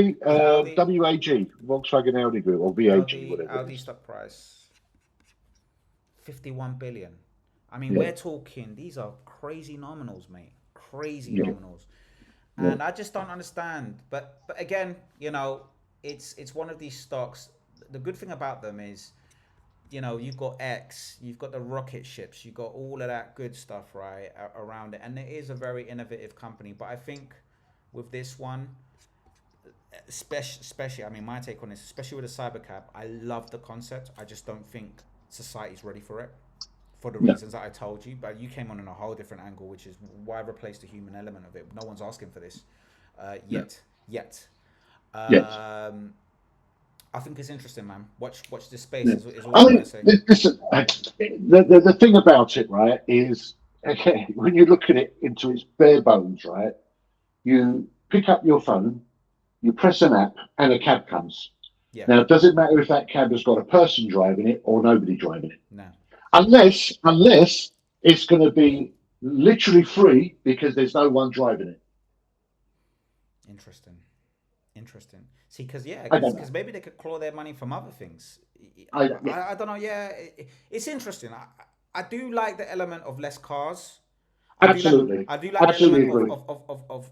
Volkswagen Audi Group, or VAG, whatever. Audi stock price 51 billion. I mean, we're talking. These are crazy nominals, mate. Crazy nominals. And I just don't understand. But again, you know, it's one of these stocks. The good thing about them is, you know, you've got X, you've got the rocket ships, you've got all of that good stuff, right, around it. And it is a very innovative company. But I think with this one, especially, I mean, my take on this, especially with the Cybercab, I love the concept. I just don't think society's ready for it, for the reasons that I told you. But you came on in a whole different angle, which is why replace the human element of it. No one's asking for this yet. I think it's interesting, man. Watch this space. Is all I'm saying. Listen, the thing about it, right, is when you look at it into its bare bones, right, you pick up your phone, you press an app, and a cab comes. Yeah. Now, does it matter if that cab has got a person driving it or nobody driving it? No. Unless it's going to be literally free because there's no one driving it. Interesting. See, because maybe they could claw their money from other things. I don't know. Yeah, it's interesting. I do like the element of less cars. Absolutely. I do like the element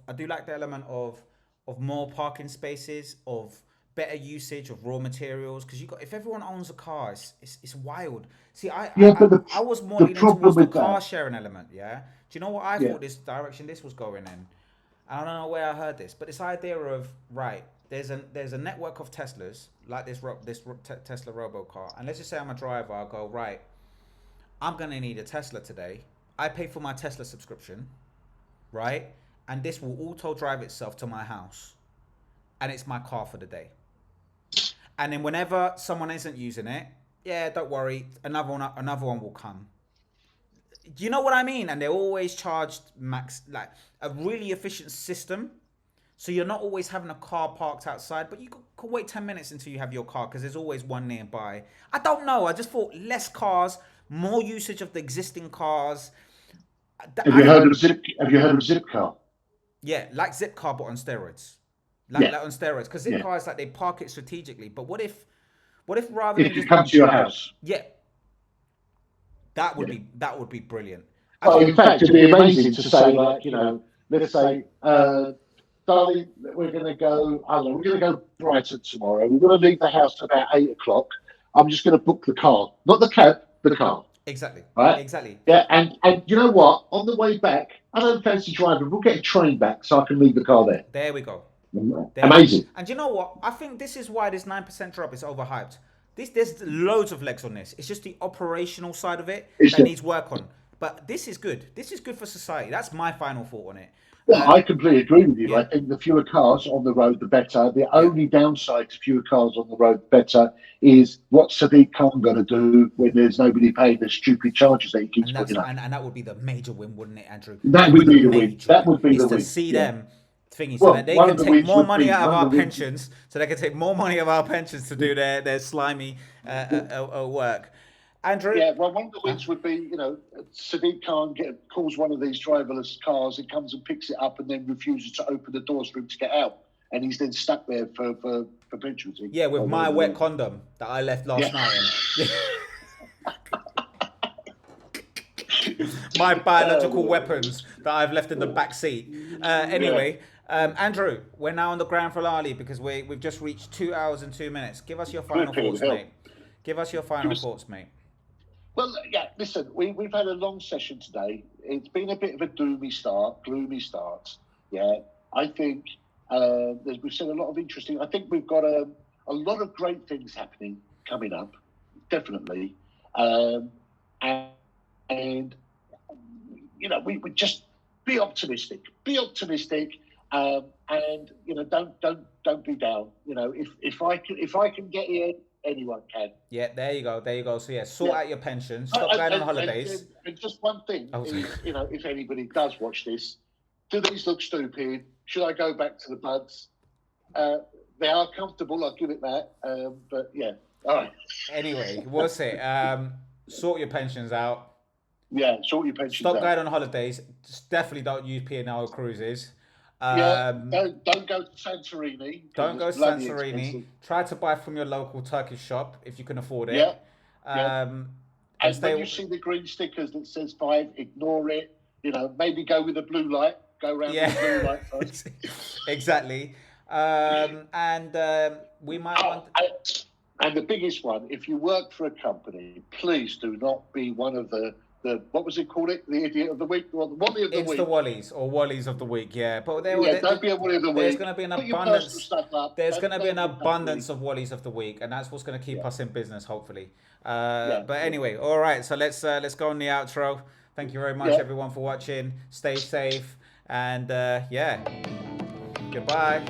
I do like the element of more parking spaces, of better usage of raw materials. Because if everyone owns a car, it's wild. See, I was more leaning towards the car sharing element. Yeah. Do you know what I thought this direction this was going in? I don't know where I heard this, but this idea of there's a network of Teslas like this Tesla Robocap, and let's just say I'm a driver. I'll go right. I'm gonna need a Tesla today. I pay for my Tesla subscription, right? And this will auto drive itself to my house, and it's my car for the day. And then whenever someone isn't using it, don't worry, another one will come. Do you know what I mean? And they're always charged max, like a really efficient system. So you're not always having a car parked outside, but you could wait 10 minutes until you have your car because there's always one nearby. I don't know. I just thought less cars, more usage of the existing cars. Have you heard of Zipcar? Yeah, like Zipcar, but on steroids. Like on steroids. Because Zipcar is like they park it strategically. But what if rather than just come to your house? Yeah. That would be brilliant. Well, in fact, it'd be amazing to say, like, let's say, darling, we're going to go Brighton tomorrow. We're going to leave the house about 8 o'clock. I'm just going to book the car, not the cab, the car. Exactly. Right. Exactly. Yeah, and you know what? On the way back, I don't fancy driving. We'll get a train back so I can leave the car there. There we go. Amazing. And you know what? I think this is why this 9% drop is overhyped. There's loads of legs on this. It's just the operational side of it that needs work on. But this is good. This is good for society. That's my final thought on it. Well, I completely agree with you. Yeah. I think the fewer cars on the road, the better. The only downside to fewer cars on the road, better, is what's Sadiq Khan going to do when there's nobody paying the stupid charges that he keeps putting up. And that would be the major win, wouldn't it, Andrew? That would be the win. That would be the win. To see them thingy, so that they can take more money out of our pensions, to do their slimy work. Andrew? Yeah, well, one of the wins would be, Sadiq Khan calls one of these driverless cars, it comes and picks it up and then refuses to open the doors for him to get out. And he's then stuck there for perpetuity. Yeah, with my wet condom that I left last night. My biological weapons that I've left in the back seat. Anyway, Andrew, we're now on the ground for Lali because we've just reached 2 hours and 2 minutes. Give us your final thoughts, mate. Give us your final thoughts, mate. Well, yeah, listen, we've had a long session today. It's been a bit of a gloomy start. Yeah, I think we've said a lot of interesting. I think we've got a lot of great things coming up, definitely. And we just be optimistic. And don't be down. If I can get in, anyone can. Yeah, there you go. So sort out your pension. Stop going on holidays. And just one thing is, if anybody does watch this, do these look stupid? Should I go back to the buds? They are comfortable. I'll give it that. But yeah, all right. Anyway, what's it? Sort your pensions out. Yeah, sort your pensions out. Stop going on holidays. Just definitely don't use P&L cruises. Don't go to Santorini. Don't go to Santorini. Expensive. Try to buy from your local Turkish shop if you can afford it. And when you see the green stickers that says 5, ignore it. Maybe go with a blue light. Go around with a blue light first. Exactly. We might want... And the biggest one, if you work for a company, please do not be one of the what was it called? The idiot of the week, or the wally of the week. It's the wallies or wallies of the week, yeah. But don't be a wally of the week. There's going to be an abundance. There's going to be an abundance of wallies of the week, and that's what's going to keep us in business, hopefully. But anyway, all right. So let's go on the outro. Thank you very much, everyone, for watching. Stay safe, and goodbye.